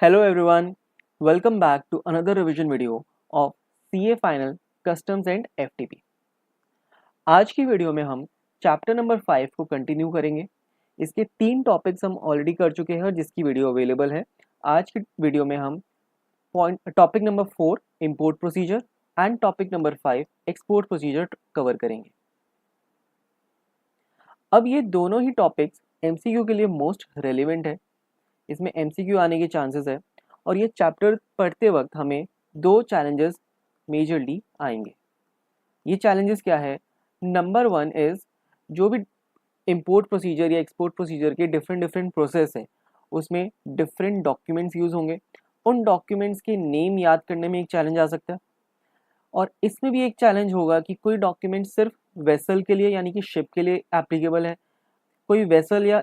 Hello everyone, welcome back to another revision video of CA Final Customs and FTP। आज की video में हम chapter number 5 को continue करेंगे। इसके 3 टॉपिक्स हम ऑलरेडी कर चुके हैं और जिसकी वीडियो अवेलेबल है। आज की वीडियो में हम topic number 4 import procedure and topic number 5 export procedure cover करेंगे। अब ये दोनों ही टॉपिक्स MCQ के लिए मोस्ट रेलिवेंट है, इसमें MCQ आने के चांसेस है और ये चैप्टर पढ़ते वक्त हमें दो चैलेंजेस मेजरली आएंगे। ये चैलेंजेस क्या है? नंबर 1 इज़ जो भी इंपोर्ट प्रोसीजर या एक्सपोर्ट प्रोसीजर के डिफरेंट प्रोसेस है उसमें डिफरेंट डॉक्यूमेंट्स यूज़ होंगे। उन डॉक्यूमेंट्स के नेम याद करने में एक चैलेंज आ सकता है और इसमें भी एक चैलेंज होगा कि कोई डॉक्यूमेंट सिर्फ वेसल के लिए यानी कि शिप के लिए एप्लीकेबल है, कोई वेसल या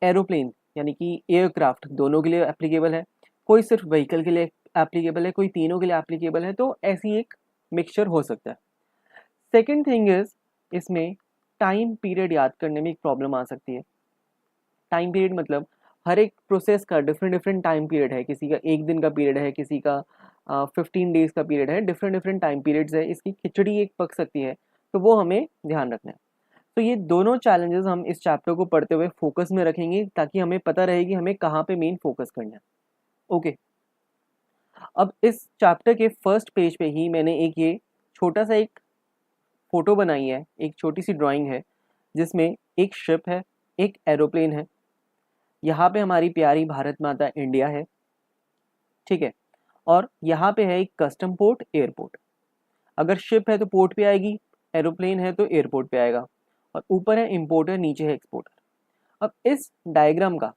एरोप्लेन यानी कि एयरक्राफ्ट दोनों के लिए एप्लीकेबल है, कोई सिर्फ व्हीकल के लिए एप्लीकेबल है, कोई तीनों के लिए एप्लीकेबल है। तो ऐसी एक मिक्सचर हो सकता है। सेकेंड थिंग इज इसमें टाइम पीरियड याद करने में एक प्रॉब्लम आ सकती है। टाइम पीरियड मतलब हर एक प्रोसेस का डिफरेंट टाइम पीरियड है, किसी का 1 दिन का पीरियड है, किसी का 15 डेज का पीरियड है, डिफरेंट टाइम पीरियड्स है। इसकी खिचड़ी एक पक सकती है, तो वो हमें ध्यान रखना है। तो ये दोनों चैलेंजेस हम इस चैप्टर को पढ़ते हुए फोकस में रखेंगे ताकि हमें पता रहे कि हमें कहाँ पे मेन फोकस करना है। ओके, अब इस चैप्टर के फर्स्ट पेज पे ही मैंने एक ये छोटा सा एक फोटो बनाई है, एक छोटी सी ड्राइंग है जिसमें एक शिप है, एक एरोप्लेन है, यहाँ पे हमारी प्यारी भारत माता इंडिया है, ठीक है, और यहाँ पे है एक कस्टम पोर्ट एयरपोर्ट। अगर शिप है तो पोर्ट पे आएगी, एरोप्लेन है तो एयरपोर्ट पे आएगा, और ऊपर है इम्पोर्टर, नीचे है एक्सपोर्टर। अब इस डायग्राम का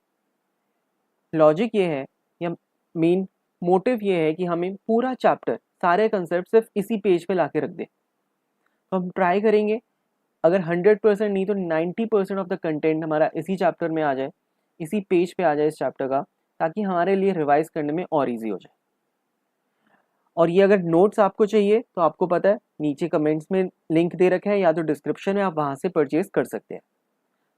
लॉजिक ये है या मेन मोटिव ये है कि हमें पूरा चैप्टर सारे कंसेप्ट सिर्फ इसी पेज पे लाके रख दे। तो हम ट्राई करेंगे अगर 100% नहीं तो 90% ऑफ द कंटेंट हमारा इसी चैप्टर में आ जाए, इसी पेज पे आ जाए इस चैप्टर का, ताकि हमारे लिए रिवाइज करने में और इजी हो जाए। और ये अगर नोट्स आपको चाहिए तो आपको पता है नीचे कमेंट्स में लिंक दे रखा है या तो डिस्क्रिप्शन में, आप वहां से परचेज कर सकते हैं।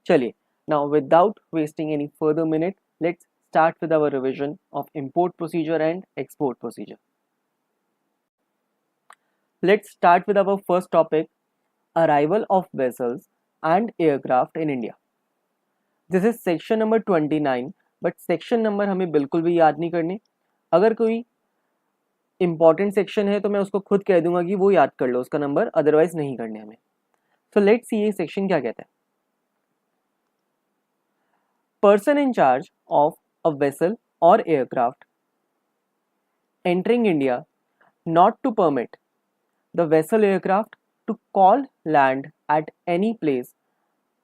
चलिए, now without wasting any further minute, let's start with our revision of import procedure and export procedure. Let's start with our first topic, arrival of vessels and aircraft in India. This is section number 29, but section number हमें बिल्कुल भी याद नहीं करने। अगर कोई important section है तो मैं उसको खुद कह दूंगा कि वो याद कर लो उसका नंबर, अदरवाइज नहीं करने हमें। सो लेट्स सी ये सेक्शन क्या कहता है। Person in charge of a vessel और aircraft entering India not to permit the vessel aircraft to call land at any place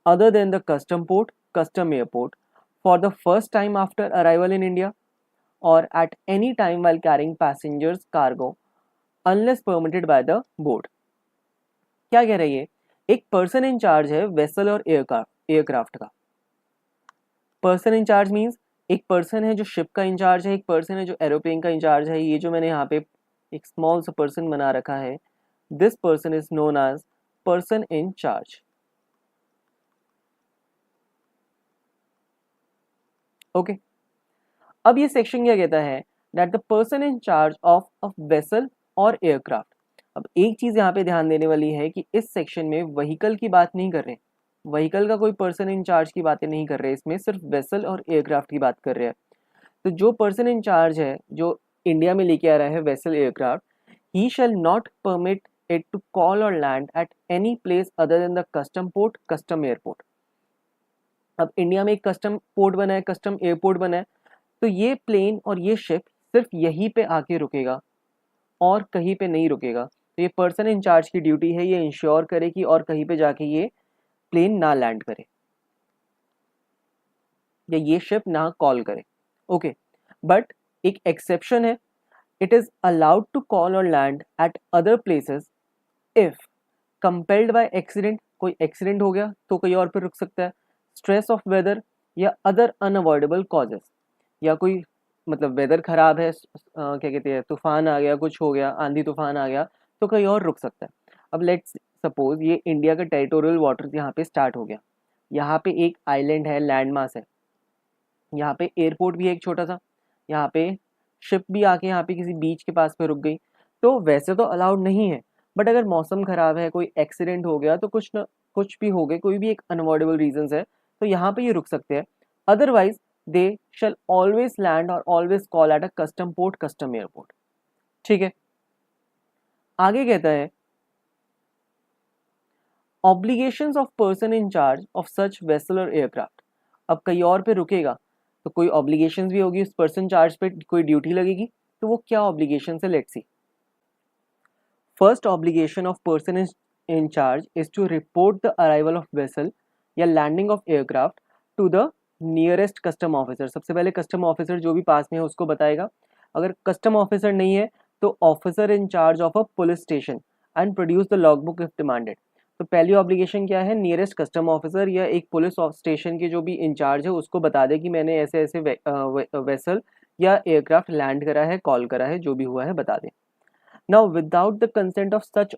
other than the custom port, custom airport for the first time after arrival in India or at any time while carrying passengers cargo unless permitted by the board। क्या कह रही है? एक person in charge है vessel और aircraft का। Person in charge means एक person है जो शिप का इंचार्ज है, एक पर्सन है जो एरोप्लेन का इंचार्ज है। ये जो मैंने यहाँ पे एक स्मॉल सा पर्सन बना रखा है, this person is known as person in charge. Okay, अब ये सेक्शन क्या कहता है? That the person in charge of a vessel और एयरक्राफ्ट। अब एक चीज यहाँ पे ध्यान देने वाली है कि इस सेक्शन में व्हीकल की बात नहीं कर रहे, व्हीकल का कोई पर्सन इन चार्ज की बातें नहीं कर रहे, इसमें सिर्फ वेसल और एयरक्राफ्ट की बात कर रहे हैं। तो जो पर्सन इन चार्ज है जो इंडिया में लेके आ रहा है vessel aircraft, he shall not permit it to call और land at any place other than the custom port, custom airport. अब इंडिया में एक कस्टम पोर्ट बना है, कस्टम एयरपोर्ट बना है, तो ये प्लेन और ये शिप सिर्फ यहीं पे आके रुकेगा और कहीं पे नहीं रुकेगा। तो ये पर्सन इन चार्ज की ड्यूटी है ये इंश्योर करे कि और कहीं पे जाके ये प्लेन ना लैंड करे या ये शिप ना कॉल करे। ओके, बट एक एक्सेप्शन है, it is allowed to call और land at other places if compelled by accident. कोई एक्सीडेंट हो गया तो कहीं और पे रुक सकता है, स्ट्रेस ऑफ वेदर या अदर अनअवॉइडेबल कॉजेस, या कोई मतलब वेदर खराब है, क्या कहते हैं, तूफान आ गया, कुछ हो गया, आंधी तूफान आ गया, तो कहीं और रुक सकता है। अब लेट्स सपोज ये इंडिया का टेरिटोरियल वाटर यहाँ पे स्टार्ट हो गया, यहाँ पे एक आइलैंड है, लैंड मास है, यहाँ पे एयरपोर्ट भी है एक छोटा सा, यहाँ पे शिप भी आके यहाँ पे किसी बीच के पास पे रुक गई, तो वैसे तो अलाउड नहीं है, बट अगर मौसम खराब है, कोई एक्सीडेंट हो गया, तो कुछ भी हो गए, कोई भी एक अनअवॉइडेबल रीजंस है, तो यहाँ पे ये रुक सकते हैं। Otherwise they shall always land और always call at a custom port, custom airport. ठीक है, आगे कहता है obligations of person in charge of such vessel और एयरक्राफ्ट। अब कहीं और पे रुकेगा तो कोई ऑब्लिगेशंस भी होगी, उस पर्सन चार्ज पे कोई ड्यूटी लगेगी, तो वो क्या ऑब्लिगेशन है, let's see. First obligation of person in charge is to report the arrival of vessel या landing of aircraft to the nearest custom officer. सबसे पहले कस्टम ऑफिसर जो भी पास में है उसको बताएगा। अगर कस्टम ऑफिसर नहीं है तो officer in charge of a police station and produce the log book if demanded. तो पहली ऑब्लिगेशन क्या है, नियरेस्ट कस्टम ऑफिसर या एक पुलिस स्टेशन के जो भी इंचार्ज है उसको बता दे कि मैंने ऐसे ऐसे वेसल या एयरक्राफ्ट लैंड करा है, कॉल करा है, जो भी हुआ है बता दे। Now without the consent of such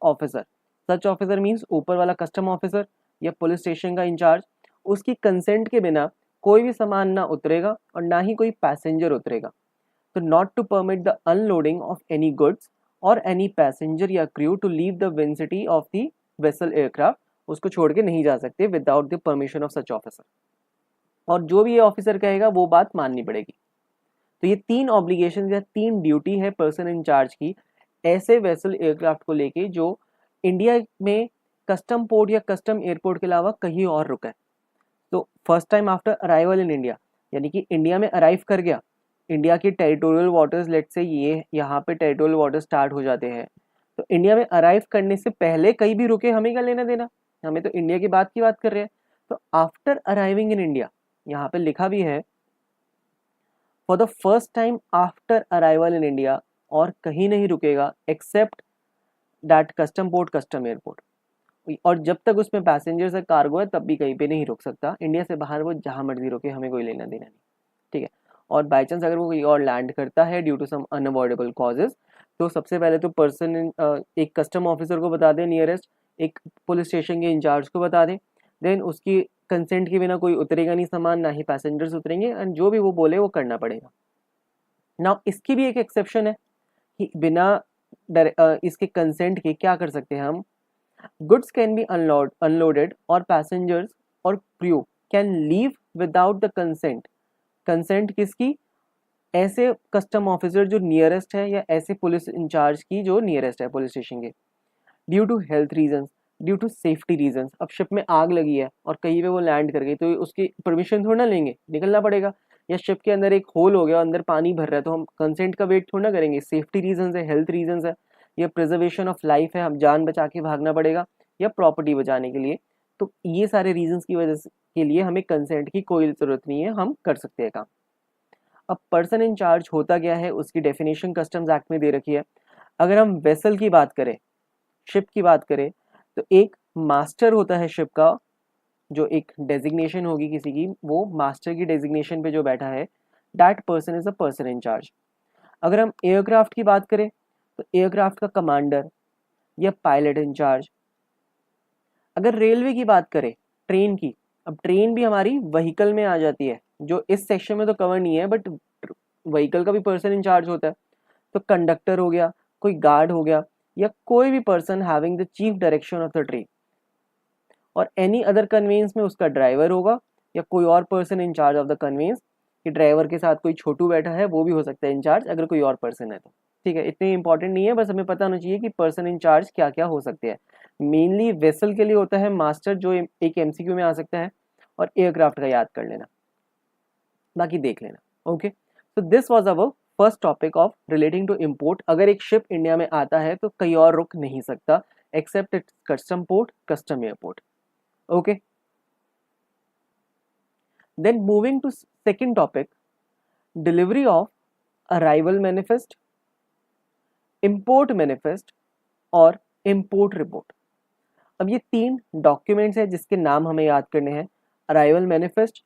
officer means ऊपर वाला कस्टम ऑफिसर या पुलिस स्टेशन का इंचार्ज, उसकी कंसेंट के बिना कोई भी सामान ना उतरेगा और ना ही कोई पैसेंजर उतरेगा। तो not to permit the unloading of any goods और एनी पैसेंजर या crew to leave the vicinity of the vessel aircraft, उसको छोड़ के नहीं जा सकते without the permission of such officer. और जो भी ये ऑफिसर कहेगा वो बात माननी पड़ेगी। तो ये 3 ऑब्लिगेशन या 3 ड्यूटी है पर्सन इन चार्ज की ऐसे वेसल एयरक्राफ्ट को लेके जो इंडिया में कस्टम पोर्ट या कस्टम एयरपोर्ट के अलावा कहीं और रुका है। तो first time after arrival in India, यानी कि इंडिया में अराइव कर गया, इंडिया की टेरिटोरियल वाटर्स, लेट से ये यहाँ पे टेरिटोरियल वाटर स्टार्ट हो जाते हैं, तो इंडिया में अराइव करने से पहले कहीं भी रुके हमें क्या लेना देना, हमें तो इंडिया की बात कर रहे हैं। तो आफ्टर अराइविंग इन इंडिया, यहाँ पे लिखा भी है for the first time after arrival in India, और कहीं नहीं रुकेगा except that custom port, custom airport. और जब तक उसमें पैसेंजर्स है, कार्गो है, तब भी कहीं पे नहीं रुक सकता। इंडिया से बाहर वो जहां मर्जी रुके, हमें कोई लेना देना नहीं। ठीक है, और बाई चांस अगर वो कोई और लैंड करता है due to some unavoidable causes, तो सबसे पहले तो पर्सन एक कस्टम ऑफिसर को बता दें नियरेस्ट, एक पुलिस स्टेशन के इंचार्ज को बता दें, देन उसकी कंसेंट के बिना कोई उतरेगा नहीं सामान, ना ही पैसेंजर्स उतरेंगे, एंड जो भी वो बोले वो करना पड़ेगा। नाउ इसकी भी एक एक्सेप्शन है कि बिना इसके कंसेंट के क्या कर सकते हैं हम, गुड्स कैन बी अनलोडेड और पैसेंजर्स और crew can leave without the consent. Consent किसकी, ऐसे कस्टम ऑफिसर जो नियरेस्ट है या ऐसे पुलिस इंचार्ज की जो नियरेस्ट है पुलिस स्टेशन के, due to health reasons, due to safety reasons. अब शिप में आग लगी है और कहीं पे वो लैंड कर गई, तो उसकी परमिशन थोड़ा ना लेंगे, निकलना पड़ेगा। या शिप के अंदर एक होल हो गया, अंदर पानी भर रहा है, तो हम कंसेंट का वेट थोड़ा ना करेंगे, सेफ्टी रीजंस है, हेल्थ रीजंस है, या प्रिजर्वेशन ऑफ लाइफ है, हम जान बचा के भागना पड़ेगा, या प्रॉपर्टी बचाने के लिए। तो ये सारे रीजंस की वजह के लिए हमें कंसेंट की कोई जरूरत नहीं है, हम कर सकते हैं काम। अब पर्सन इन चार्ज होता क्या है, उसकी डेफिनेशन कस्टम्स एक्ट में दे रखी है। अगर हम वेसल की बात करें, शिप की बात करें, तो एक मास्टर होता है शिप का, जो एक डेजिग्नेशन होगी किसी की, वो मास्टर की डेजिग्नेशन पे जो बैठा है, that person is a person in charge. अगर हम एयरक्राफ्ट की बात करें तो एयरक्राफ्ट का कमांडर या पायलट इन चार्ज। अगर रेलवे की बात करें, ट्रेन की, अब ट्रेन भी हमारी व्हीकल में आ जाती है, जो इस सेक्शन में तो कवर नहीं है, बट व्हीकल का भी पर्सन इन चार्ज होता है। तो कंडक्टर हो गया, कोई गार्ड हो गया, या कोई भी person having the chief direction of the train, और एनी अदर कन्वेंस में उसका ड्राइवर होगा या कोई और person in charge of the convince, कि ड्राइवर के साथ कोई छोटू बैठा है वो भी हो सकता है इंचार्ज अगर कोई और पर्सन है तो। ठीक है, इतनी इंपॉर्टेंट नहीं है, बस हमें पता होना चाहिए कि पर्सन इन चार्ज क्या क्या हो सकते हैं। मेनली वेसल के लिए होता है मास्टर, जो एक एमसीक्यू में आ सकता है, और एयरक्राफ्ट का याद कर लेना, बाकी देख लेना। ओके, तो this was our first topic of relating to import. अगर एक शिप इंडिया में आता है तो कहीं और रुक नहीं सकता except its custom port, custom airport. Okay, then moving to second topic, delivery of arrival manifest, import manifest और import report। अब ये 3 डॉक्यूमेंट्स हैं जिसके नाम हमें याद करने हैं, arrival manifest,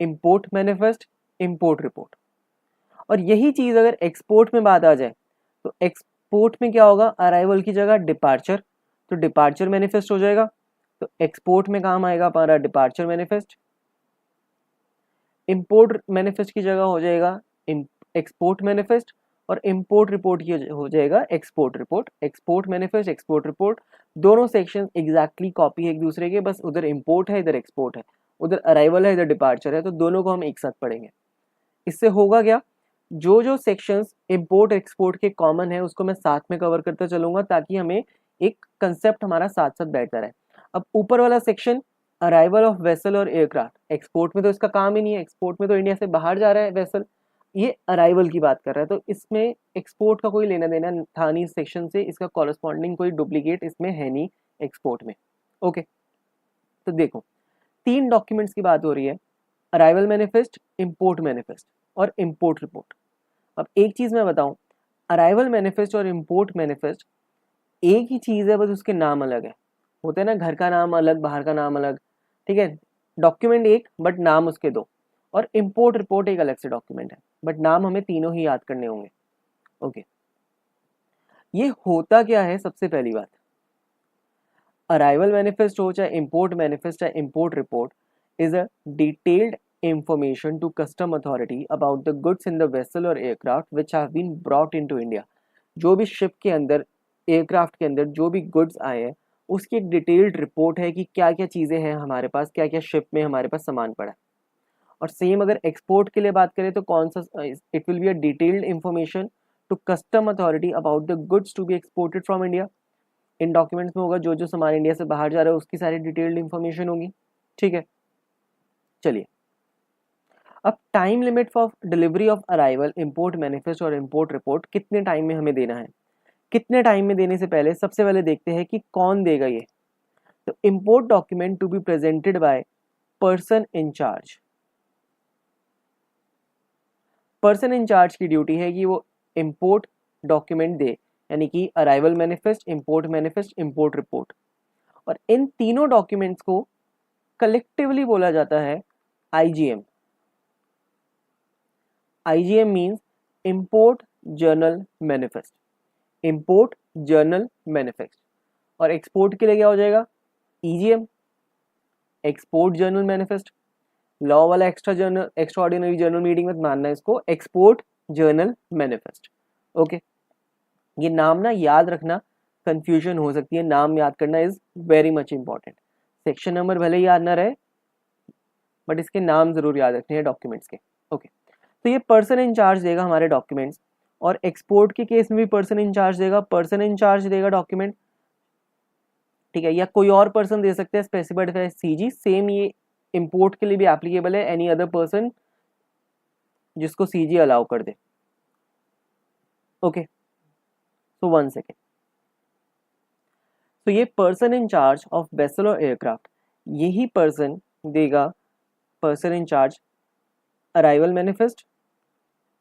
import manifest, import report. और यही चीज़ अगर एक्सपोर्ट में बात आ जाए तो एक्सपोर्ट में क्या होगा, अराइवल की जगह डिपार्चर, तो डिपार्चर मैनिफेस्ट हो जाएगा, तो एक्सपोर्ट में काम आएगा हमारा डिपार्चर मैनिफेस्ट। इम्पोर्ट मैनिफेस्ट की जगह हो जाएगा एक्सपोर्ट मैनिफेस्ट, और इम्पोर्ट रिपोर्ट की हो जाएगा export report. Export manifest, export report, दोनों सेक्शन एग्जैक्टली कॉपी है एक दूसरे के, बस उधर इम्पोर्ट है इधर एक्सपोर्ट है, उधर अराइवल है इधर डिपार्चर है, तो दोनों को हम एक साथ पढ़ेंगे। इससे होगा क्या, जो जो सेक्शंस इम्पोर्ट एक्सपोर्ट के कॉमन है उसको मैं साथ में कवर करता चलूंगा, ताकि हमें एक कंसेप्ट हमारा साथ साथ बैठता रहे। अब ऊपर वाला सेक्शन अराइवल ऑफ वेसल और एयरक्राफ्ट, एक्सपोर्ट में तो इसका काम ही नहीं है, एक्सपोर्ट में तो इंडिया से बाहर जा रहा है वेसल, ये अराइवल की बात कर रहा है, तो इसमें एक्सपोर्ट का कोई लेना देना था नहीं सेक्शन से, इसका कॉरेस्पॉन्डिंग कोई डुप्लीकेट इसमें है नहीं एक्सपोर्ट में। ओके, तो देखो 3 डॉक्यूमेंट्स की बात हो रही है, अराइवल मैनिफेस्ट, इम्पोर्ट मैनिफेस्ट और इम्पोर्ट रिपोर्ट। अब एक चीज मैं बताऊं, अराइवल मैनिफेस्ट और इम्पोर्ट मैनिफेस्ट एक ही चीज है, बस उसके नाम अलग है। होते हैं ना, घर का नाम अलग बाहर का नाम अलग, ठीक है, डॉक्यूमेंट एक बट नाम उसके दो। और इम्पोर्ट रिपोर्ट एक अलग से डॉक्यूमेंट है बट नाम हमें तीनों ही याद करने होंगे। ओके, ये होता क्या है, सबसे पहली बात, अराइवल मैनिफेस्ट हो चाहे इम्पोर्ट मैनिफेस्ट चाहे import report, is a detailed information to custom authority about the goods in the vessel or aircraft which have been brought into India। जो भी शिप के अंदर, एयरक्राफ्ट के अंदर जो भी गुड्स आए हैं उसकी एक डिटेल्ड रिपोर्ट है कि क्या क्या चीज़ें हैं हमारे पास, क्या क्या शिप में हमारे पास सामान पड़ा है। और सेम अगर एक्सपोर्ट के लिए बात करें तो कौन सा, it will be a detailed information to custom authority about the goods to be exported from India. इन डॉक्यूमेंट्स में होगा जो जो सामान इंडिया से बाहर जा रहा है उसकी सारी डिटेल्ड इंफॉर्मेशन होगी। ठीक है, चलिए अब time limit for delivery of arrival, import manifest और इम्पोर्ट रिपोर्ट कितने टाइम में हमें देना है। कितने टाइम में देने से पहले सबसे पहले देखते हैं कि कौन देगा ये। तो import document to be presented by person in charge. Person in charge की ड्यूटी है कि वो इम्पोर्ट डॉक्यूमेंट दे, यानी कि arrival manifest, import manifest, import report. और इन तीनों डॉक्यूमेंट्स को कलेक्टिवली बोला जाता है IGM. IGM means import journal manifest, import journal manifest। और एक्सपोर्ट के लिए क्या हो जाएगा, EGM, export journal manifest. Law वाला एक्स्ट्रा ऑर्डिनरी जर्नल मीटिंग में मानना है इसको एक्सपोर्ट जर्नल मैनिफेस्ट। ओके, ये नाम ना याद रखना, कंफ्यूजन हो सकती है, नाम याद करना is very much important. Section number भले याद ना रहे बट इसके नाम जरूर याद रखने हैं डॉक्यूमेंट्स के। ओके, तो ये पर्सन इन चार्ज देगा हमारे डॉक्यूमेंट्स, और एक्सपोर्ट के केस में भी पर्सन इन चार्ज देगा, पर्सन इन चार्ज देगा डॉक्यूमेंट। ठीक है, या कोई और पर्सन दे सकते हैं स्पेसिफाइड बाय सीजी। सेम ये इंपोर्ट के लिए भी एप्लीकेबल है, एनी अदर पर्सन जिसको सीजी अलाउ कर दे। ओके, सो 1 सेकेंड। तो ये person in charge of vessel और एयरक्राफ्ट, यही पर्सन देगा person in charge arrival manifest,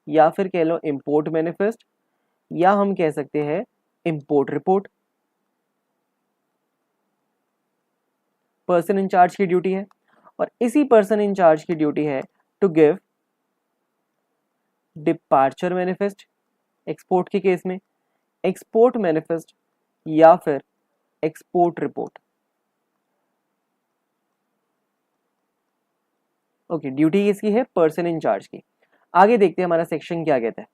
या फिर कह लो इम्पोर्ट मैनिफेस्ट, या हम कह सकते हैं import report. Person in charge की ड्यूटी है, और इसी पर्सन इन चार्ज की ड्यूटी है to give departure manifest export के केस में, एक्सपोर्ट मैनिफेस्ट, या फिर एक्सपोर्ट रिपोर्ट। ओके, ड्यूटी किसकी है, पर्सन इन चार्ज की। आगे देखते हैं हमारा सेक्शन क्या कहता है।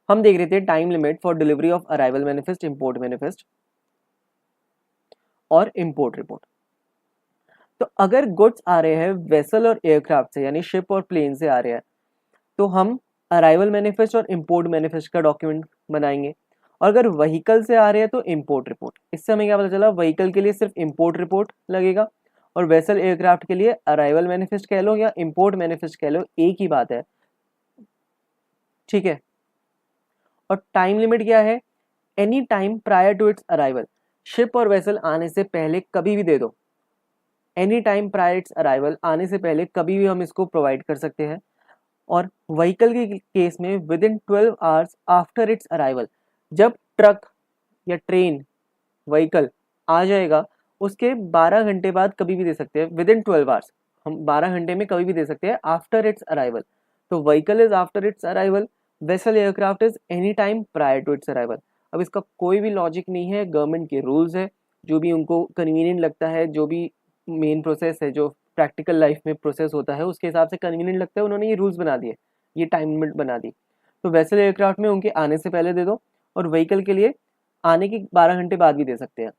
हम देख रहे थे time limit for delivery of arrival manifest, import manifest और इंपोर्ट रिपोर्ट। तो अगर गुड्स आ रहे हैं वेसल और एयरक्राफ्ट से, यानी शिप और प्लेन से आ रहे हैं, तो हम अराइवल मैनिफेस्ट और इंपोर्ट मैनिफेस्ट का डॉक्यूमेंट बनाएंगे। और अगर व्हीकल से आ रहे हैं तो इंपोर्ट रिपोर्ट। इससे हमें क्या पता चला, व्हीकल के लिए सिर्फ इंपोर्ट रिपोर्ट लगेगा, और वेसल एयरक्राफ्ट के लिए अराइवल मैनिफेस्ट कह लो या इंपोर्ट मैनिफेस्ट कह लो, एक ही बात है। ठीक है, और टाइम लिमिट क्या है, any time prior to its arrival. Ship और वेसल आने से पहले कभी भी दे दो, any time prior its arrival, आने से पहले कभी भी हम इसको प्रोवाइड कर सकते हैं। और व्हीकल के केस में with in 12 hours after its arrival, जब ट्रक या ट्रेन व्हीकल आ जाएगा उसके 12 घंटे बाद कभी भी दे सकते हैं। विद इन 12 आवर्स, हम 12 घंटे में कभी भी दे सकते हैं आफ्टर इट्स अराइवल। तो vehicle is after its arrival, vessel aircraft is any time prior to its arrival. अब इसका कोई भी लॉजिक नहीं है, गवर्नमेंट के रूल्स है, जो भी उनको कन्वीनियंट लगता है, जो भी मेन प्रोसेस है जो प्रैक्टिकल लाइफ में प्रोसेस होता है उसके हिसाब से कन्वीनियंट लगता है, उन्होंने ये रूल्स बना दिए, ये टाइम लिमिट बना दी। तो वेसल एयरक्राफ्ट में उनके आने से पहले दे दो, और व्हीकल के लिए आने के 12 घंटे बाद भी दे सकते हैं।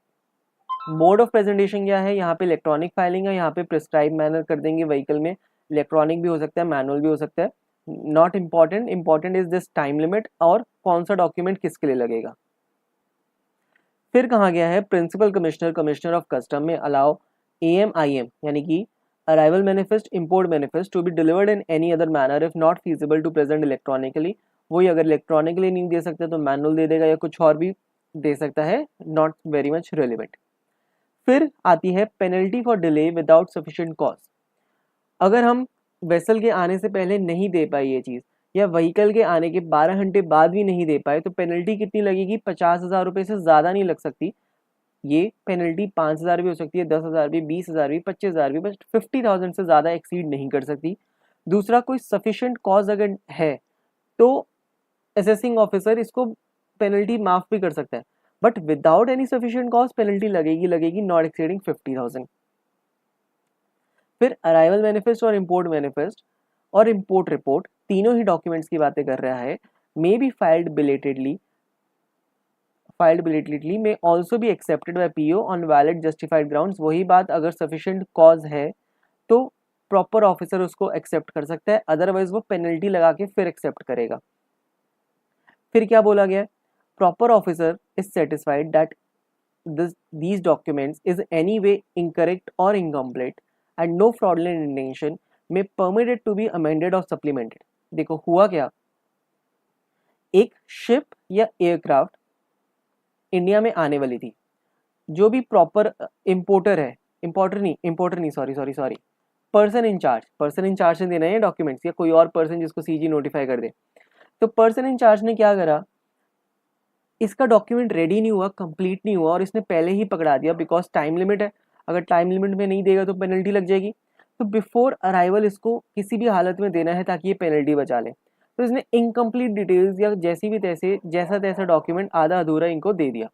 मोड ऑफ प्रेजेंटेशन क्या है, यहाँ पे इलेक्ट्रॉनिक फाइलिंग है, यहाँ पे प्रिस्क्राइब मैनर कर देंगे। व्हीकल में इलेक्ट्रॉनिक भी हो सकता है, मैनुअल भी हो सकता है, not important, important is this time limit और कौन सा डॉक्यूमेंट किसके लिए लगेगा। फिर कहा गया है principal commissioner, commissioner of custom में अलाउ AMIM यानी कि arrival manifest, import manifest to be delivered in any other manner if not feasible to present electronically. वही अगर इलेक्ट्रॉनिकली नहीं दे सकते तो मैनुअल दे देगा या कुछ और भी दे सकता है, नॉट वेरी मच रिलेवेंट। फिर आती है penalty for delay without sufficient cause. अगर हम वेसल के आने से पहले नहीं दे पाए ये चीज़, या व्हीकल के आने के 12 घंटे बाद भी नहीं दे पाए, तो पेनल्टी कितनी लगेगी, 50,000 रुपये से ज़्यादा नहीं लग सकती। ये पेनल्टी 5,000 भी हो सकती है, 10,000 भी, 20,000 भी, 25,000 भी, बस 50,000 से ज़्यादा एक्सीड नहीं कर सकती। दूसरा, कोई सफिशिएंट कॉज अगर है तो असेसिंग ऑफिसर इसको पेनल्टी माफ़ भी कर सकता है, but without any sufficient cause penalty लगेगी नॉट एक्सीडिंग 50,000। फिर अराइवल मैनिफेस्ट और इम्पोर्ट मैनिफेस्ट और इम्पोर्ट रिपोर्ट तीनों ही डॉक्यूमेंट्स की बातें कर रहा है। May be filed belatedly may also be accepted by PO on valid justified grounds। वही बात, अगर sufficient cause है तो प्रॉपर ऑफिसर उसको एक्सेप्ट कर सकता है, अदरवाइज वो पेनल्टी लगा के फिर एक्सेप्ट करेगा। फिर क्या बोला गया, proper officer is satisfied that these documents is any way incorrect or incomplete and no fraudulent intention may permit it to be amended or supplemented। देखो हुआ क्या, एक शिप या एयरक्राफ्ट इंडिया में आने वाली थी, जो भी प्रॉपर इम्पोर्टर है, इम्पोर्टर नहीं सॉरी पर्सन इंचार्ज ने देना है डॉक्यूमेंट्स, या कोई और पर्सन जिसको CG नोटिफाई कर दे। तो पर्सन इंचार्ज ने क्या करा, इसका डॉक्यूमेंट रेडी नहीं हुआ, कंप्लीट नहीं हुआ, और इसने पहले ही पकड़ा दिया, बिकॉज टाइम लिमिट है, अगर टाइम लिमिट में नहीं देगा तो पेनल्टी लग जाएगी। तो बिफोर अराइवल इसको किसी भी हालत में देना है ताकि ये पेनल्टी बचा ले। तो इसने इनकम्प्लीट डिटेल्स या जैसी भी तैसे जैसा तैसा डॉक्यूमेंट आधा अधूरा इनको दे दिया,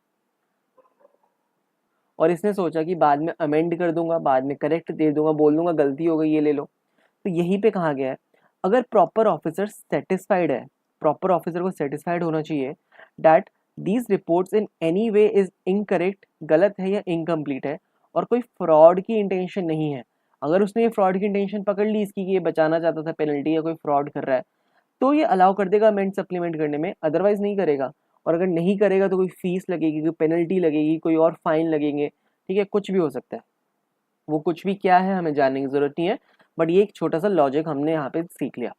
और इसने सोचा कि बाद में अमेंड कर दूंगा, बाद में करेक्ट दे दूंगा, बोल दूंगा गलती हो गई ये ले लो। तो यहीं पे कहा गया है, अगर प्रॉपर ऑफिसर सेटिस्फाइड है, प्रॉपर ऑफिसर को सेटिस्फाइड होना चाहिए that these reports in any way is incorrect, गलत है या इनकम्प्लीट है, और कोई फ्रॉड की इंटेंशन नहीं है। अगर उसने ये फ्रॉड की इंटेंशन पकड़ ली इसकी कि ये बचाना चाहता था पेनल्टी या कोई फ्रॉड कर रहा है, तो ये अलाउ कर देगा अमेंड सप्लीमेंट करने में, अदरवाइज नहीं करेगा। और अगर नहीं करेगा तो कोई फीस लगेगी, कोई पेनल्टी लगेगी, कोई और फाइन लगेंगे, ठीक है, कुछ भी हो सकता है। वो कुछ भी क्या है हमें जानने की जरूरत नहीं है, बट ये एक छोटा सा लॉजिक हमने यहाँ पे सीख लिया।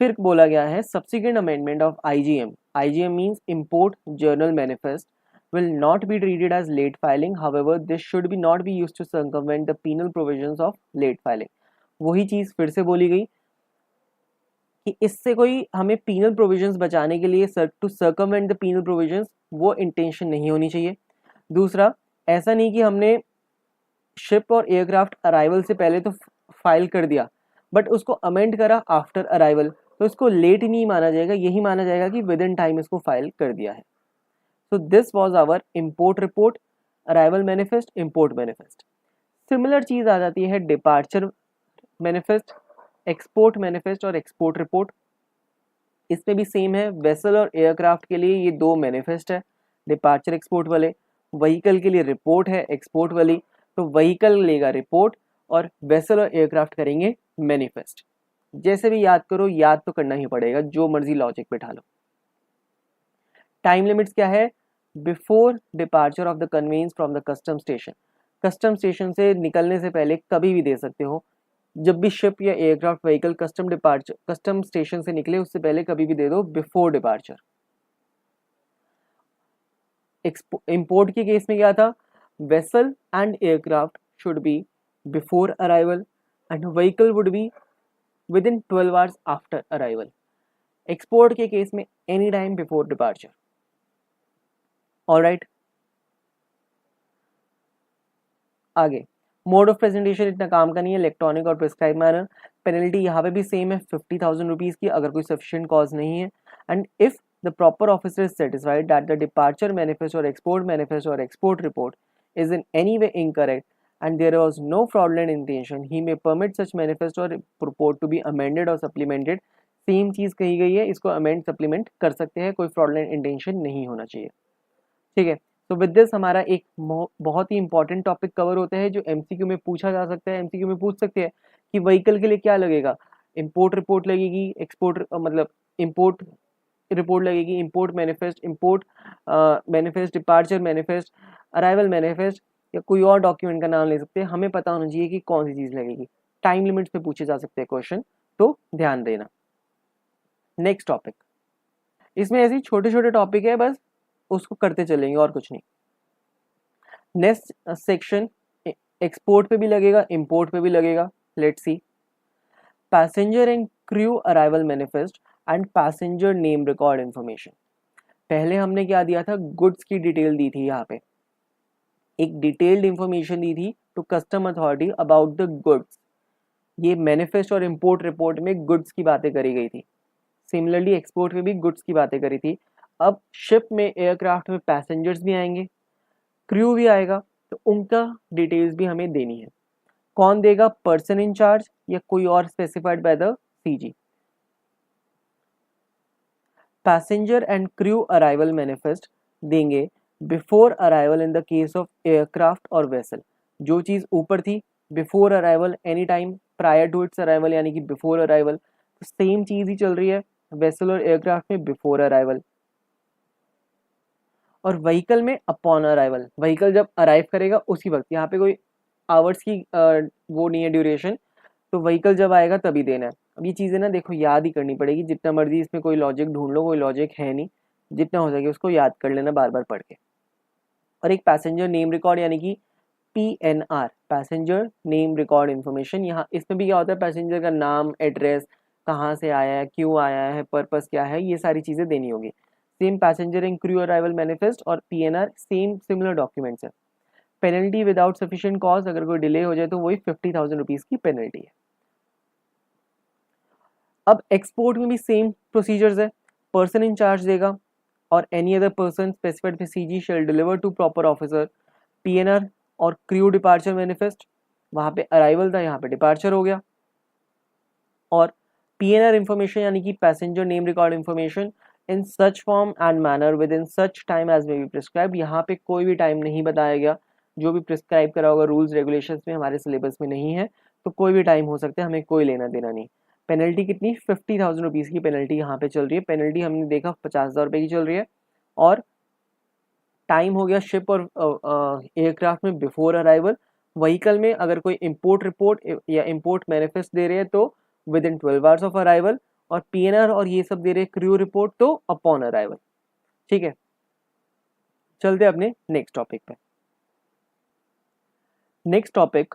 फिर बोला गया है subsequent amendment of IGM means import journal manifest will not be treated as late filing, however this should be not be used to circumvent the penal provisions of late filing। वही चीज़ फिर से बोली गई कि इससे कोई हमें पीनल प्रोविजंस बचाने के लिए to circumvent the penal provisions, वो इंटेंशन नहीं होनी चाहिए। दूसरा, ऐसा नहीं कि हमने शिप और एयरक्राफ्ट अराइवल से पहले तो फाइल कर दिया बट उसको अमेंड करा आफ्टर अराइवल, तो इसको लेट ही नहीं माना जाएगा, यही माना जाएगा कि विद इन टाइम इसको फाइल कर दिया है। So this was our import report, arrival manifest, import manifest. Similar चीज़ आ जाती है डिपार्चर मैनिफेस्ट, एक्सपोर्ट मैनिफेस्ट और एक्सपोर्ट रिपोर्ट। इसमें भी सेम है, वेसल और एयरक्राफ्ट के लिए ये दो मैनिफेस्ट है, डिपार्चर एक्सपोर्ट वाले। व्हीकल के लिए रिपोर्ट है एक्सपोर्ट वाली, तो व्हीकल लेगा रिपोर्ट और वेसल और एयरक्राफ्ट करेंगे मैनिफेस्ट। जैसे भी याद करो, याद तो करना ही पड़ेगा, जो मर्जी लॉजिक बैठा लो। टाइम लिमिट्स क्या है, before departure of the convince from the custom station, custom station से निकलने से पहले कभी भी दे सकते हो। जब भी शिप या एयरक्राफ्ट व्हीकल कस्टम स्टेशन से निकले उससे पहले कभी भी दे दो, बिफोर डिपार्चर। इंपोर्ट के केस में क्या था, vessel and aircraft should be before arrival and vehicle would be with in 12 hours after arrival. Export के केस में any time before departure. Alright, आगे मोड ऑफ प्रेजेंटेशन इतना काम का नहीं है, इलेक्ट्रॉनिक और प्रिस्क्राइब मैनर। पेनल्टी यहाँ पे भी सेम है 50,000 रुपीज़ की अगर कोई सफिशिएंट कॉज नहीं है, and if the proper officer is satisfied that the departure manifest और export report is in any way incorrect and there was no fraudulent intention, he may permit such manifest or purport to be amended or supplemented। Same चीज़ कही गई है, इसको amend supplement कर सकते हैं, कोई फ्रॉडुलेंट इंटेंशन नहीं होना चाहिए। ठीक है, तो विद दिस हमारा एक बहुत ही इंपॉर्टेंट टॉपिक कवर होता है जो एमसीक्यू में पूछा जा सकता है। एमसीक्यू में पूछ सकते हैं कि व्हीकल के लिए क्या लगेगा, इंपोर्ट रिपोर्ट लगेगी, एक्सपोर्ट मतलब इंपोर्ट रिपोर्ट लगेगी, import manifest, import manifest, departure manifest, arrival manifest, या कोई और डॉक्यूमेंट का नाम ले सकते हैं। हमें पता होना चाहिए कि कौन सी चीज़ लगेगी। टाइम लिमिट्स पे पूछे जा सकते हैं क्वेश्चन, तो ध्यान देना। नेक्स्ट टॉपिक, इसमें ऐसे छोटे छोटे टॉपिक है, बस उसको करते चलेंगे और कुछ नहीं। नेक्स्ट सेक्शन एक्सपोर्ट पे भी लगेगा, इंपोर्ट पे भी लगेगा। Let's see, passenger and crew arrival manifest and passenger name record information. पहले हमने क्या दिया था, गुड्स की डिटेल दी थी, यहाँ पे एक डिटेल्ड इंफॉर्मेशन दी थी to custom authority about the goods. ये मैनिफेस्ट और इंपोर्ट रिपोर्ट में गुड्स की बातें करी गई थी। सिमिलरली एक्सपोर्ट में भी गुड्स की बातें करी थी। अब शिप में, एयरक्राफ्ट में पैसेंजर्स भी आएंगे, क्रू भी आएगा, तो उनका डिटेल्स भी हमें देनी है। कौन देगा, पर्सन इन चार्ज या कोई और specified by the CG. Passenger and crew arrival manifest देंगे before arrival in the case of aircraft और वेसल। जो चीज़ ऊपर थी before arrival, any time prior to its arrival यानी कि बिफोर अराइवल, तो सेम चीज़ ही चल रही है वेसल और एयरक्राफ्ट में बिफोर अराइवल। और व्हीकल में अपॉन अराइवल, व्हीकल जब अराइव करेगा उसी वक्त, यहाँ पे कोई आवर्स की वो नहीं है ड्यूरेशन, तो व्हीकल जब आएगा तभी देना है। अब ये चीज़ें ना देखो याद ही करनी पड़ेगी, जितना मर्जी इसमें कोई लॉजिक ढूंढ लो, कोई लॉजिक है नहीं, जितना हो सके उसको याद कर लेना बार बार पढ़ के। और एक पैसेंजर नेम रिकॉर्ड यानी कि PNR, passenger name record information. यहाँ इसमें भी क्या होता है, पैसेंजर का नाम, एड्रेस, कहाँ से आया है, क्यों आया है, पर्पस क्या है, ये सारी चीज़ें देनी होगी। सेम पैसेंजर इन क्रू अराइवल मैनिफेस्ट और PNR सेम सिमिलर डॉक्यूमेंट्स है। पेनल्टी विदाउट सफिशिएंट कॉज, अगर कोई डिले हो जाए तो वही 50,000 रुपीज़ की पेनल्टी है। अब एक्सपोर्ट में भी सेम प्रोसीजर्स है, पर्सन इन चार्ज देगा और any other person specified by CG shall deliver to proper officer. PNR और क्रू डिपार्चर मैनिफेस्ट, वहाँ पे अराइवल था, यहाँ पे डिपार्चर हो गया। और PNR इंफॉर्मेशन यानी कि passenger name record information in such form and manner within such time as may be prescribe. यहाँ पे कोई भी टाइम नहीं बताया गया, जो भी प्रिस्क्राइब करा होगा रूल्स रेगुलेशंस में, हमारे सिलेबस में नहीं है, तो कोई भी टाइम हो सकता है, हमें कोई लेना देना नहीं। पेनल्टी कितनी, 50,000 रुपीज़ की पेनल्टी यहाँ पे चल रही है। पेनल्टी हमने देखा 50,000 रुपये की चल रही है। और टाइम हो गया शिप और एयरक्राफ्ट में बिफोर अराइवल। व्हीकल में अगर कोई इंपोर्ट रिपोर्ट या इंपोर्ट मैनिफेस्ट दे रहे हैं तो within 12 hours of arrival, और PNR और ये सब दे रहे हैं क्रू रिपोर्ट तो अपॉन अराइवल। ठीक है, चलते अपने नेक्स्ट टॉपिक पे। Next topic,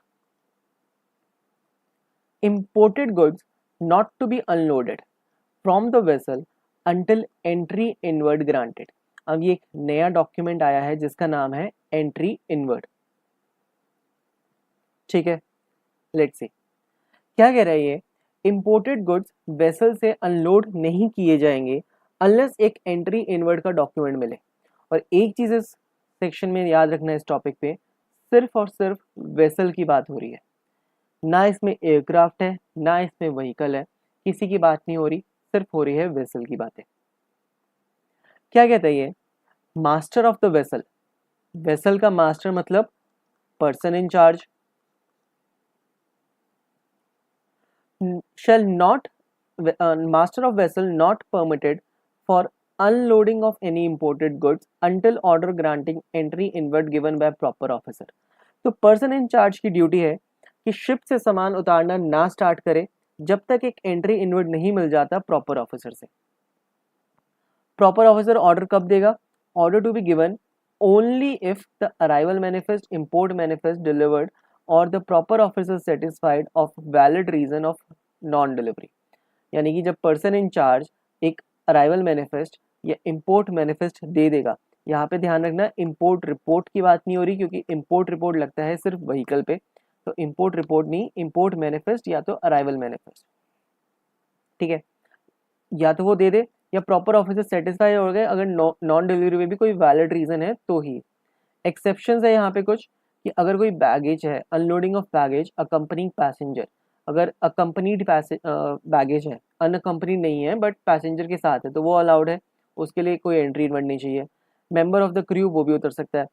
imported goods not to be unloaded from the vessel until entry inward granted. अब ये एक नया डॉक्यूमेंट आया है जिसका नाम है एंट्री इनवर्ड। ठीक है, लेट्स सी क्या कह रहा है ये, इंपोर्टेड गुड्स वेसल से अनलोड नहीं किए जाएंगे अनलेस एक एंट्री इनवर्ड का डॉक्यूमेंट मिले। और एक चीज इस सेक्शन में याद रखना है, इस टॉपिक पे सिर्फ और सिर्फ वेसल की बात हो रही है, ना इसमें एयरक्राफ्ट है ना इसमें व्हीकल है, किसी की बात नहीं हो रही, सिर्फ हो रही है वेसल की बातें। क्या कहता है ये, master of the vessel, vessel का मास्टर मतलब person in charge, shall not master of vessel not permitted for unloading of any imported goods until order granting entry inward given by proper officer। तो person in charge की duty है कि ship से सामान उतारना ना start करे जब तक एक एंट्री इनवर्ड नहीं मिल जाता प्रॉपर ऑफिसर से। प्रॉपर ऑफिसर ऑर्डर कब देगा, order to be given only if the arrival manifest, import manifest delivered और the proper officer satisfied of valid reason of non delivery. यानी कि जब पर्सन इन चार्ज एक अराइवल मैनिफेस्ट या import manifest दे देगा, यहाँ पे ध्यान रखना इंपोर्ट रिपोर्ट की बात नहीं हो रही, क्योंकि इंपोर्ट रिपोर्ट लगता है सिर्फ व्हीकल पे, तो इंपोर्ट रिपोर्ट नहीं, इंपोर्ट मैनिफेस्ट या तो अराइवल मैनिफेस्ट। ठीक है, या तो वो दे दे या प्रॉपर ऑफिसर सेटिस्फाई हो गए, अगर नॉन डिलीवरी में भी कोई वैलिड रीजन है तो ही। एक्सेप्शंस है यहाँ पे कुछ, कि अगर कोई बैगेज है, unloading of baggage accompanying passenger, अगर अकम्पनीड बैगेज है, अनअकम्पनीड नहीं है बट पैसेंजर के साथ है, तो वो अलाउड है, उसके लिए कोई एंट्री बननी चाहिए। मेंबर ऑफ द क्रू वो भी उतर सकता है,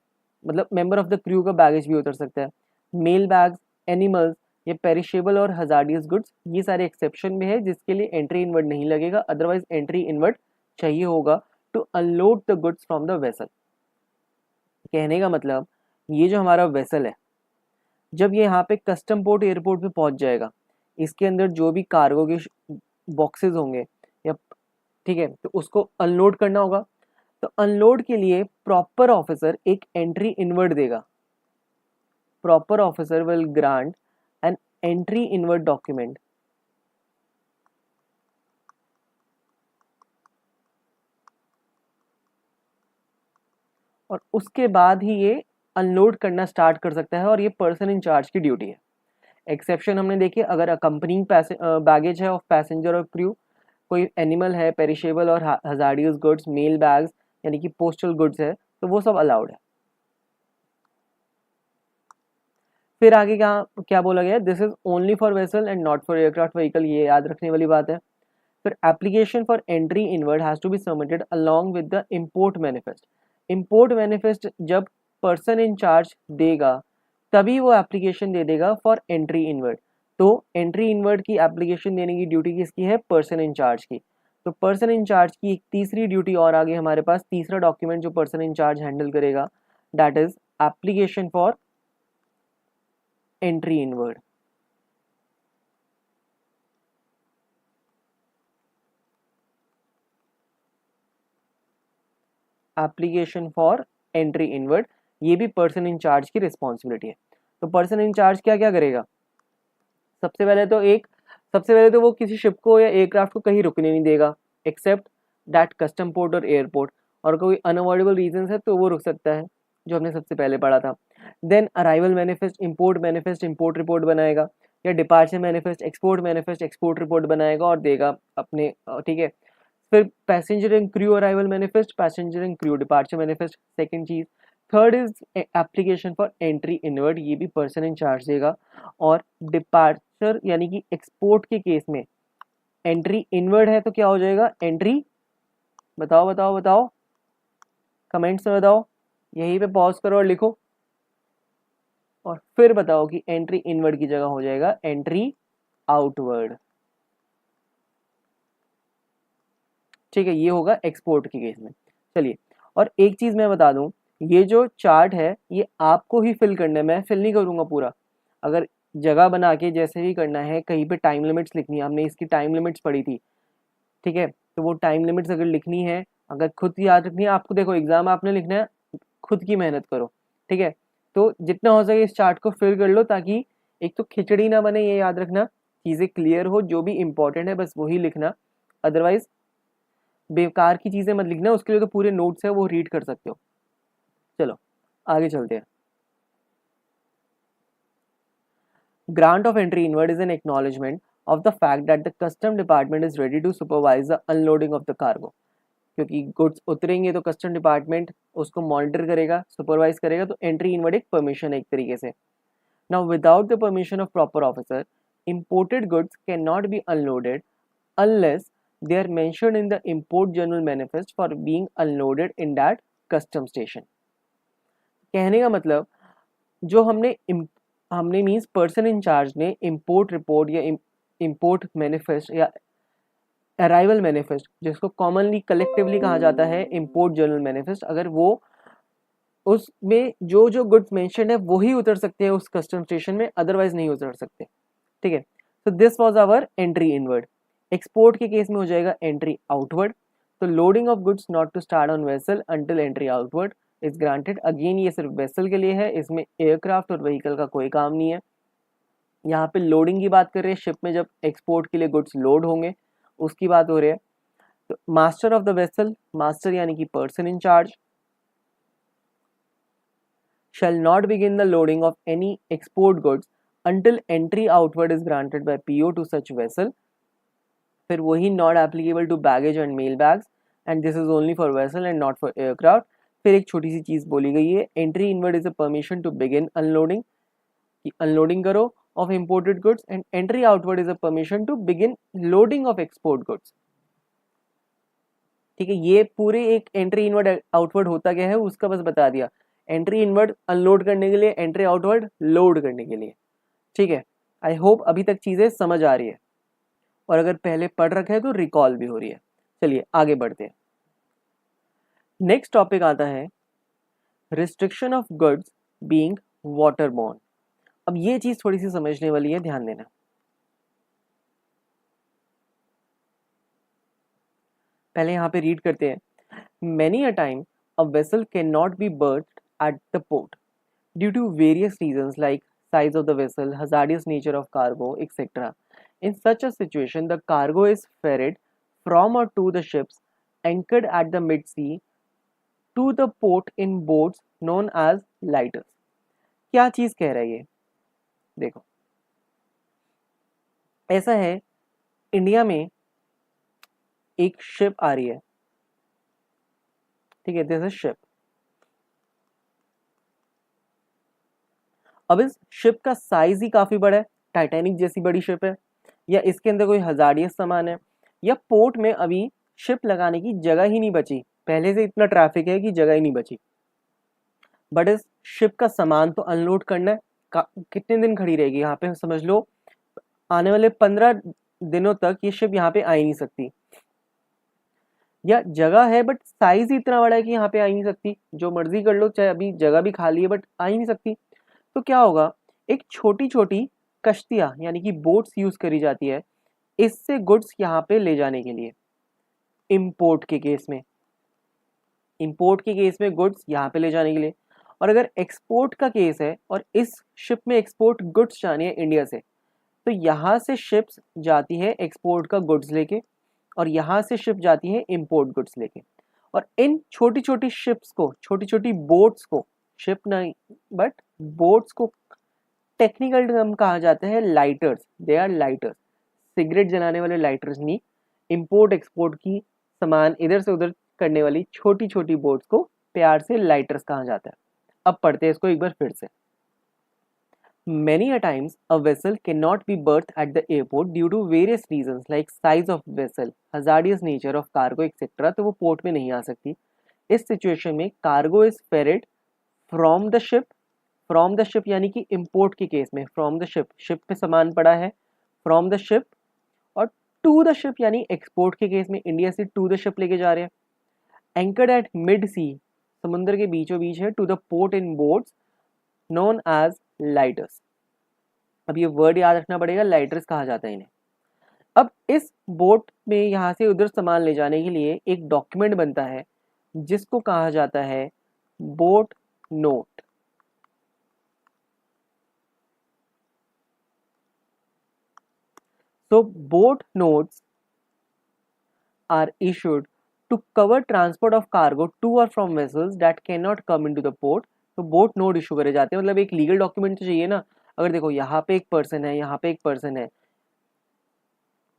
मतलब मेंबर ऑफ द क्रू का बैगेज भी उतर सकता है। मेल बैग्स, एनिमल्स, ये पेरिशेबल और हजार्डियस गुड्स, ये सारे एक्सेप्शन में है जिसके लिए एंट्री इनवर्ड नहीं लगेगा, अदरवाइज एंट्री इनवर्ड चाहिए होगा to unload the goods from the vessel. कहने का मतलब ये जो हमारा वेसल है, जब ये यहाँ पे कस्टम पोर्ट एयरपोर्ट पे पहुंच जाएगा, इसके अंदर जो भी कार्गो के बॉक्सेस होंगे या ठीक है, तो उसको अनलोड करना होगा। तो अनलोड के लिए प्रॉपर ऑफिसर एक एंट्री इनवर्ड देगा। Proper officer will grant an entry inward document. और उसके बाद ही ये अनलोड करना स्टार्ट कर सकता है और ये पर्सन इन चार्ज की ड्यूटी है। एक्सेप्शन हमने देखी, अगर अकम्पनिंग बैगेज है ऑफ पैसेंजर और क्रू, कोई एनिमल है, पेरिशेबल और हजार्डियस गुड्स, मेल बैग्स यानी कि पोस्टल गुड्स है, तो वो सब अलाउड है। फिर आगे क्या क्या बोला गया, this is only for vessel and not for aircraft vehicle, ये याद रखने वाली बात है। फिर application for entry inward has to be submitted along with the import manifest. Import manifest जब पर्सन इन चार्ज देगा तभी वो एप्लीकेशन दे देगा फॉर एंट्री इनवर्ड। तो एंट्री इनवर्ड की एप्लीकेशन देने की ड्यूटी किसकी है, पर्सन इन चार्ज की। तो पर्सन इन चार्ज की एक तीसरी ड्यूटी और आगे हमारे पास, तीसरा डॉक्यूमेंट जो पर्सन इन चार्ज हैंडल करेगा, that is application for entry inward. Application for entry inward, ये भी पर्सन इन चार्ज की रिस्पॉन्सिबिलिटी है। तो पर्सन इन चार्ज क्या क्या करेगा, सबसे पहले तो वो किसी शिप को या एयरक्राफ्ट को कहीं रुकने नहीं देगा एक्सेप्ट दैट कस्टम पोर्ट और एयरपोर्ट, और कोई अनअवॉइडेबल रीजन है तो वो रुक सकता है, जो हमने सबसे पहले पढ़ा था। Then arrival manifest, import report बनाएगा, या डिपार्चर मैनिफेस्ट, एक्सपोर्ट रिपोर्ट बनाएगा और देगा अपने ठीक है। फिर passenger and crew arrival manifest, passenger and crew departure manifest, second चीज। Third is application for entry inward, ये भी पर्सन इन चार्ज देगा। और डिपार्चर यानी कि एक्सपोर्ट के केस में एंट्री इनवर्ड है तो क्या हो जाएगा, एंट्री, बताओ बताओ बताओ, कमेंट्स में बताओ, यहीं पे पॉज करो और लिखो और फिर बताओ कि एंट्री इनवर्ड की जगह हो जाएगा एंट्री आउटवर्ड। ठीक है, ये होगा एक्सपोर्ट के केस में। चलिए, और एक चीज मैं बता दूं, ये जो चार्ट है ये आपको ही फिल करना है, मैं फिल नहीं करूंगा पूरा। अगर जगह बना के जैसे भी करना है, कहीं पे टाइम लिमिट्स लिखनी है, हमने इसकी टाइम लिमिट्स पढ़ी थी, ठीक है, तो वो टाइम लिमिट्स अगर लिखनी है, अगर खुद याद रखनी है आपको, देखो एग्जाम आपने लिखना है, खुद की मेहनत करो, ठीक है। तो जितना हो सके इस चार्ट को फिल कर लो, ताकि एक तो खिचड़ी ना बने, ये याद रखना, चीज़ें क्लियर हो, जो भी इंपॉर्टेंट है बस वही लिखना, अदरवाइज बेकार की चीज़ें मत लिखना। उसके लिए तो पूरे नोट्स है, वो रीड कर सकते हो। चलो आगे चलते हैं। Grant of entry inward is an acknowledgement of the fact that the custom department is ready to supervise the unloading of the cargo, क्योंकि गुड्स उतरेंगे तो कस्टम डिपार्टमेंट उसको मॉनिटर करेगा, सुपरवाइज करेगा, तो एंट्री इनवर्ड एक परमिशन है एक तरीके से। Now without the permission of proper officer, imported goods cannot be unloaded unless they are mentioned in the import journal manifest for being unloaded in that custom station। कहने का मतलब, जो हमने मीन्स पर्सन इन चार्ज ने import report या import manifest या arrival manifest, जिसको commonly collectively कहा जाता है इम्पोर्ट जर्नल मैनिफेस्ट, अगर वो उसमें जो जो गुड्स मेंशन है वही उतर सकते हैं उस कस्टम स्टेशन में, अदरवाइज नहीं उतर सकते, ठीक है। तो this was our entry inward. Export के केस में हो जाएगा एंट्री आउटवर्ड। तो loading of goods not to start on vessel until entry outward is granted. Again ये सिर्फ वेसल के लिए है, इसमें एयरक्राफ्ट और व्हीकल का कोई काम नहीं है। यहाँ पे लोडिंग की बात कर रहे हैं, शिप में जब एक्सपोर्ट के लिए गुड्स लोड होंगे उसकी बात हो रही है। तो master of the vessel, master यानी कि person in charge, shall not begin the loading of any export goods until entry outward is granted by PO to such vessel। फिर वही not applicable to baggage and mail bags and this is only for vessel and not for aircraft। फिर एक छोटी सी चीज बोली गई है, entry inward is a permission to begin unloading, कि अनलोडिंग करो of imported goods, and entry outward is a permission to begin loading of export goods. ठीक है, ये पूरे एक एंट्री इनवर्ड आउटवर्ड होता क्या है उसका बस बता दिया। एंट्री इनवर्ड अनलोड करने के लिए, एंट्री आउटवर्ड लोड करने के लिए। ठीक है, आई होप अभी तक चीजें समझ आ रही है, और अगर पहले पढ़ रखा है तो रिकॉल भी हो रही है। चलिए आगे बढ़ते हैं। नेक्स्ट टॉपिक आता है restriction of goods being waterborne. अब ये चीज थोड़ी सी समझने वाली है, ध्यान देना। पहले यहाँ पे रीड करते हैं। Many a time, a vessel cannot be berthed at the port due to various reasons like size of the vessel, hazardous nature of cargo, etc. In such a situation, the cargo is ferried from or to the ships anchored at the mid-sea to the port in boats known as lighters. क्या चीज कह रहा है ये? देखो, ऐसा है, India में एक शिप आ रही है, ठीक है, दिस इज शिप। अब इस शिप का साइज ही काफी बड़ा है, टाइटैनिक जैसी बड़ी शिप है, या इसके अंदर कोई हजारियस सामान है, या पोर्ट में अभी शिप लगाने की जगह ही नहीं बची, पहले से इतना ट्रैफिक है कि जगह ही नहीं बची, बट इस शिप का सामान तो अनलोड करना है। कितने दिन खड़ी रहेगी यहाँ पे, समझ लो आने वाले 15 दिनों तक ये शिप यहाँ पे आ ही नहीं सकती, या जगह है बट साइज ही इतना बड़ा है कि यहाँ पे आ ही नहीं सकती, जो मर्जी कर लो, चाहे अभी जगह भी खाली है बट आ ही नहीं सकती। तो क्या होगा, एक छोटी छोटी कश्तियां यानी कि बोट्स यूज करी जाती है इससे गुड्स यहाँ पे ले जाने के लिए। इंपोर्ट के केस में, इंपोर्ट के केस में गुड्स यहाँ पे ले जाने के लिए, और अगर एक्सपोर्ट का केस है और इस शिप में एक्सपोर्ट गुड्स जानी है इंडिया से, तो यहाँ से शिप्स जाती है एक्सपोर्ट का गुड्स लेके, और यहाँ से शिप जाती है इंपोर्ट गुड्स लेके। और इन छोटी छोटी शिप्स को, छोटी छोटी बोट्स को, शिप नहीं बट बोट्स को टेक्निकल टर्म कहा जाता है lighters. They are lighters, cigarette जलाने वाले लाइटर्स नहीं, इंपोर्ट एक्सपोर्ट की सामान इधर से उधर करने वाली छोटी छोटी बोट्स को प्यार से लाइटर्स कहा जाता है। अब पढ़ते हैं इसको एक बार फिर से। Many a times a vessel cannot be berthed at the airport due to various reasons like size of vessel, hazardous nature of cargo etc. तो वो पोर्ट में नहीं आ सकती। इस सिचुएशन में cargo is ferried from the ship, from the ship यानी कि import के केस में फ्रॉम द शिप, शिप पे सामान पड़ा है, फ्रॉम द शिप, और टू द शिप यानी एक्सपोर्ट के केस में इंडिया से टू द शिप लेके जा रहे हैं। एंकर्ड एट मिड सी, समुद्र के बीचों बीच है, to the port in boats known as lighters. अब ये वर्ड याद रखना पड़ेगा, लाइटर्स कहा जाता है इन्हें। अब इस बोट में यहाँ से उधर सामान ले जाने के लिए एक डॉक्यूमेंट बनता है जिसको कहा जाता है boat note. So boat notes are issued to cover transport of cargo to or from vessels that cannot come into the port. तो बोट नोट इशू करे जाते हैं, मतलब एक लीगल डॉक्यूमेंट तो चाहिए ना। अगर देखो यहाँ पे एक पर्सन है, यहाँ पे एक पर्सन है,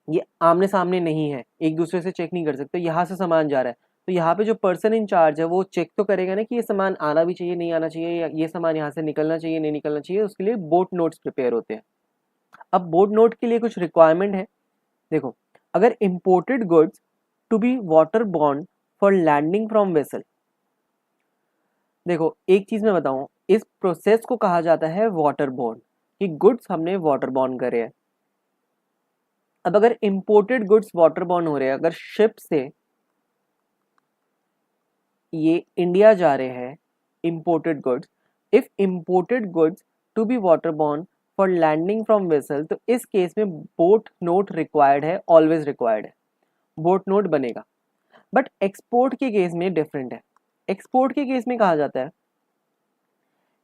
ये आमने सामने नहीं है, एक दूसरे से चेक नहीं कर सकते, यहाँ से सामान जा रहा है, तो यहाँ पे जो पर्सन इन चार्ज है वो चेक तो करेगा ना कि ये सामान आना भी चाहिए, नहीं आना चाहिए, या ये सामान यहाँ से निकलना चाहिए, नहीं निकलना चाहिए। उसके लिए बोट नोट्स प्रिपेयर होते हैं। अब बोट नोट के लिए कुछ रिक्वायरमेंट है। देखो, अगर imported goods to be water borne for landing from vessel, देखो एक चीज मैं बताऊं, इस प्रोसेस को कहा जाता है वाटर बॉर्न, कि गुड्स हमने वाटर बॉर्न करे हैं। अब अगर इंपोर्टेड गुड्स वाटर बॉर्न हो रहे हैं, अगर शिप से ये इंडिया जा रहे हैं imported goods, if imported goods to be water borne for landing from vessel, तो इस केस में बोट नोट रिक्वायर्ड है, ऑलवेज रिक्वायर्ड है, बोट नोट बनेगा। बट एक्सपोर्ट के केस में डिफरेंट है। एक्सपोर्ट के केस में कहा जाता है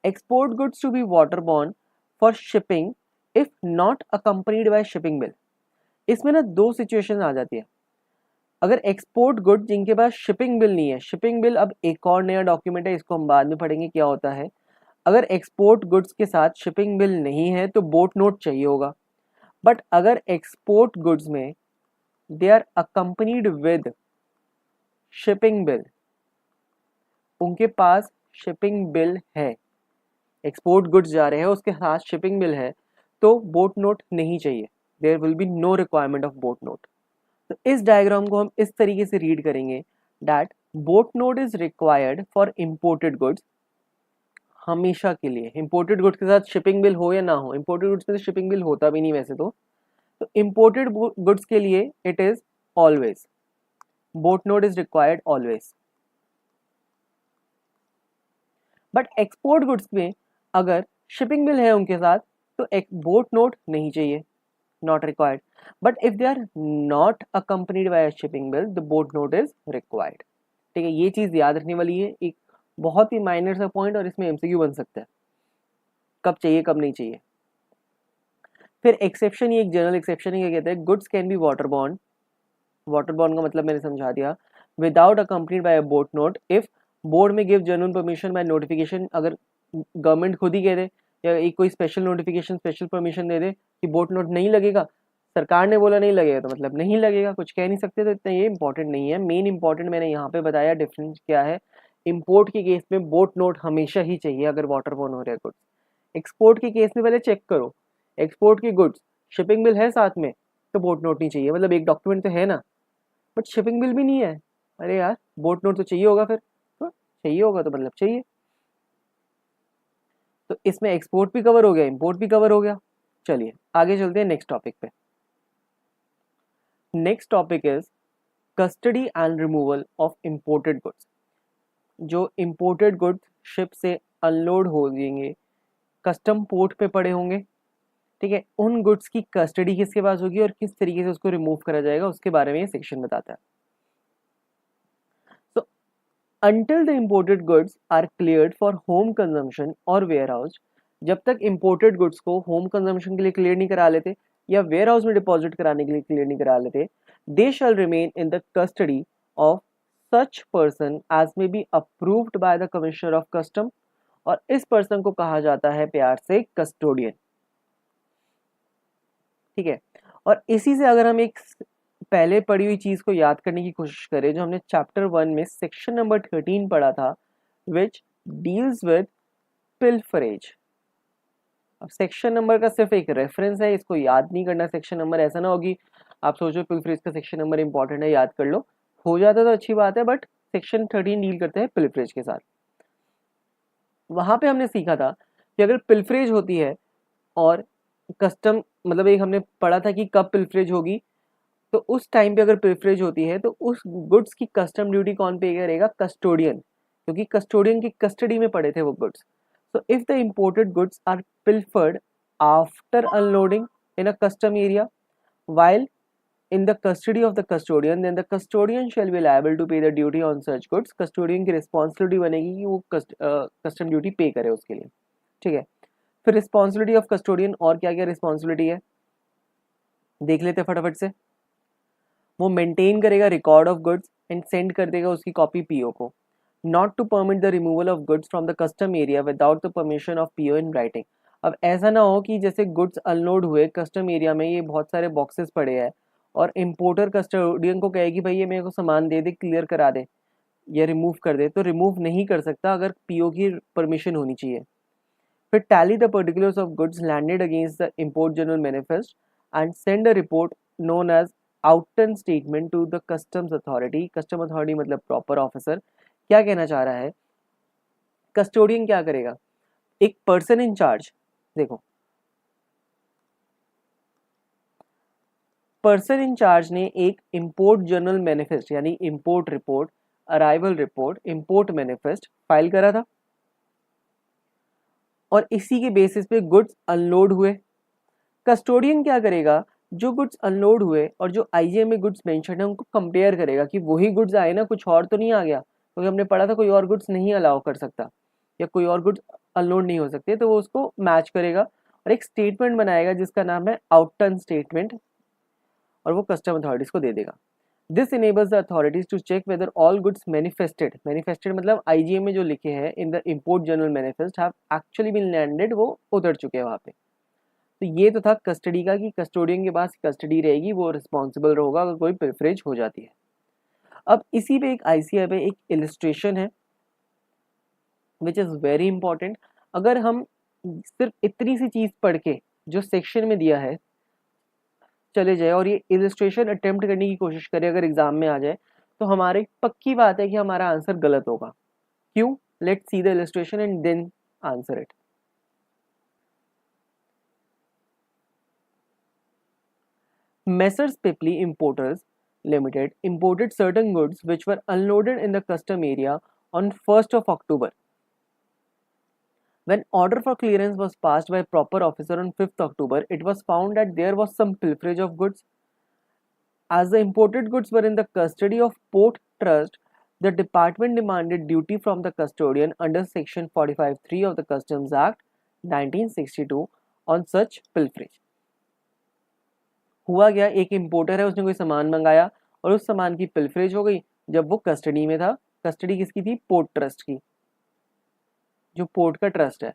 export goods to be water borne for shipping if not accompanied by shipping bill. इसमें ना दो सिचुएशन आ जाती है। अगर एक्सपोर्ट गुड जिनके पास शिपिंग बिल नहीं है, शिपिंग बिल अब एक और नया डॉक्यूमेंट है, इसको हम बाद में पढ़ेंगे क्या होता है। अगर एक्सपोर्ट गुड्स के साथ शिपिंग बिल नहीं है तो बोट नोट चाहिए होगा। बट अगर एक्सपोर्ट गुड्स में they are accompanied with shipping bill, उनके पास शिपिंग बिल है, एक्सपोर्ट गुड्स जा रहे हैं उसके साथ शिपिंग बिल है, तो बोट नोट नहीं चाहिए, there will be no requirement of boat note. तो इस डायग्राम को हम इस तरीके से रीड करेंगे that boat note is required for imported goods, हमेशा के लिए। इंपोर्टेड गुड्स के साथ शिपिंग बिल हो या ना हो, इंपोर्टेड गुड्स में तो शिपिंग बिल होता भी नहीं वैसे तो इंपोर्टेड गुड्स के लिए it is always, boat note is required always. But export goods में अगर शिपिंग बिल है उनके साथ तो एक बोट नोट नहीं चाहिए, not required. But if they are not accompanied by shipping bill the boat note is required. ठीक है, ये चीज याद रखने वाली है, एक बहुत ही माइनर सा पॉइंट और इसमें एमसीक्यू बन सकता है, कब चाहिए कब नहीं चाहिए। फिर एक्सेप्शन, ये एक जनरल एक्सेप्शन है, क्या कहते हैं, goods can be water bond, water bond का मतलब मैंने समझा दिया, without accompanied by a boat note if board may give genuine permission by notification, अगर गवर्नमेंट खुद ही कह दे या एक कोई स्पेशल नोटिफिकेशन स्पेशल परमिशन दे दे कि बोट नोट नहीं लगेगा, सरकार ने बोला नहीं लगेगा तो मतलब नहीं लगेगा, कुछ कह नहीं सकते, तो इतना ये इंपॉर्टेंट नहीं है। मेन इंपॉर्टेंट मैंने यहाँ पे बताया डिफरेंस क्या है, इंपोर्ट के केस में बोट नोट हमेशा ही चाहिए अगर वाटर बॉर्न हो रहा है गुड्स। एक्सपोर्ट के केस में पहले चेक करो, एक्सपोर्ट की गुड्स शिपिंग बिल है साथ में तो बोट नोट नहीं चाहिए, मतलब एक डॉक्यूमेंट तो है ना बट शिपिंग बिल भी नहीं है, अरे यार बोट नोट तो चाहिए होगा, फिर तो चाहिए होगा तो मतलब चाहिए। तो इसमें एक्सपोर्ट भी कवर हो गया, इंपोर्ट भी कवर हो गया। चलिए आगे चलते हैं नेक्स्ट टॉपिक पे। Next topic is custody and removal of imported goods. जो इंपोर्टेड गुड्स शिप से अनलोड हो जाएंगे, कस्टम पोर्ट पे पड़े होंगे, ठीक है, उन गुड्स की कस्टडी किसके पास होगी और किस तरीके से उसको रिमूव करा जाएगा उसके बारे में ये सेक्शन बताता है। तो until the imported goods are cleared for home consumption और वेयर हाउस, जब तक इंपोर्टेड गुड्स को होम कंजम्पशन के लिए क्लियर नहीं करा लेते या वेयर हाउस में डिपॉजिट कराने के लिए क्लियर नहीं करा लेते, they shall remain in the custody of such person as may be approved by the commissioner of custom, और इस पर्सन को कहा जाता है प्यार से कस्टोडियन। ठीक है, और इसी से अगर हम एक पहले पढ़ी हुई चीज को याद करने की कोशिश करें, जो हमने चैप्टर 1 में सेक्शन नंबर 13 पढ़ा था, विच डील्स विद पिल्फरेज। अब सेक्शन नंबर का सिर्फ एक रेफरेंस है, इसको याद नहीं करना सेक्शन नंबर, ऐसा ना होगी आप सोचो पिल्फरेज का सेक्शन नंबर इंपॉर्टेंट है याद कर लो, हो जाता तो अच्छी बात है, बट सेक्शन 13 डील करते हैं पिल्फरेज के साथ। वहां पे हमने सीखा था कि अगर पिल्फरेज होती है और कस्टम, मतलब एक हमने पढ़ा था कि कब पिल्फरेज होगी, तो उस टाइम पे अगर पिल्फरेज होती है तो उस गुड्स की कस्टम ड्यूटी कौन पे करेगा, कस्टोडियन, क्योंकि कस्टोडियन की कस्टडी में पड़े थे वो goods. So if the imported goods are pilfered after unloading in a custom area while in the custody of the custodian, then the custodian shall be liable to pay the duty on such goods। custodian की responsibility बनेगी कि वो custom duty pay करे उसके लिए। ठीक है, फिर responsibility of custodian और क्या क्या responsibility है देख लेते फटाफट से। वो मेंटेन करेगा record of goods and send कर देगा उसकी कॉपी पीओ को। Not to permit the removal of goods from the custom area without the permission of PO in writing. अब ऐसा ना हो कि जैसे गुड्स अनलोड हुए कस्टम एरिया में, ये बहुत सारे बॉक्सेस पड़े हैं और इम्पोर्टर कस्टोडियन को कहे कि भाई ये मेरे को सामान दे दे, क्लियर करा दे या रिमूव कर दे, तो रिमूव नहीं कर सकता, अगर पीओ की परमिशन होनी चाहिए। फिर tally the particulars of goods landed against the import general manifest and send a report known as outturn statement to the customs authority. Custom authority मतलब प्रॉपर ऑफिसर। क्या कहना चाह रहा है, कस्टोडियन क्या करेगा, एक पर्सन इन चार्ज, देखो पर्सन इन चार्ज ने एक इंपोर्ट जर्नल मैनिफेस्ट यानी import report, arrival report, import manifest file करा था और इसी के बेसिस पे गुड्स अनलोड हुए। कस्टोडियन क्या करेगा, जो गुड्स अनलोड हुए और जो आईजीएम में गुड्स मेंशन है उनको कंपेयर करेगा कि वही गुड्स आए ना, कुछ और तो नहीं आ गया, क्योंकि हमने पढ़ा था कोई और गुड्स नहीं अलाउ कर सकता या कोई और गुड्स अनलोड नहीं हो सकते, तो वो उसको मैच करेगा और एक स्टेटमेंट बनाएगा जिसका नाम है आउटटर्न स्टेटमेंट, और वो कस्टम अथॉरिटीज को दे देगा। This enables the authorities to check whether all goods manifested, manifested मतलब आईजीएम में जो लिखे हैं in the import general manifest have actually been landed, वो उतर चुके हैं वहाँ पे। तो ये तो था कस्टडी का कि कस्टोडियन के पास कस्टडी रहेगी, वो रिस्पॉन्सिबल होगा अगर कोई पिल्फरेज हो जाती है। अब इसी पे एक आईसीआई पे एक इलिस्ट्रेशन है, विच इज़ वेरी इंपॉर्टेंट। अगर हम सिर्फ इतनी सी चीज़ पढ़ के जो सेक्शन में दिया है चले जाए और ये इलस्ट्रेशन अटेम्प्ट करने की कोशिश करें अगर एग्जाम में आ जाए, तो हमारी पक्की बात है कि हमारा आंसर गलत होगा। क्यों? Let's see the illustration and then answer it. Messrs Pipley Importers Limited imported certain goods which were unloaded in the custom area on 1st of October. When order for clearance was passed by proper officer on 5th October, it was found that there was some pilferage of goods. As the imported goods were in the custody of Port Trust, the department demanded duty from the custodian under section 45(3) of the Customs Act 1962 on such pilferage. हुआ गया, एक importer है, उसने कोई सामान मंगाया और उस सामान की पिलफरेज हो गई जब वो कस्टडी में था। कस्टडी किसकी थी? पोर्ट ट्रस्ट की, जो पोर्ट का ट्रस्ट है,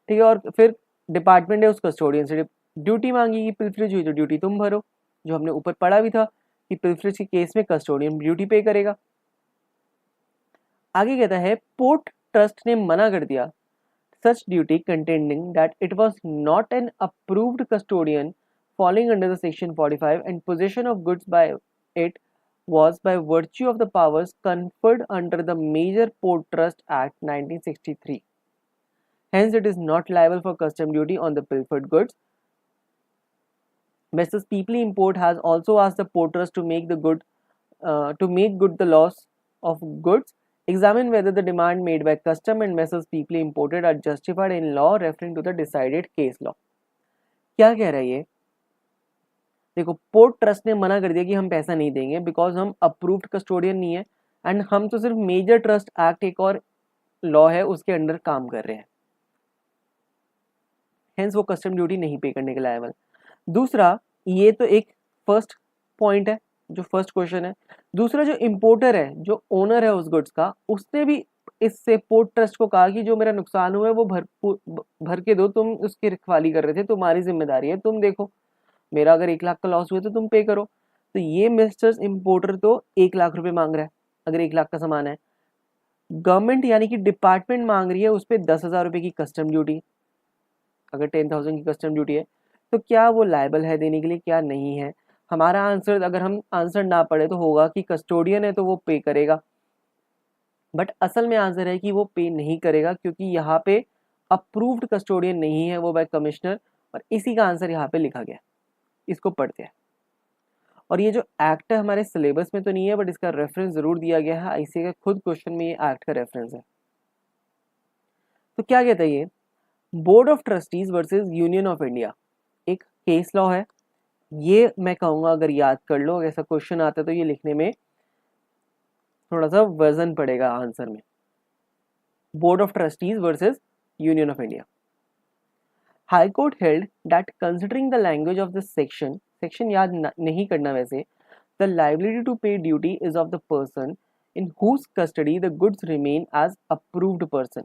ठीक है। और फिर डिपार्टमेंट है उस कस्टोडियन से ड्यूटी मांगी कि पिलफरेज हुई तो ड्यूटी तुम भरो, जो हमने ऊपर पढ़ा भी था कि पिलफरेज के केस में कस्टोडियन ड्यूटी पे करेगा। आगे कहता है पोर्ट ट्रस्ट ने मना कर दिया such duty contending that it was not an approved custodian falling under the section 45 and possession of goods by it was by virtue of the powers conferred under the Major Port Trust Act 1963. Hence it is not liable for custom duty on the pilfered goods. Messrs Pipley Import has also asked the Port Trust to make good the loss of goods. Examine whether the demand made by custom and Messrs Pipley Imported are justified in law referring to the decided case law. क्या कह रहा है ये? देखो, port trust ने मना कर दिया कि हम पैसा नहीं देंगे बिकॉज हम अप्रूव्ड कस्टोडियन नहीं है एंड हम तो सिर्फ मेजर ट्रस्ट एक्ट एक और लॉ है उसके अंडर काम कर रहे हैं, हेंस वो कस्टम ड्यूटी नहीं पे करने के लायबल। दूसरा, ये तो एक फर्स्ट पॉइंट है जो फर्स्ट क्वेश्चन है। दूसरा, जो इम्पोर्टर है, जो ओनर है उस गुड्स का, उसने भी इससे पोर्ट ट्रस्ट को कहा कि जो मेरा नुकसान हुआ है वो भर के दो, तुम उसकी रखवाली कर रहे थे, तुम्हारी जिम्मेदारी है, तुम देखो मेरा अगर 1 लाख का लॉस हुआ तो तुम पे करो। तो ये मिस्टर्स इम्पोर्टर तो 1 लाख रुपए मांग रहा है अगर 1 लाख का सामान है। गवर्नमेंट यानी कि डिपार्टमेंट मांग रही है उस पर 10,000 रुपए की कस्टम ड्यूटी। अगर 10,000 की कस्टम ड्यूटी है तो क्या वो लायबल है देने के लिए, क्या नहीं है? हमारा आंसर, अगर हम आंसर ना पढ़े तो होगा कि कस्टोडियन है तो वो पे करेगा, बट असल में आंसर है कि वो पे नहीं करेगा क्योंकि यहाँ पे अप्रूव्ड कस्टोडियन नहीं है वो बाय कमिश्नर, और इसी का आंसर यहाँ पे लिखा गया। इसको पढ़ते हैं। और ये जो एक्ट है हमारे सिलेबस में तो नहीं है बट इसका रेफरेंस जरूर दिया गया है, आईसीए का खुद क्वेश्चन में ये एक्ट का रेफरेंस है। तो क्या कहता है ये? Board of Trustees versus Union of India एक केस लॉ है। ये मैं कहूँगा अगर याद कर लो, अगर ऐसा क्वेश्चन आता है तो ये लिखने में थोड़ा सा वजन पड़ेगा आंसर में। Board of Trustees versus Union of India. High Court held that considering the language of the section याद नहीं करना वैसे, the liability to pay duty is of the person in whose custody the goods remain as approved person.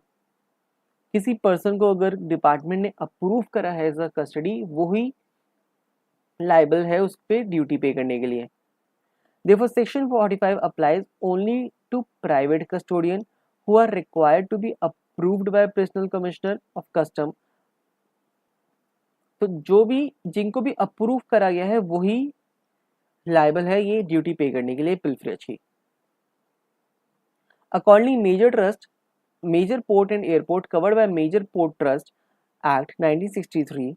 किसी person को अगर department ने approve करा है एज अ कस्टडी, वही लायबल है उस पर ड्यूटी पे करने के लिए। Therefore, Section 45 applies only to private custodian who are required to be approved by Personal Commissioner of Custom. तो जो भी जिनको भी अप्रूव करा गया है वही लायबल है ये ड्यूटी पे करने के लिए पिलफरेज की। Accordingly, Major Port and Airport covered by Major Port Trust Act 1963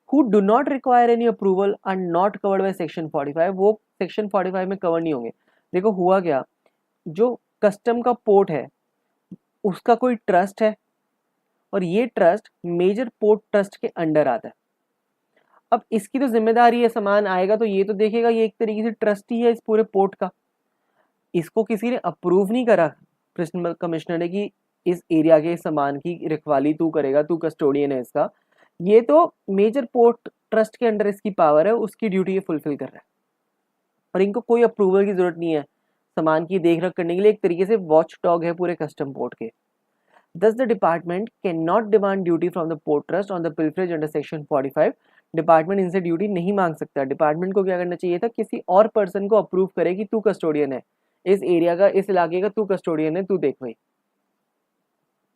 who do not require any approval are not covered by Section 45, वो Section 45 में कवर नहीं होंगे। देखो हुआ क्या, जो कस्टम का पोर्ट है उसका कोई ट्रस्ट है और ये ट्रस्ट मेजर पोर्ट ट्रस्ट के अंडर आता है। अब इसकी तो जिम्मेदारी है, सामान आएगा तो ये तो देखेगा, ये एक तरीके से ट्रस्टी है इस पूरे पोर्ट का। इसको किसी ने अप्रूव नहीं करा प्रिंसिपल कमिश्नर ने कि इस एरिया के सामान की रखवाली तू करेगा, तू कस्टोडियन है इसका। ये तो मेजर पोर्ट ट्रस्ट के अंडर इसकी पावर है, उसकी ड्यूटी ये फुलफिल कर रहा है और इनको कोई अप्रूवल की जरूरत नहीं है सामान की देख रेख करने के लिए। एक तरीके से वॉच डॉग है पूरे कस्टम पोर्ट के। Thus the department cannot demand duty from the port trust on the pilferage under section 45. Department इनसे ड्यूटी नहीं मांग सकता। डिपार्टमेंट को क्या करना चाहिए था, किसी और पर्सन को अप्रूव करे कि तू कस्टोडियन है इस एरिया का, इस इलाके का, तू कस्टोडियन है, तू देख भाई।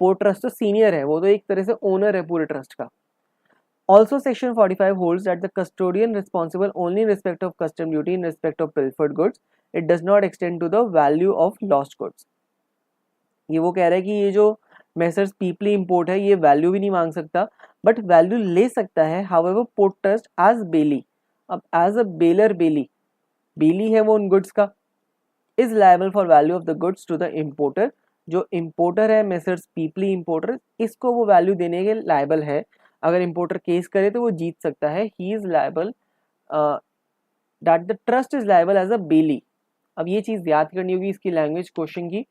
पोर्ट ट्रस्ट तो सीनियर है, वो तो एक तरह से ओनर है पूरे ट्रस्ट का। Also, Section 45 holds that the custodian responsible only in respect of custom duty in respect of pilfered goods. It does not extend to the value of lost goods. ये वो कह रहा है कि ये जो मेसर्स पीपली इम्पोर्ट है ये वैल्यू भी नहीं मांग सकता, बट वैल्यू ले सकता है हाउएवर पोर्ट ट्रस्ट एज बेली। अब एज अ बेलर बेली है वो उन गुड्स का, is liable for value of the goods to the importer. जो इम्पोर्टर है मेसर्स पीपली इम्पोर्टर, इसको वो वैल्यू देने के लायबल है। अगर इम्पोर्टर केस करे तो वो जीत सकता है। He is liable that the trust is liable as a bailee. अब ये चीज़ याद करनी होगी इसकी लैंग्वेज क्वेश्चन की,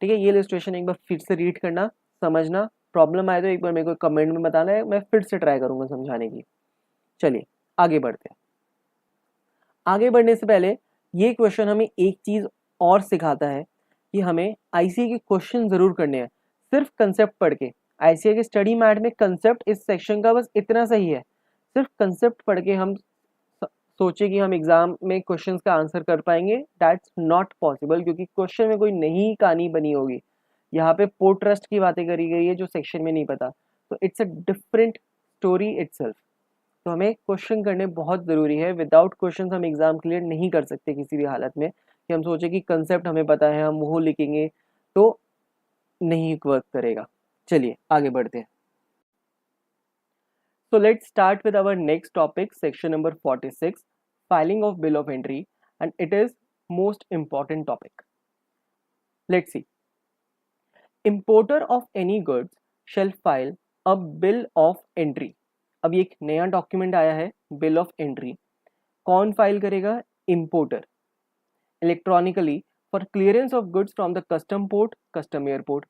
ठीक है। ये इलस्ट्रेशन एक बार फिर से रीड करना, समझना, प्रॉब्लम आए तो एक बार मेरे को कमेंट में बताना है, मैं फिर से ट्राई करूंगा समझाने की। चलिए आगे बढ़ते हैं। आगे बढ़ने से पहले ये क्वेश्चन हमें एक चीज़ और सिखाता है कि हमें आईसीए के क्वेश्चन ज़रूर करने हैं। सिर्फ कंसेप्ट पढ़ के आईसीए के स्टडी मैट में कंसेप्ट इस सेक्शन का बस इतना सही है। सिर्फ कंसेप्ट पढ़ के हम सोचे कि हम एग्जाम में क्वेश्चंस का आंसर कर पाएंगे, दैट्स नॉट पॉसिबल, क्योंकि क्वेश्चन में कोई नई कहानी बनी होगी। यहाँ पे पोर्ट ट्रस्ट की बातें करी गई है जो सेक्शन में नहीं पता, तो it's a different story itself. तो हमें क्वेश्चन करने बहुत ज़रूरी है। विदाउट क्वेश्चन हम एग्जाम क्लियर नहीं कर सकते किसी भी हालत में। कि हम सोचे कि कंसेप्ट हमें पता है हम वो लिखेंगे तो नहीं वर्क करेगा। चलिए आगे बढ़ते हैं। So let's start with our next topic, section number 46, filing of bill of entry, and it is most important topic. Let's see. Importer of any goods shall file a bill of entry. अब ये एक नया document आया है, bill of entry. कौन file करेगा? Importer, electronically for clearance of goods from the custom port, custom airport.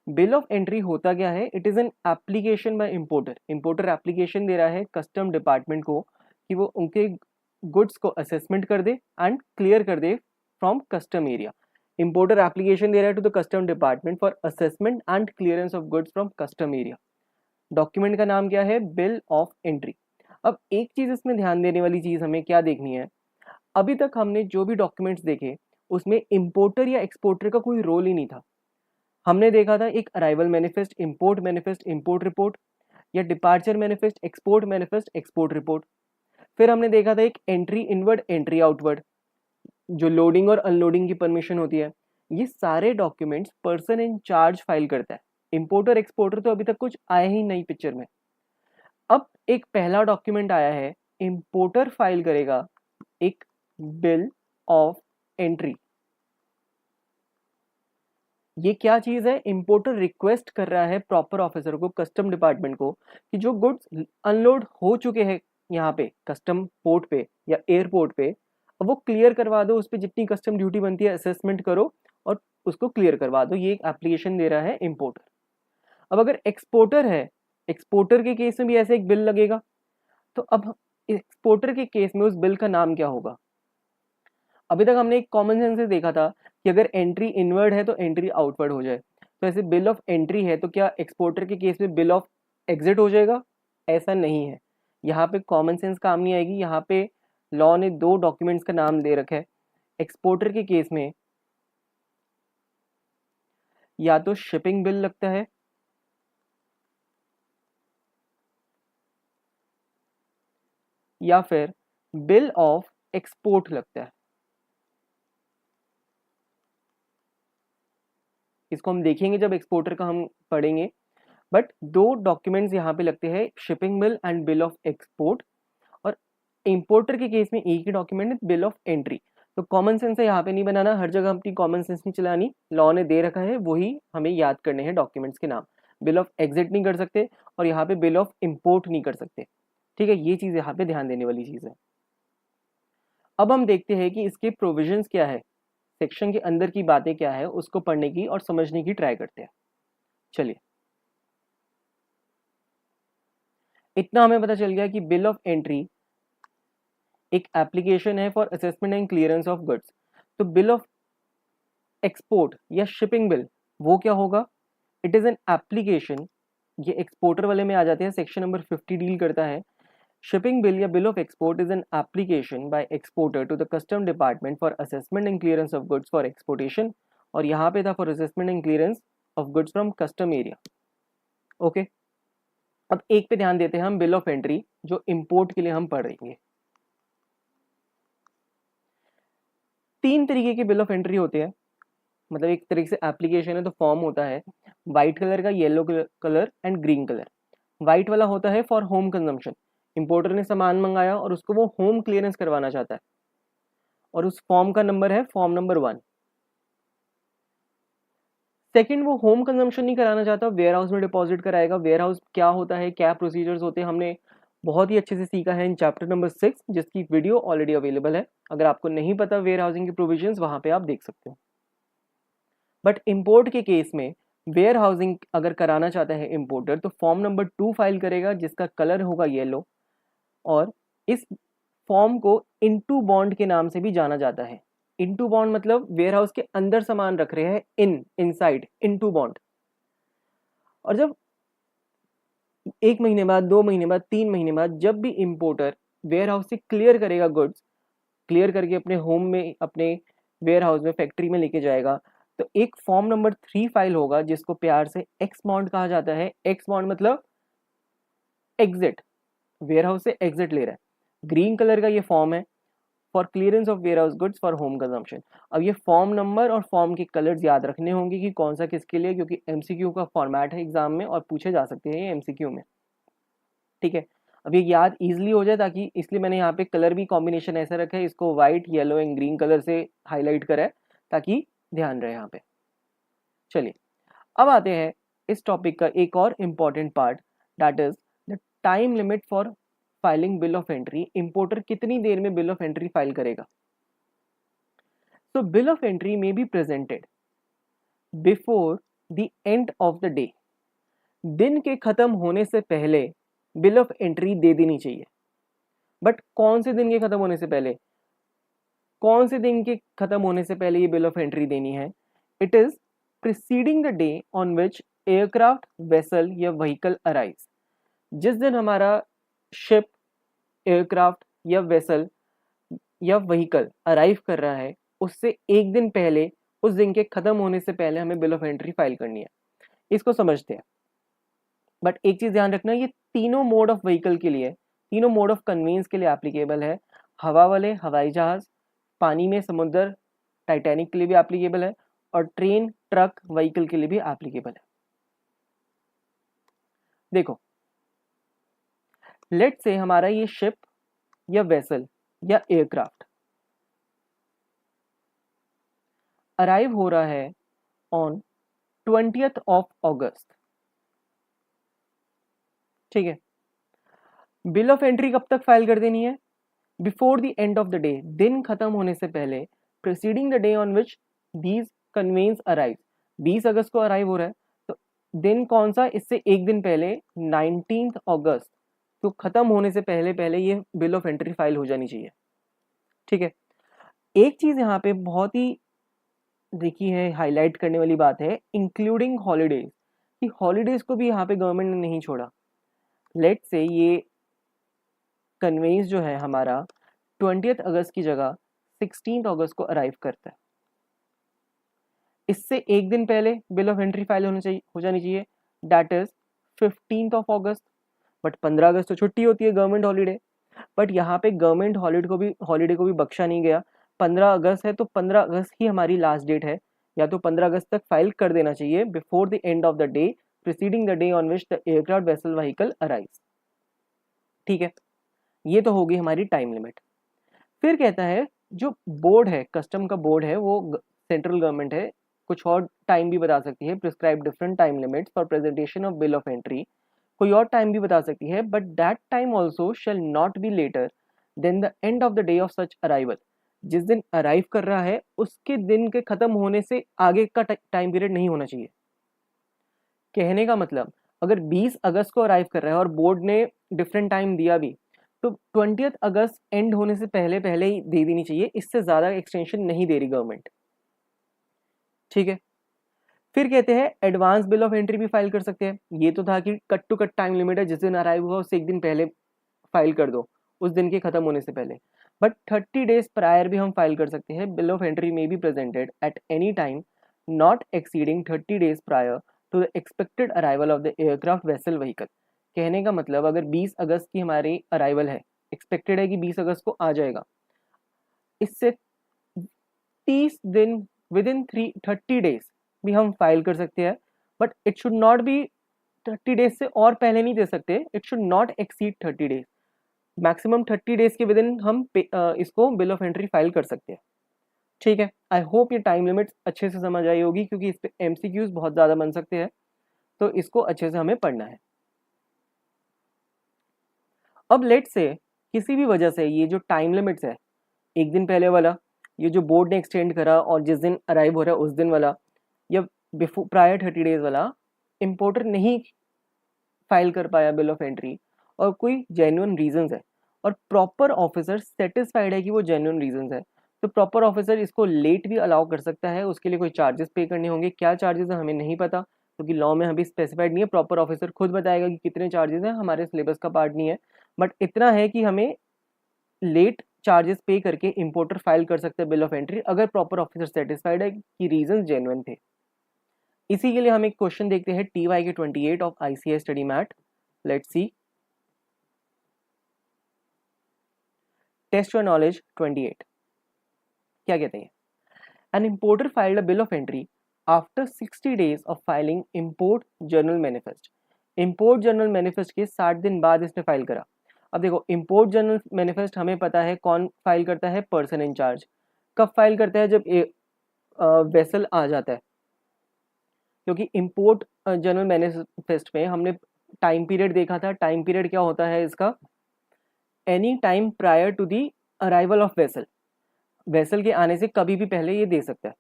Bill of entry होता क्या है? It is an application by importer. Importer application दे रहा है कस्टम डिपार्टमेंट को कि वो उनके गुड्स को असेसमेंट कर दे एंड क्लियर कर दे from custom area. Importer application दे रहा है to the custom department for assessment and clearance of goods from custom area. Document का नाम क्या है? Bill of entry. अब एक चीज़ इसमें ध्यान देने वाली चीज़ हमें क्या देखनी है, अभी तक हमने जो भी डॉक्यूमेंट्स देखे उसमें इम्पोर्टर या एक्सपोर्टर का कोई रोल ही नहीं था। हमने देखा था एक अराइवल मैनिफेस्ट, इम्पोर्ट रिपोर्ट, या डिपार्चर मैनिफेस्ट, एक्सपोर्ट रिपोर्ट। फिर हमने देखा था एक एंट्री इनवर्ड, एंट्री आउटवर्ड, जो लोडिंग और अनलोडिंग की परमिशन होती है। ये सारे documents person in charge file करता है। इम्पोर्टर एक्सपोर्टर तो अभी तक कुछ आया ही नहीं पिक्चर में। अब एक पहला डॉक्यूमेंट आया है, इम्पोर्टर फाइल करेगा एक बिल ऑफ एंट्री। ये क्या चीज़ है? इम्पोर्टर रिक्वेस्ट कर रहा है प्रॉपर ऑफिसर को, कस्टम डिपार्टमेंट को, कि जो गुड्स अनलोड हो चुके हैं यहाँ पे कस्टम पोर्ट पे या एयरपोर्ट पे, अब वो क्लियर करवा दो, उस पर जितनी कस्टम ड्यूटी बनती है असेसमेंट करो और उसको क्लियर करवा दो। ये एक एप्लीकेशन दे रहा है इम्पोर्टर। अब अगर एक्सपोर्टर है, एक्सपोर्टर के केस में भी ऐसे एक बिल लगेगा। तो अब एक्सपोर्टर के केस में उस बिल का नाम क्या होगा? अभी तक हमने एक कॉमन सेंस से देखा था कि अगर एंट्री इनवर्ड है तो एंट्री आउटवर्ड हो जाए। तो ऐसे बिल ऑफ एंट्री है तो क्या एक्सपोर्टर के केस में बिल ऑफ एग्जिट हो जाएगा? ऐसा नहीं है। यहाँ पे कॉमन सेंस काम नहीं आएगी। यहाँ पे लॉ ने दो डॉक्यूमेंट्स का नाम दे रखा है। एक्सपोर्टर के केस में या तो शिपिंग बिल लगता है या फिर बिल ऑफ एक्सपोर्ट लगता है। इसको हम देखेंगे जब एक्सपोर्टर का हम पढ़ेंगे। बट दो डॉक्यूमेंट्स यहाँ पे लगते हैं, shipping bill and bill of export. और इंपोर्टर के केस में एक ही डॉक्यूमेंट है, बिल ऑफ एंट्री। तो कॉमन सेंस है यहाँ पे नहीं बनाना, हर जगह अपनी कॉमन सेंस नहीं चलानी। लॉ ने दे रखा है वही हमें याद करने हैं डॉक्यूमेंट्स के नाम। बिल ऑफ एग्जिट नहीं कर सकते और यहाँ पे बिल ऑफ इम्पोर्ट नहीं कर सकते। ठीक है, ये चीज़ यहाँ पे ध्यान देने वाली चीज़ है। अब हम देखते हैं कि इसके प्रोविजंस क्या है, सेक्शन के अंदर की बातें क्या है, उसको पढ़ने की और समझने की ट्राई करते हैं। चलिए, इतना हमें पता चल गया कि बिल ऑफ एंट्री एक एप्लीकेशन है for assessment and clearance of goods. तो बिल ऑफ एक्सपोर्ट या शिपिंग बिल वो क्या होगा? इट इज एन एप्लीकेशन, ये एक्सपोर्टर वाले में आ जाते हैं, सेक्शन नंबर 50 डील करता है। शिपिंग बिल या bill of export is an application by exporter to the custom department for assessment and clearance of goods for exportation. और यहाँ पे था for assessment and clearance of goods from custom area. Okay, अब एक पे ध्यान देते हैं हम, बिल ऑफ एंट्री जो इंपोर्ट के लिए हम पढ़ेंगे। 3 तरीके के बिल ऑफ एंट्री होते हैं, मतलब एक तरीके से एप्लीकेशन है तो फॉर्म होता है वाइट कलर का, yellow colour and green colour. White वाला होता है फॉर होम कंजम्पशन, इंपोर्टर ने सामान मंगाया और उसको वो होम क्लियरेंस करवाना चाहता है, और उस फॉर्म का नंबर है फॉर्म नंबर 1। सेकंड, वो होम कंजम्पशन नहीं कराना चाहता, वेयर हाउस में डिपॉजिट कराएगा। वेयर हाउस क्या होता है, क्या प्रोसीजर्स होते हैं, हमने बहुत ही अच्छे से सीखा है इन चैप्टर नंबर 6, जिसकी वीडियो ऑलरेडी अवेलेबल है। अगर आपको नहीं पता वेयर हाउसिंग की प्रोविजंस, वहां पे आप देख सकते हो। बट इंपोर्ट के केस में वेयर हाउसिंग अगर कराना चाहता है इंपोर्टर, तो फॉर्म नंबर 2 फाइल करेगा जिसका कलर होगा येलो, और इस फॉर्म को इनटू बॉन्ड के नाम से भी जाना जाता है। इनटू बॉन्ड मतलब वेयर हाउस के अंदर सामान रख रहे हैं, इनसाइड इनटू बॉन्ड। और जब 1 महीने बाद, 2 महीने बाद, 3 महीने बाद जब भी इंपोर्टर वेयर हाउस से क्लियर करेगा गुड्स, क्लियर करके अपने होम में, अपने वेयर हाउस में, फैक्ट्री में लेके जाएगा, तो एक फॉर्म नंबर 3 फाइल होगा जिसको प्यार से एक्स बॉन्ड कहा जाता है। एक्स बॉन्ड मतलब एग्जिट, वेयर हाउस से एग्जिट ले रहा है। ग्रीन कलर का ये फॉर्म है for clearance of warehouse goods for home consumption. अब ये फॉर्म नंबर और फॉर्म के कलर्स याद रखने होंगे कि कौन सा किसके लिए, क्योंकि एमसीक्यू का फॉर्मेट है एग्जाम में और पूछे जा सकते हैं ये एमसीक्यू में। ठीक है, अब ये याद इजीली हो जाए, ताकि इसलिए मैंने यहाँ पे कलर भी कॉम्बिनेशन ऐसा रखा है, इसको white, yellow and green colour से हाईलाइट करा है ताकि ध्यान रहे यहाँ पे। चलिए, अब आते हैं इस टॉपिक का एक और important part, that is the time limit for filing bill of entry. Importer कितनी देर में बिल ऑफ एंट्री फाइल करेगा? तो बिल ऑफ एंट्री में be presented before the end of the day. दिन के खत्म होने से पहले बिल ऑफ एंट्री दे देनी चाहिए। बट कौन से दिन के खत्म होने से पहले, कौन से दिन के खत्म होने से पहले ये बिल ऑफ एंट्री देनी है? It is preceding the day on which aircraft, vessel या व्हीकल अराइव्स। जिस दिन हमारा शिप, एयरक्राफ्ट या वेसल या व्हीकल अराइव कर रहा है, उससे एक दिन पहले, उस दिन के खत्म होने से पहले हमें बिल ऑफ एंट्री फाइल करनी है। इसको समझते हैं। बट एक चीज ध्यान रखना, ये तीनों मोड ऑफ व्हीकल के लिए, तीनों मोड ऑफ कन्वेंस के लिए एप्लीकेबल है। हवा वाले हवाई जहाज, पानी में समुद्र, टाइटैनिक के लिए भी एप्लीकेबल है, और ट्रेन, ट्रक, व्हीकल के लिए भी एप्लीकेबल है। देखो, लेट से हमारा ये शिप या वेसल या एयरक्राफ्ट अराइव हो रहा है ऑन 20th ऑफ अगस्त। ठीक है, बिल ऑफ एंट्री कब तक फाइल कर देनी है? Before the end of the day, दिन खत्म होने से पहले, preceding the day on which these conveyance arrive. 20 अगस्त को अराइव हो रहा है, तो दिन कौन सा? इससे एक दिन पहले, 19th अगस्त, तो खत्म होने से पहले पहले ये बिल ऑफ एंट्री फाइल हो जानी चाहिए। ठीक है, एक चीज यहाँ पे बहुत ही देखी है, हाईलाइट करने वाली बात है, इंक्लूडिंग हॉलीडेज, कि हॉलीडेज को भी यहाँ पे गवर्नमेंट ने नहीं छोड़ा। लेट से ये कन्वेंस जो है हमारा 20th अगस्त की जगह 16th अगस्त को अराइव करता है, इससे एक दिन पहले बिल ऑफ एंट्री फाइल हो जानी चाहिए, that is 15th of August. But 15 अगस्त तो छुट्टी होती है, गवर्नमेंट हॉलीडे। बट यहाँ पे गवर्नमेंट हॉलीडे को भी बख्शा नहीं गया। 15 अगस्त है तो 15 अगस्त ही हमारी लास्ट डेट है, या तो 15 अगस्त तक फाइल कर देना चाहिए, before the end of the day preceding the day on which the aircraft, vessel, vehicle arrives. ठीक है, ये तो होगी हमारी टाइम लिमिट। फिर कहता है जो बोर्ड है, कस्टम का बोर्ड है, वो सेंट्रल गवर्नमेंट है, कुछ और टाइम भी बता सकती है, prescribe different time limits for presentation of bill of entry. कोई और टाइम भी बता सकती है, but that time also shall not be later than the end of the day of such arrival. जिस दिन अराइव कर रहा है उसके दिन के खत्म होने से आगे का टाइम पीरियड नहीं होना चाहिए। कहने का मतलब, अगर 20 अगस्त को अराइव कर रहा है और बोर्ड ने डिफरेंट टाइम दिया भी, तो 20th अगस्त एंड होने से पहले पहले ही दे देनी चाहिए, इससे ज़्यादा एक्सटेंशन नहीं दे रही गवर्नमेंट। ठीक है, फिर कहते हैं एडवांस बिल ऑफ एंट्री भी फाइल कर सकते हैं। ये तो था कि cut to cut time limit है, जिस दिन अराइव हुआ उससे एक दिन पहले फाइल कर दो, उस दिन के खत्म होने से पहले। बट 30 डेज प्रायर भी हम फाइल कर सकते हैं। बिल ऑफ एंट्री में be presented at any time not exceeding 30 days prior to the expected arrival of the aircraft vessel vehicle। कहने का मतलब अगर 20 अगस्त की हमारी अराइवल है, एक्सपेक्टेड है कि 20 अगस्त को आ जाएगा, इससे 30 दिन विद इन 30 डेज भी हम फाइल कर सकते हैं, but it should not be 30 days से और पहले नहीं दे सकते, it should not exceed 30 days, maximum 30 days के विद इन हम इसको बिल ऑफ एंट्री फाइल कर सकते हैं। ठीक है, आई होप ये टाइम लिमिट्स अच्छे से समझ आई होगी, क्योंकि इस पे एमसीक्यूज बहुत ज़्यादा बन सकते हैं, तो इसको अच्छे से हमें पढ़ना है। अब लेट से किसी भी वजह से ये जो टाइम लिमिट्स है, एक दिन पहले वाला, ये जो बोर्ड ने एक्सटेंड करा और जिस दिन अराइव हो रहा है उस दिन वाला, या बिफोर प्रायर 30 डेज वाला, इम्पोर्टर नहीं फाइल कर पाया बिल ऑफ एंट्री और कोई जेन्युइन रीजंस है और प्रॉपर ऑफिसर सेटिस्फाइड है कि वो जेन्युइन रीजंस है, तो प्रॉपर ऑफिसर इसको लेट भी अलाउ कर सकता है। उसके लिए कोई चार्जेस पे करने होंगे, क्या चार्जेस है हमें नहीं पता, क्योंकि लॉ में अभी स्पेसिफाइड नहीं है, प्रॉपर ऑफिसर खुद बताएगा कि कितने चार्जेस हैं, हमारे सिलेबस का पार्ट नहीं है, बट इतना है कि हमें लेट चार्जेस पे करके इंपोर्टर फाइल कर सकते हैं बिल ऑफ एंट्री, अगर प्रॉपर ऑफिसर सेटिस्फाइड है कि रीजंस जेन्युइन थे। इसी के लिए हम एक क्वेश्चन देखते हैं TY के 28 of ICAI study mat. Let's see, test your knowledge 28 क्या कहते हैं। An importer filed a bill of entry after 60 days of filing import journal manifest. Import journal manifest के 60 दिन बाद इसने फाइल करा। अब देखो, इंपोर्ट जर्नल मैनिफेस्ट हमें पता है कौन फाइल करता है, पर्सन इन चार्ज। कब फाइल करता है, जब वेसल आ जाता है, क्योंकि इंपोर्ट जर्नल मैनिफेस्ट में हमने टाइम पीरियड देखा था। टाइम पीरियड क्या होता है इसका, any time prior to the arrival of vessel, vessel के आने से कभी भी पहले ये दे सकता है।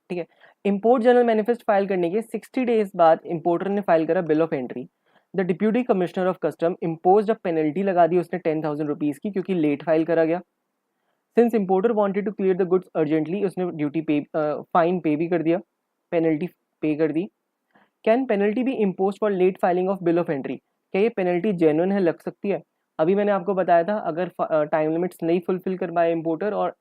ठीक है, इंपोर्ट जर्नल मैनिफेस्ट फाइल करने के 60 डेज बाद इंपोर्टर ने फाइल करा bill of entry. The deputy commissioner of custom impose a penalty लगा दी उसने 10,000 रुपीज की, क्योंकि लेट फाइल करा गया। Since importer wanted to clear the goods urgently, उसने ड्यूटी पे फाइन पे भी कर दिया, पेनल्टी पे कर दी। कैन पेनल्टी भी impose for late filing of bill of entry, क्या ये पेनल्टी जेन्युइन है, लग सकती है। अभी मैंने आपको बताया था, अगर टाइम लिमिट्स नहीं फुलफिल कर पाए इंपोर्टर और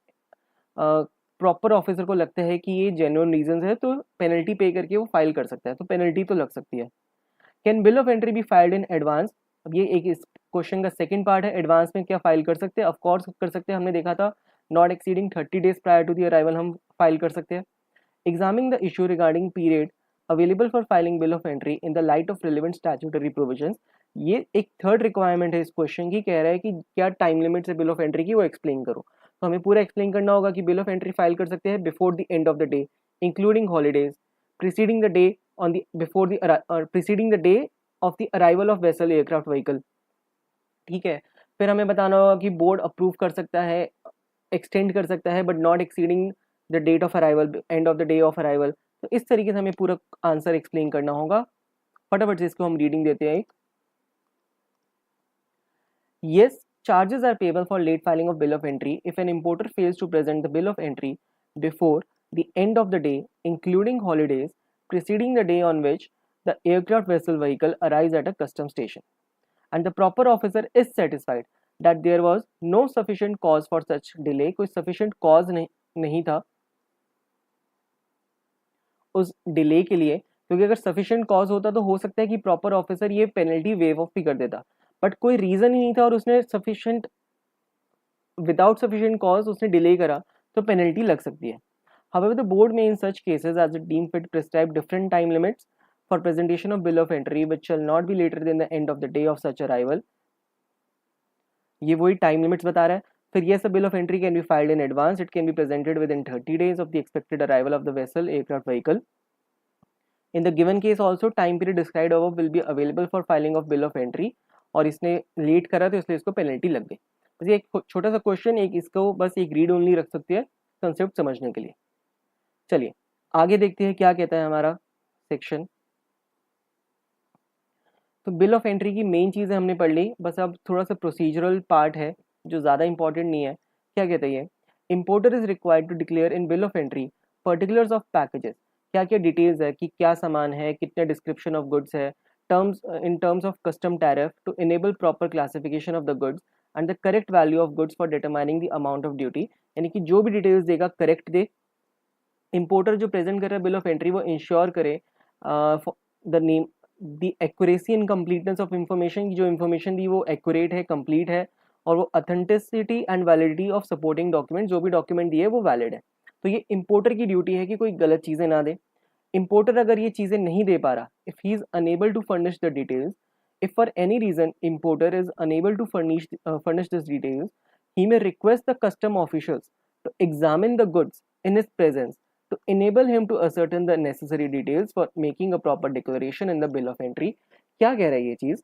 प्रॉपर ऑफिसर को लगता है कि ये जेन्युइन रीजंस है, तो पेनल्टी पे करके वो फाइल कर सकता है, तो पेनल्टी तो लग सकती है। Can bill of entry be filed in advance, अब ये एक इस क्वेश्चन का सेकंड पार्ट है, एडवांस में क्या फाइल कर सकते हैं, ऑफ कोर्स कर सकते हैं। हमने देखा था not exceeding 30 days prior to the arrival हम फाइल कर सकते हैं। Examining the issue regarding period available for filing bill of entry in the light of relevant statutory provisions, ये एक थर्ड रिक्वायरमेंट है इस क्वेश्चन की, कह रहा है कि क्या टाइम लिमिट है बिल ऑफ एंट्री की, वो एक्सप्लेन करो। तो हमें पूरा एक्सप्लेन करना होगा कि बिल ऑफ एंट्री फाइल कर सकते हैं before the end of the day, including holidays, preceding the day on the before the preceding the day of the arrival of vessel aircraft vehicle. ठीक है, फिर हमें बताना होगा कि बोर्ड अप्रूव कर सकता है, एक्सटेंड कर सकता है, but not exceeding the date of arrival, end of the day of arrival. तो इस तरीके से हमें पूरा आंसर एक्सप्लेन करना होगा। फटाफट से इसको हम रीडिंग देते हैं। एक, yes, charges are payable for late filing of bill of entry if an importer fails to present the bill of entry before the end of the day, including holidays, preceding the day on which the aircraft vessel vehicle arrives at a custom station, and the proper officer is satisfied that there was no sufficient cause for such delay, कोई sufficient cause नहीं था उस delay के लिए, क्योंकि अगर sufficient cause होता तो हो सकता है कि प्रॉपर ऑफिसर ये पेनल्टी वेव ऑफ भी कर देता, बट कोई रीजन ही नहीं था और उसने सफिशिएंट विदाउट सफिशिएंट कॉज उसने डिले करा, तो पेनल्टी लग सकती है। However, the board may in such cases as it deem fit prescribe different time limits for presentation of bill of entry which shall not be later than the end of the day of such arrival। ये वही time limits बता रहा है। फिर yes, a bill of entry can be filed in advance, it can be presented within 30 days of the expected arrival of the vessel aircraft vehicle। In the given case also time period described above will be available for filing of bill of entry, और इसने late करा तो इसलिए इसको penalty लग गई। बस ये एक छोटा सा क्वेश्चन, एक इसको बस एक रीड ओनली रख सकते हैं कंसेप्ट समझने के लिए। चलिए आगे देखते हैं क्या कहता है हमारा सेक्शन। तो बिल ऑफ एंट्री की मेन चीज़ें हमने पढ़ ली, बस अब थोड़ा सा प्रोसीजरल पार्ट है जो ज़्यादा इंपॉर्टेंट नहीं है। क्या कहते हैं, importer is required to declare in bill of entry particulars of packages, क्या क्या डिटेल्स है कि क्या सामान है, कितने डिस्क्रिप्शन ऑफ गुड्स है, terms in terms of custom tariff to enable proper classification of the goods and the correct value of goods for determining the amount of duty, यानी कि जो भी डिटेल्स देगा करेक्ट दे, इम्पोर्टर जो present कर रहा है बिल ऑफ एंट्री वो इंश्योर करे the name the accuracy and completeness of information, जो इन्फॉर्मेशन दी वो एक्यूरेट है, कंप्लीट है, और वो authenticity and validity of supporting document, जो भी डॉक्यूमेंट दिए वो वैलिड है। तो ये इम्पोर्टर की ड्यूटी है कि कोई गलत चीज़ें ना दे। इम्पोर्टर अगर ये चीज़ें नहीं दे पा रहा, if he is unable to furnish the details, if for any reason importer is unable to furnish these details, he may request the custom officials to examine the goods in his presence to enable him to ascertain the necessary details for making a proper declaration in the bill of entry। क्या कह रहा है ये चीज़?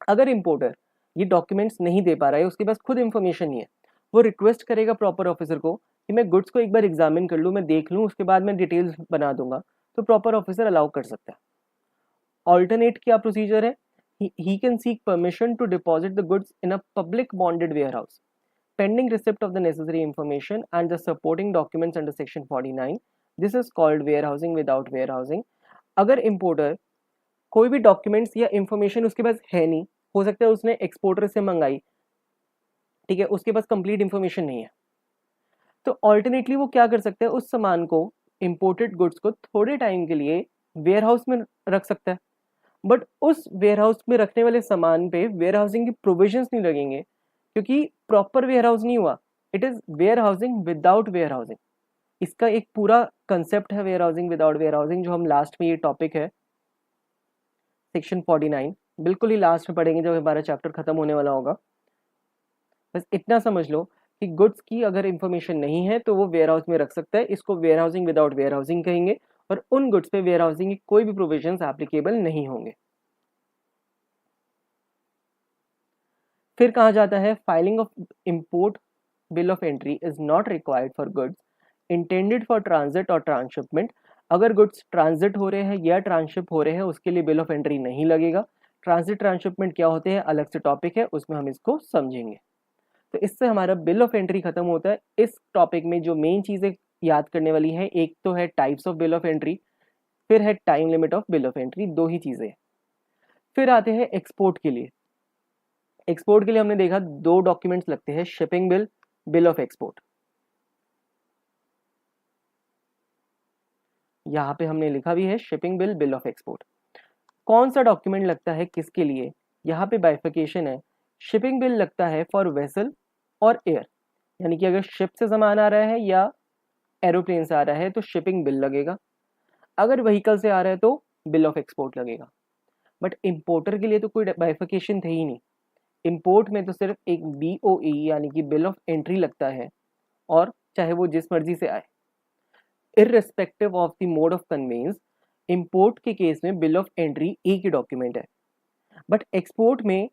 अगर importer ये documents नहीं दे पा रहा है, उसके पास खुद इंफॉर्मेशन नहीं है, वो रिक्वेस्ट करेगा प्रॉपर ऑफिसर को कि मैं गुड्स को एक बार एग्जामिन कर लूँ, मैं देख लूँ, उसके बाद मैं डिटेल्स बना दूंगा, तो प्रॉपर ऑफिसर अलाउ कर सकता है। ऑल्टरनेट क्या प्रोसीजर है? He can seek permission to deposit the goods in a public bonded warehouse pending receipt of the necessary information and the supporting documents under section 49। This is called warehousing without warehousing। अगर importer कोई भी documents या information उसके पास है नहीं, हो सकता है उसने एक्सपोर्टर से मंगाई, ठीक है, उसके पास कंप्लीट इंफॉर्मेशन नहीं है, तो ऑल्टरनेटली वो क्या कर सकता है, उस सामान को, इंपोर्टेड गुड्स को थोड़े टाइम के लिए वेयर हाउस में रख सकता है। बट उस वेयर हाउस में रखने वाले सामान पे वेयर हाउसिंग की प्रोविजंस नहीं लगेंगे, क्योंकि प्रॉपर वेयर हाउस नहीं हुआ। It is warehousing without warehousing. इसका एक पूरा कंसेप्ट है warehousing without warehousing, जो हम लास्ट में, ये टॉपिक है सेक्शन 49, बिल्कुल ही लास्ट में पढ़ेंगे जब हमारा चैप्टर खत्म होने वाला होगा। बस इतना समझ लो कि गुड्स की अगर इंफॉर्मेशन नहीं है तो वो वेयर हाउस में रख सकता है, इसको warehousing without warehousing कहेंगे, और उन गुड्स पे वेयर हाउसिंग की कोई भी प्रोविजंस एप्लीकेबल नहीं होंगे। फिर कहा जाता है filing of import bill of entry is not required for goods intended for transit और ट्रांसशिपमेंट। अगर गुड्स ट्रांजिट हो रहे हैं या ट्रांसशिप हो रहे हैं उसके लिए बिल ऑफ एंट्री नहीं लगेगा। ट्रांजिट ट्रांसशिपमेंट क्या होते हैं अलग से टॉपिक है, उसमें हम इसको समझेंगे। तो इससे हमारा बिल ऑफ एंट्री खत्म होता है। इस टॉपिक में जो मेन चीज़ें याद करने वाली है, एक तो है types of bill of entry, फिर है time limit of bill of entry, दो ही चीज़ें। फिर आते हैं एक्सपोर्ट के लिए। एक्सपोर्ट के लिए हमने देखा दो डॉक्यूमेंट्स लगते हैं, shipping bill, bill of export. यहाँ पे हमने लिखा भी है shipping bill, bill of export. कौन सा डॉक्यूमेंट लगता है किसके लिए, यहाँ पे बाइफिकेशन है। शिपिंग बिल लगता है फॉर वेसल और एयर, यानी कि अगर शिप से सामान आ रहा है या एरोप्लेन से आ रहा है तो शिपिंग बिल लगेगा, अगर व्हीकल से आ रहा है तो बिल ऑफ एक्सपोर्ट लगेगा। बट इम्पोर्टर के लिए तो कोई बाइफिकेशन थे ही नहीं। इंपोर्ट में तो सिर्फ एक BOE यानी कि बिल ऑफ एंट्री लगता है, और चाहे वो जिस मर्जी से आए, irrespective of the mode of conveyance. Import के केस में बिल ऑफ एंट्री एक ही डॉक्यूमेंट है, बट एक्सपोर्ट में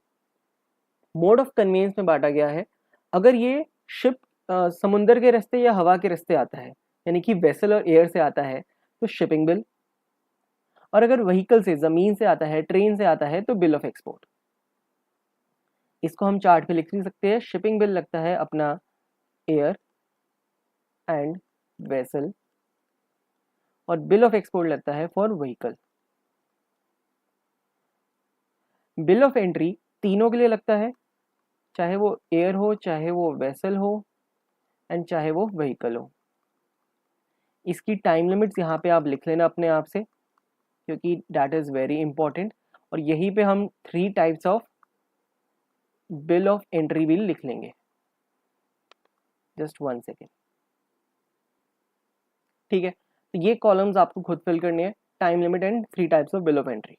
मोड ऑफ कन्वेंस में बांटा गया है। अगर ये शिप समुंदर के रास्ते या हवा के रास्ते आता है, यानी कि वेसल और एयर से आता है, तो शिपिंग बिल, और अगर व्हीकल से, जमीन से आता है, ट्रेन से आता है, तो बिल ऑफ एक्सपोर्ट। इसको हम चार्ट पे लिख भी सकते हैं। शिपिंग बिल लगता है अपना एयर एंड वेसल, और बिल ऑफ एक्सपोर्ट लगता है for vehicle. Bill of entry तीनों के लिए लगता है, चाहे वो एयर हो, चाहे वो वेसल हो, एंड चाहे वो व्हीकल हो। इसकी टाइम लिमिट्स यहाँ पे आप लिख लेना अपने आप से, क्योंकि दैट इज़ वेरी इंपॉर्टेंट। और यहीं पे हम 3 types of bill of entry bill लिख लेंगे। जस्ट 1 सेकेंड, ठीक है। तो ये कॉलम्स आपको खुद फिल करने हैं, time limit and 3 types of bill of entry.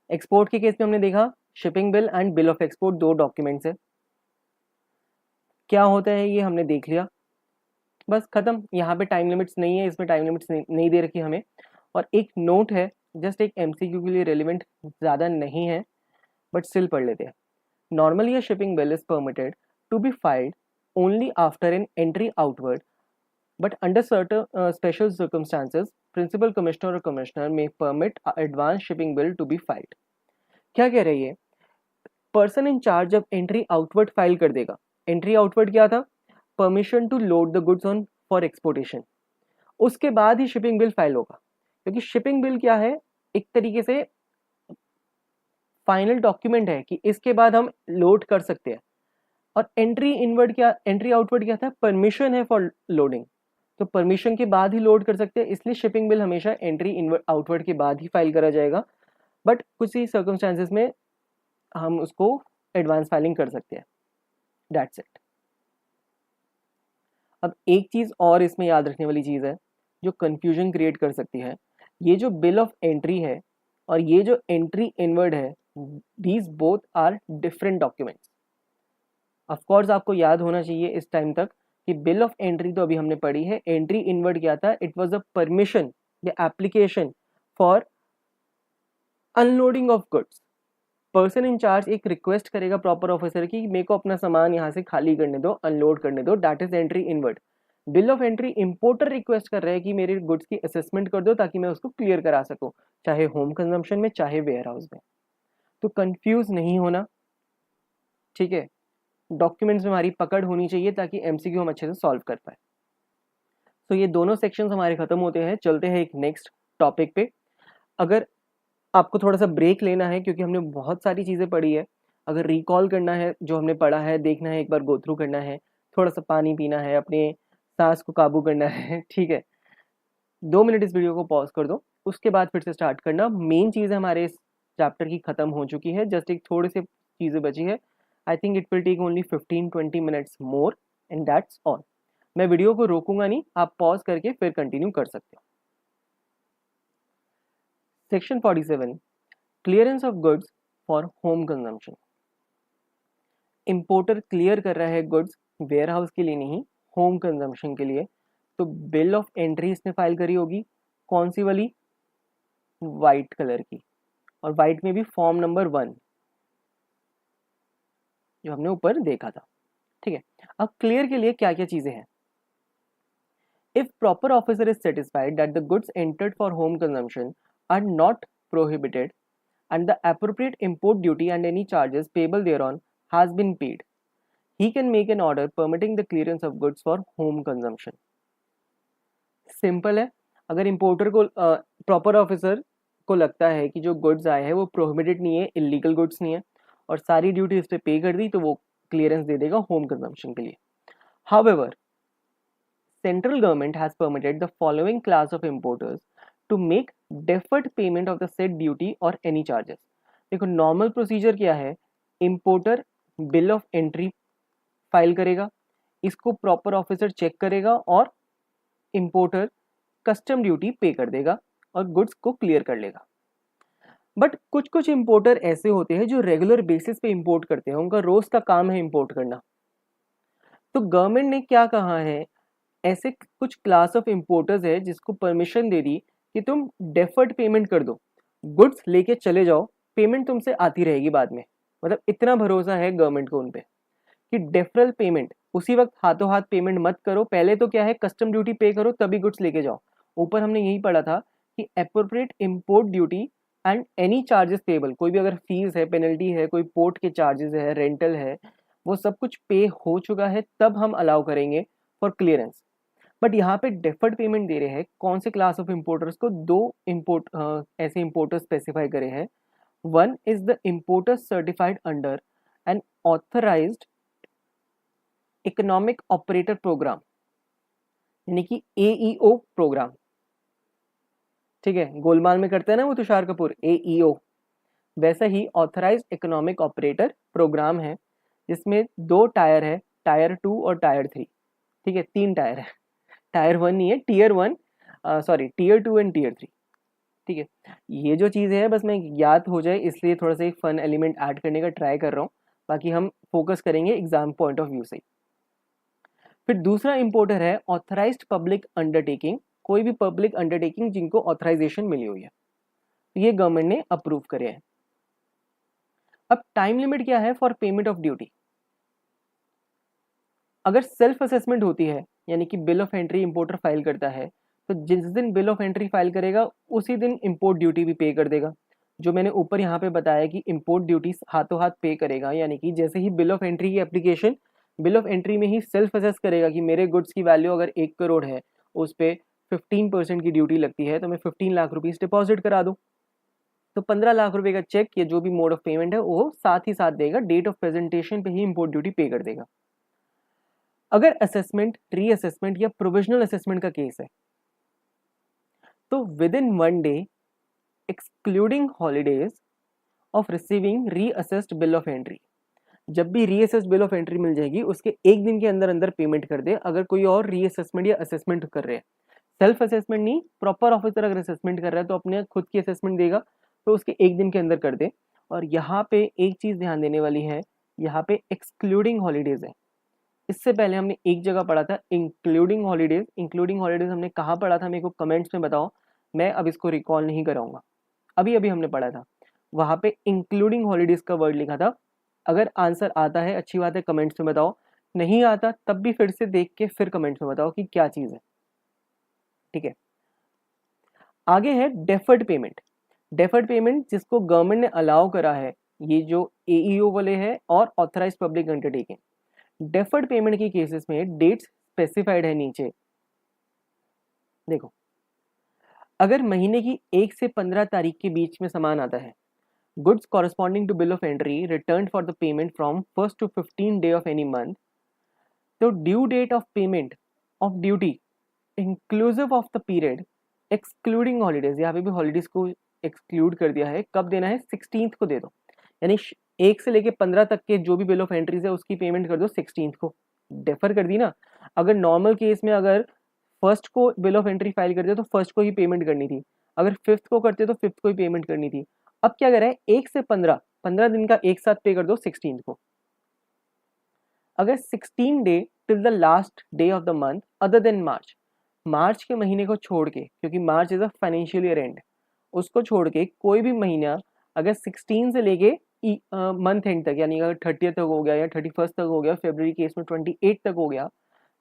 Export के केस में हमने देखा shipping bill and bill of export दो डॉक्यूमेंट्स है। क्या होता है ये हमने देख लिया, बस खत्म। यहाँ पे टाइम लिमिट्स नहीं है, इसमें टाइम लिमिट्स नहीं दे रखी हमें। और एक नोट है, जस्ट एक MCQ के लिए रेलिवेंट, ज़्यादा नहीं है बट स्टिल पढ़ लेते हैं। Normally a shipping bill is permitted to be filed only after an entry outward, but under certain special circumstances, principal commissioner or commissioner may permit advance shipping bill to be filed। क्या कह रही है, person in charge जब entry outward file कर देगा। Entry outward क्या था, permission to load the goods on for exportation, उसके बाद ही शिपिंग बिल फाइल होगा। क्योंकि शिपिंग बिल क्या है, एक तरीके से फाइनल डॉक्यूमेंट है कि इसके बाद हम लोड कर सकते हैं। और एंट्री इनवर्ड क्या, एंट्री आउटवर्ड क्या था, परमिशन है फॉर लोडिंग। तो परमिशन के बाद ही लोड कर सकते हैं, इसलिए शिपिंग बिल हमेशा एंट्री इनवर्ड आउटवर्ड के बाद ही फाइल करा जाएगा, बट कुछ ही सर्कमस्टांसेस में हम उसको एडवांस फाइलिंग कर सकते हैं। That's it. अब एक चीज़ और इसमें याद रखने वाली चीज़ है जो कंफ्यूजन क्रिएट कर सकती है, ये जो बिल ऑफ एंट्री है और ये जो एंट्री इनवर्ड है, these both are different documents. Of course आपको याद होना चाहिए इस टाइम तक कि बिल ऑफ एंट्री तो अभी हमने पढ़ी है, एंट्री इनवर्ड क्या था, इट वाज अ परमिशन या application for unloading of goods. Person in charge एक रिक्वेस्ट करेगा प्रॉपर ऑफिसर की, मेरे को अपना सामान यहाँ से खाली करने दो, अनलोड करने दो, that is entry inward. Bill of entry importer request कर रहा है कि मेरे गुड्स की असेसमेंट कर दो ताकि मैं उसको क्लियर करा सकूं, चाहे होम कंजम्पशन में चाहे वेयर हाउस में। तो कंफ्यूज नहीं होना, ठीक है। डॉक्यूमेंट्स में हमारी पकड़ होनी चाहिए ताकि एमसीक्यू हम अच्छे से सॉल्व कर पाए। तो ये दोनों सेक्शंस हमारे खत्म होते हैं, चलते हैं एक नेक्स्ट टॉपिक पे। अगर आपको थोड़ा सा ब्रेक लेना है क्योंकि हमने बहुत सारी चीज़ें पढ़ी है, अगर रिकॉल करना है जो हमने पढ़ा है, देखना है, एक बार गो थ्रू करना है, थोड़ा सा पानी पीना है, अपने सांस को काबू करना है, ठीक है, 2 मिनट इस वीडियो को पॉज कर दो, उसके बाद फिर से स्टार्ट करना। मेन चीज़ हमारे इस चैप्टर की ख़त्म हो चुकी है, जस्ट एक थोड़ी सी चीज़ें बची है। I think it will take only 15-20 minutes more and that's all. मैं वीडियो को रोकूंगा नहीं, आप पॉज करके फिर कंटिन्यू कर सकते हो। Section 47, clearance of goods for home consumption. Importer clear कर रहा है गुड्स वेयर हाउस के लिए नहीं, होम कंजम्पशन के लिए। तो बिल ऑफ एंट्री इसने फाइल करी होगी, कौन सी वाली, वाइट कलर की, और वाइट में भी फॉर्म नंबर 1 जो हमने ऊपर देखा था, ठीक है। अब क्लियर के लिए क्या क्या चीजें हैं। If proper officer is satisfied that the goods entered for home consumption are not prohibited and the appropriate import duty and any charges payable thereon has been paid, he can make an order permitting the clearance of goods for home consumption. Simple है, अगर importer को proper officer को लगता है कि जो goods आए हैं वो प्रोहिबिटेड नहीं है, इलीगल गुड्स नहीं है, और सारी ड्यूटी इस पर पे कर दी, तो वो क्लियरेंस दे देगा होम कंजम्पशन के लिए। However, central government has permitted the following class of importers to make deferred payment of the set duty और एनी चार्जेस। देखो नॉर्मल प्रोसीजर क्या है, importer bill of entry file करेगा, इसको प्रॉपर ऑफिसर चेक करेगा और इंपोर्टर कस्टम ड्यूटी पे कर देगा और गुड्स को क्लियर कर लेगा। बट कुछ कुछ इंपोर्टर ऐसे होते हैं जो रेगुलर बेसिस पे इंपोर्ट करते हैं, उनका रोज का काम है इंपोर्ट करना। तो गवर्नमेंट ने क्या कहा है, ऐसे कुछ क्लास ऑफ इंपोर्टर्स है जिसको परमिशन दे दी कि तुम डेफर्ड पेमेंट कर दो, गुड्स लेके चले जाओ, पेमेंट तुमसे आती रहेगी बाद में। मतलब इतना भरोसा है गवर्नमेंट को उन पे कि डेफरल पेमेंट उसी वक्त हाथों हाथ पेमेंट मत करो, पहले तो क्या है कस्टम ड्यूटी पे करो तभी गुड्स लेके जाओ। ऊपर हमने यही पढ़ा था कि appropriate import duty and any charges payable, कोई भी अगर फीस है, पेनल्टी है, कोई पोर्ट के चार्जेस है, रेंटल है, वो सब कुछ पे हो चुका है तब हम अलाउ करेंगे फॉर क्लियरेंस। बट यहाँ पे डेफर्ड पेमेंट दे रहे हैं कौन से क्लास ऑफ इंपोर्टर्स को, दो ऐसे इंपोर्टर स्पेसिफाई करे हैं। One is the importer certified under an authorised economic operator programme, यानी कि AEO प्रोग्राम, ठीक है, गोलमाल में करते हैं ना वो तुषार कपूर, AEO, वैसा ही ऑथराइज्ड इकोनॉमिक ऑपरेटर प्रोग्राम है जिसमें 2 टायर है, टायर 2 और टायर 3, ठीक है, 3 टायर है, टायर 1 नहीं है, tier 1 sorry tier 2 and tier 3, ठीक है। ये जो चीज़ें हैं बस मैं याद हो जाए इसलिए थोड़ा सा एक फन एलिमेंट ऐड करने का ट्राई कर रहा हूँ, बाकी हम फोकस करेंगे एग्जाम पॉइंट ऑफ व्यू से। फिर दूसरा इंपोर्टर है ऑथराइज्ड पब्लिक अंडरटेकिंग, कोई भी पब्लिक अंडरटेकिंग जिनको ऑथराइजेशन मिली हुई है, तो ये गवर्नमेंट ने अप्रूव करे हैं। अब टाइम लिमिट क्या है फॉर पेमेंट ऑफ ड्यूटी। अगर सेल्फ असेसमेंट होती है, यानी कि bill of entry importer file करता है, तो जिस दिन बिल ऑफ एंट्री फाइल करेगा उसी दिन इंपोर्ट ड्यूटी भी पे कर देगा। जो मैंने ऊपर यहाँ पे बताया कि इंपोर्ट ड्यूटी हाथों हाथ पे करेगा, यानी कि जैसे ही बिल ऑफ एंट्री की एप्लीकेशन बिल ऑफ एंट्री में ही सेल्फ असेस करेगा कि मेरे गुड्स की वैल्यू अगर 1 करोड़ है, उस पर 15% की ड्यूटी लगती है, तो मैं 15 लाख रुपीज़ डिपॉजिट करा दूँ, तो 15 लाख रुपए का चेक या जो भी मोड ऑफ पेमेंट है वो साथ ही साथ देगा, डेट ऑफ प्रेजेंटेशन पे ही इंपोर्ट ड्यूटी पे कर देगा। अगर असेसमेंट, रीअसेसमेंट या प्रोविजनल असेसमेंट का केस है तो with in 1 day excluding holidays of receiving reassessed bill of entry, जब भी रीअसेस्ड बिल ऑफ एंट्री मिल जाएगी उसके एक दिन के अंदर अंदर पेमेंट कर दे अगर कोई और रीअसेसमेंट या असेसमेंट कर रहे हैं। सेल्फ असेसमेंट नहीं, प्रॉपर ऑफिसर अगर असेसमेंट कर रहा है तो अपने खुद की असेसमेंट देगा तो उसके एक दिन के अंदर कर दे। और यहाँ पे एक चीज ध्यान देने वाली है, यहाँ पे एक्सक्लूडिंग हॉलीडेज है। इससे पहले हमने एक जगह पढ़ा था इंक्लूडिंग हॉलीडेज। इंक्लूडिंग हॉलीडेज हमने कहाँ पढ़ा था मेरे को कमेंट्स में बताओ, मैं अब इसको रिकॉल नहीं कराऊंगा। अभी अभी हमने पढ़ा था, वहां पे इंक्लूडिंग हॉलीडेज का वर्ड लिखा था। अगर आंसर आता है अच्छी बात है, कमेंट्स में बताओ, नहीं आता तब भी फिर से देख के फिर कमेंट्स में बताओ कि क्या चीज है। ठीक है, आगे है डेफर्ड पेमेंट। डेफर्ड पेमेंट जिसको गवर्नमेंट ने अलाउ करा है, ये जो एईओ वाले हैं और authorise public undertaking. Deferred payment के केसेस में डेट्स स्पेसिफाइड है नीचे। देखो, अगर महीने की 1 से 15 तारीख के बीच में सामान आता है, goods corresponding to bill of entry returned for the payment from 1st to 15th day of any month, तो due date of payment of duty inclusive of the period excluding holidays, यहाँ पे भी हॉलीडेज को exclude कर दिया है। कब देना है? 16th को दे दो, यानी 1 से लेके 15 तक के जो भी बिल ऑफ एंट्रीज है उसकी पेमेंट कर दो 16th को। डेफर कर दी ना। अगर नॉर्मल केस में अगर फर्स्ट को बिल ऑफ एंट्री फाइल करते तो फर्स्ट को ही पेमेंट करनी थी, अगर 5th को करते तो 5th को ही पेमेंट करनी थी। अब क्या कर रहा है, 1 से 15 दिन का एक साथ पे कर दो 16th को। अगर 16 day till the last day of the month other than March, March के महीने को छोड़ के, क्योंकि March is a financial year end, उसको छोड़ के कोई भी महीना अगर 16 से लेके मंथ एंड तक, यानी अगर 30th तक हो गया या 31st तक हो गया, फरवरी केस में 28 तक हो गया,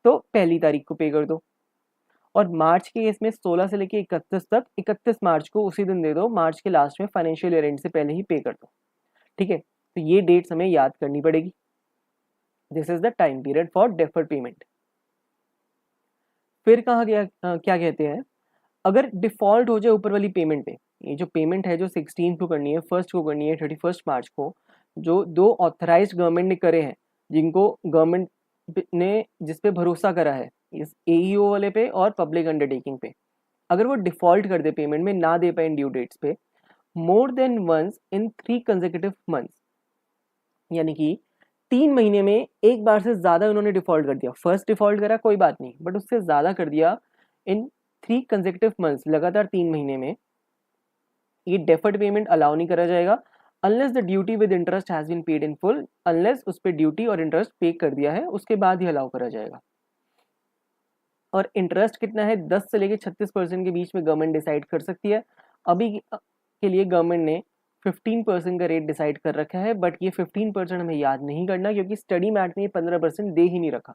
तो पहली तारीख को पे कर दो। और मार्च के केस में 16 से लेके 31 तक, 31 मार्च को उसी दिन दे दो, मार्च के लास्ट में फाइनेंशियल ईयर एंड से पहले ही पे कर दो। ठीक है, तो ये डेट्स हमें याद करनी पड़ेगी। This is the time period for deferred payment. फिर कहा गया क्या कहते हैं, अगर डिफॉल्ट हो जाए ऊपर वाली पेमेंट पे, ये जो पेमेंट है जो 16 को करनी है, 1st को करनी है, 31 मार्च को, जो दो ऑथराइज्ड गवर्नमेंट ने करे हैं, जिनको गवर्नमेंट ने जिस पे भरोसा करा है, इस एईओ वाले पे और पब्लिक अंडरटेकिंग पे, अगर वो डिफॉल्ट कर दे, पेमेंट में ना दे पाए ड्यू डेट्स पे, more than once in 3 consecutive months, यानी कि 3 महीने में एक बार से ज्यादा उन्होंने डिफॉल्ट कर दिया, फर्स्ट डिफॉल्ट करा कोई बात नहीं, बट उससे ज्यादा कर दिया इन 3 कंसेक्यूटिव मंथ्स, लगातार 3 महीने में, ये डेफर्ड पेमेंट अलाउ नहीं करा जाएगा unless the duty with interest has been paid in full. Unless उस पर ड्यूटी और इंटरेस्ट पे कर दिया है उसके बाद ही अलाउ करा जाएगा। और इंटरेस्ट कितना है, 10 से लेके 36% के बीच में गवर्नमेंट डिसाइड कर सकती है। अभी के लिए गवर्नमेंट ने 15% का रेट डिसाइड कर रखा है, बट ये 15% हमें याद नहीं करना, क्योंकि स्टडी मैट में 15% दे ही नहीं रखा।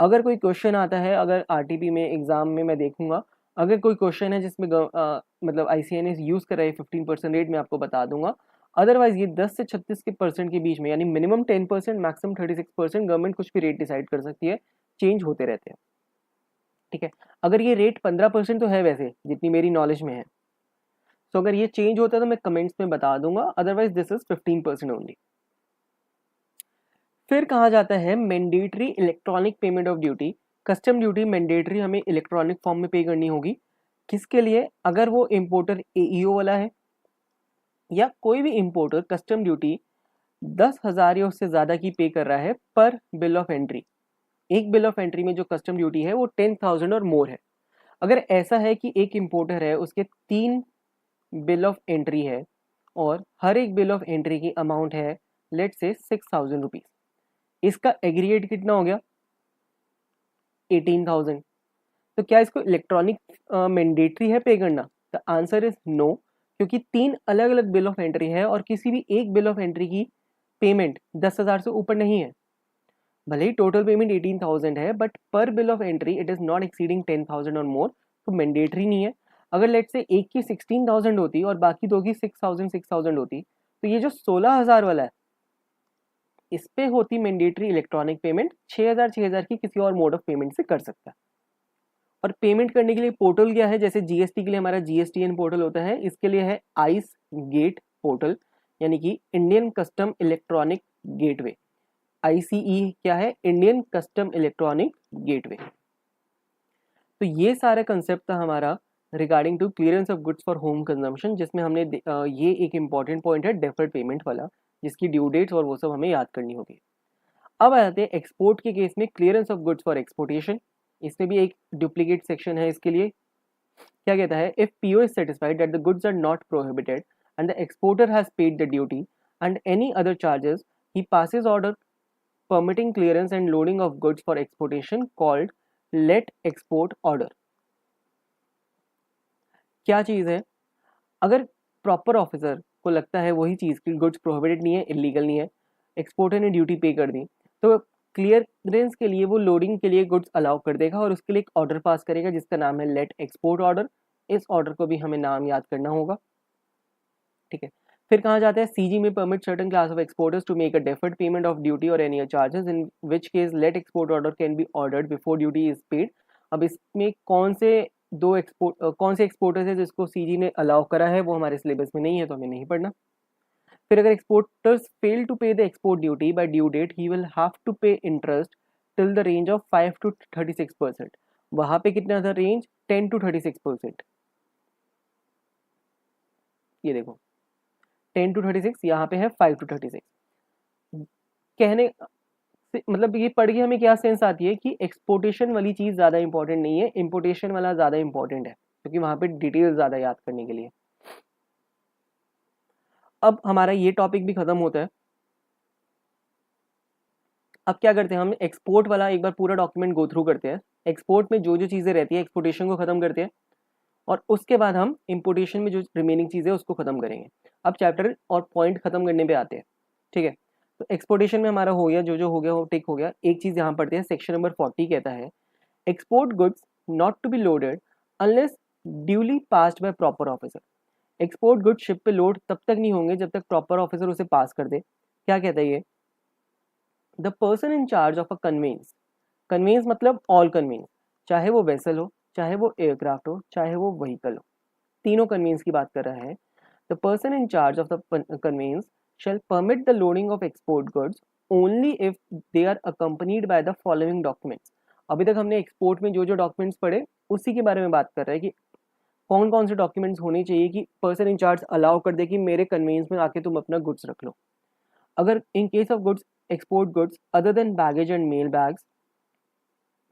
अगर कोई क्वेश्चन आता है, अगर आरटीपी में एग्जाम में मैं देखूंगा, अगर कोई क्वेश्चन है जिसमें मतलब आईसीएनएस यूज कर रहा है 15% रेट, मैं आपको बता दूंगा। अदरवाइज ये 10 से 36% के बीच में, यानी मिनिमम 10%, मैक्सिमम 36% गवर्नमेंट कुछ भी रेट डिसाइड कर सकती है, चेंज होते रहते हैं। ठीक है, अगर ये रेट 15% तो है वैसे, जितनी मेरी नॉलेज में है, तो अगर ये चेंज होता है तो मैं कमेंट्स में बता दूंगा, अदरवाइज दिस इज 15% ओनली। फिर कहा जाता है mandatory electronic payment of duty. Custom duty mandatory हमें इलेक्ट्रॉनिक फॉर्म में पे करनी होगी। किसके लिए? अगर वो इम्पोर्टर एईओ वाला है या कोई भी इम्पोर्टर कस्टम ड्यूटी 10,000 या उससे ज़्यादा की पे कर रहा है पर बिल ऑफ एंट्री। एक बिल ऑफ एंट्री में जो कस्टम ड्यूटी है वो 10,000 और मोर है। अगर ऐसा है कि एक इम्पोर्टर है, उसके 3 बिल ऑफ एंट्री है और हर एक बिल ऑफ एंट्री की अमाउंट है लेट से 6,000 रुपीज, इसका एग्रीगेट कितना हो गया? 18,000। तो क्या इसको इलेक्ट्रॉनिक मैंडेटरी है पे करना? द आंसर इज नो, क्योंकि 3 अलग अलग बिल ऑफ एंट्री है और किसी भी एक बिल ऑफ एंट्री की पेमेंट 10,000 से ऊपर नहीं है। भले ही टोटल पेमेंट 18,000 है, बट पर bill of entry it is not exceeding 10,000 और मोर, तो मैंडेटरी नहीं है। अगर लेट से एक की 16,000 होती और बाकी दो की 6,000 होती, तो ये जो 16,000 वाला है इस पे होती मैंडेटरी इलेक्ट्रॉनिक पेमेंट। 6,000 की किसी और मोड ऑफ पेमेंट से कर सकता है। और पेमेंट करने के लिए पोर्टल क्या है? जैसे जीएसटी के लिए हमारा जीएसटीएन पोर्टल होता है, इसके लिए है आइस गेट पोर्टल, यानी कि Indian custom electronic gateway. ICE क्या है? Indian custom electronic gateway. तो ये सारा कंसेप्ट था हमारा regarding to clearance of goods for home consumption, जिसमें हमने ये एक इंपॉर्टेंट पॉइंट है डेफर्ड पेमेंट वाला, जिसकी ड्यू डेट्स और वो सब हमें याद करनी होगी। अब आ जाते हैं एक्सपोर्ट के केस में clearance of goods for exportation. इसमें भी एक डुप्लीकेट सेक्शन है इसके लिए। क्या कहता है? If PO is satisfied that the goods are not prohibited and the exporter has paid the duty and any other charges, he passes order permitting clearance and loading of goods for exportation called let export order। क्या चीज़ है? अगर proper officer को लगता है वही चीज़ की goods prohibited नहीं है, इलीगल नहीं है, एक्सपोर्टर ने ड्यूटी पे कर दी, तो क्लियरेंस के लिए वो लोडिंग के लिए गुड्स अलाउ कर देगा और उसके लिए एक ऑर्डर पास करेगा जिसका नाम है लेट एक्सपोर्ट ऑर्डर। इस ऑर्डर को भी हमें नाम याद करना होगा, ठीक है। फिर कहाँ जाते हैं? CG में permit certain class of exporters to make a deferred payment of duty और any charges, in which case let export order can be ordered before duty is paid. अब इसमें कौन से एक्सपोर्टर्स है जिसको CG ने अलाउ करा है, वो हमारे सिलेबस में नहीं है तो हमें नहीं पढ़ना। फिर अगर exporters fail to pay the export duty by due date, he will have to pay interest till the range of 5 to 36%। वहां पे कितना था रेंज? 10 to 36%। ये देखो 10 to 36, यहाँ पे है 5 to 36। कहने मतलब ये पढ़ के हमें क्या सेंस आती है कि एक्सपोर्टेशन वाली चीज़ ज़्यादा इंपॉर्टेंट नहीं है, इंपोर्टेशन वाला ज़्यादा इंपॉर्टेंट है, क्योंकि वहाँ पे डिटेल ज़्यादा याद करने के लिए। अब हमारा ये टॉपिक भी खत्म होता है। अब क्या करते हैं? हम एक्सपोर्ट वाला एक बार पूरा डॉक्यूमेंट गो थ्रू करते हैं। एक्सपोर्ट में जो जो चीज़ें रहती है एक्सपोर्टेशन को ख़त्म करते हैं और उसके बाद हम इंपोर्टेशन में जो रिमेनिंग चीज़ें उसको ख़त्म करेंगे। अब चैप्टर और पॉइंट ख़त्म करने पे आते हैं, ठीक है। तो एक्सपोर्टेशन में हमारा हो गया, जो जो हो गया वो टिक हो गया। एक चीज़ यहाँ पढ़ते हैं, सेक्शन नंबर 40 कहता है export goods not to be loaded unless duly passed by proper officer. Export goods ship पे लोड तब तक नहीं होंगे जब तक प्रॉपर ऑफिसर उसे पास कर दे। क्या कहता है ये? The person in charge of a conveyance, conveyance मतलब ऑल कन्वेंस, चाहे वो वेसल हो, चाहे वो एयरक्राफ्ट हो, चाहे वो व्हीकल हो, तीनों कन्वेंस की बात कर रहा है। The person in charge of the convince shall permit the loading of export goods only if they are accompanied by the following documents। अभी तक हमने एक्सपोर्ट में जो जो डॉक्यूमेंट्स पढ़े उसी के बारे में बात कर रहे हैं कि कौन कौन से डॉक्यूमेंट्स होने चाहिए कि पर्सन इन चार्ज अलाउ कर दे कि मेरे कन्वेंस में आके तुम अपना गुड्स रख लो। अगर in case of goods, export goods other than baggage and mail bags,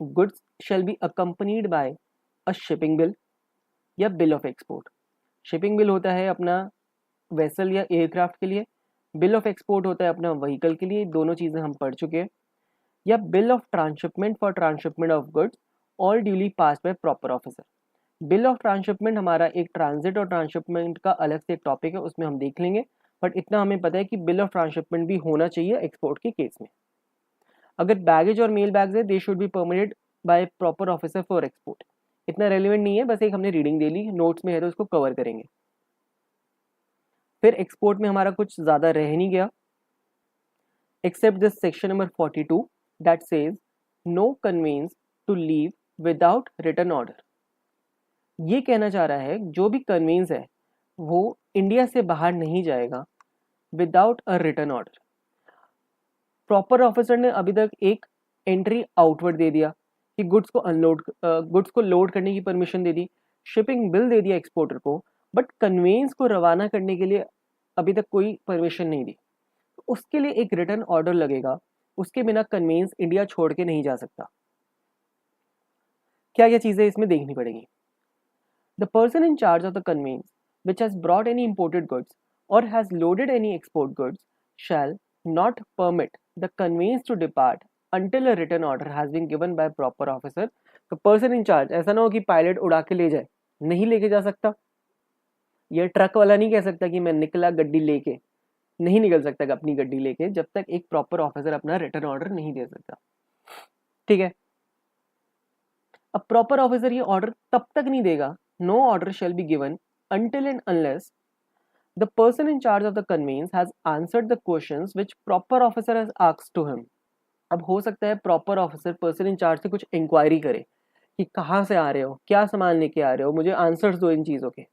goods shall be accompanied by a shipping bill या bill of export. Shipping bill होता है अपना वेसल या एयरक्राफ्ट के लिए, बिल ऑफ एक्सपोर्ट होता है अपना व्हीकल के लिए, दोनों चीज़ें हम पढ़ चुके हैं। या bill of transshipment for transshipment of goods all duly pass bye proper officer. Bill of transshipment हमारा एक ट्रांजिट और ट्रांसशिपमेंट का अलग से एक टॉपिक है, उसमें हम देख लेंगे, बट इतना हमें पता है कि बिल ऑफ ट्रांसशिपमेंट भी होना चाहिए एक्सपोर्ट के केस में। अगर बैगेज और मेल बैग्स है, they should be permitted by proper officer for export. इतना रेलिवेंट नहीं है, बस एक हमने रीडिंग दे ली, नोट्स में है तो उसको कवर करेंगे। फिर एक्सपोर्ट में हमारा कुछ ज़्यादा रह नहीं गया, except this section number 42 that says no conveyance to leave without return order. ये कहना चाह रहा है जो भी कन्वेंस है वो इंडिया से बाहर नहीं जाएगा without a return order. Proper officer ने अभी तक एक एंट्री आउटवर्ड दे दिया कि गुड्स को लोड करने की परमिशन दे दी, शिपिंग बिल दे दिया एक्सपोर्टर को, बट कन्वेंस को रवाना करने के लिए अभी तक कोई परमिशन नहीं दी। तो उसके लिए एक रिटर्न ऑर्डर लगेगा, उसके बिना कन्वेंस इंडिया छोड़ के नहीं जा सकता। क्या क्या चीज़ें इसमें देखनी पड़ेगी? The person in charge of the conveyance which has brought any imported goods और has loaded any export goods shall not permit the conveyance to depart until a written order has been given by proper officer। तो person in charge ऐसा ना हो कि pilot उड़ा के ले जाए, नहीं लेके जा सकता। ये ट्रक वाला नहीं कह सकता कि मैं निकला गड्डी लेके, नहीं निकल सकता अपनी गड्डी लेके जब तक एक प्रॉपर ऑफिसर अपना रिटर्न ऑर्डर नहीं दे सकता, ठीक है। अब प्रॉपर ऑफिसर ये ऑर्डर तब तक नहीं देगा, no order shall be given until and unless the person in charge of the conveyance has answered the questions which proper officer has asked to him। अब हो सकता है proper officer person in charge से कुछ inquiry करे कि कहाँ से आ रहे हो, क्या सामान लेके आ रहे हो, मुझे आंसर्स दो इन चीज़ों के।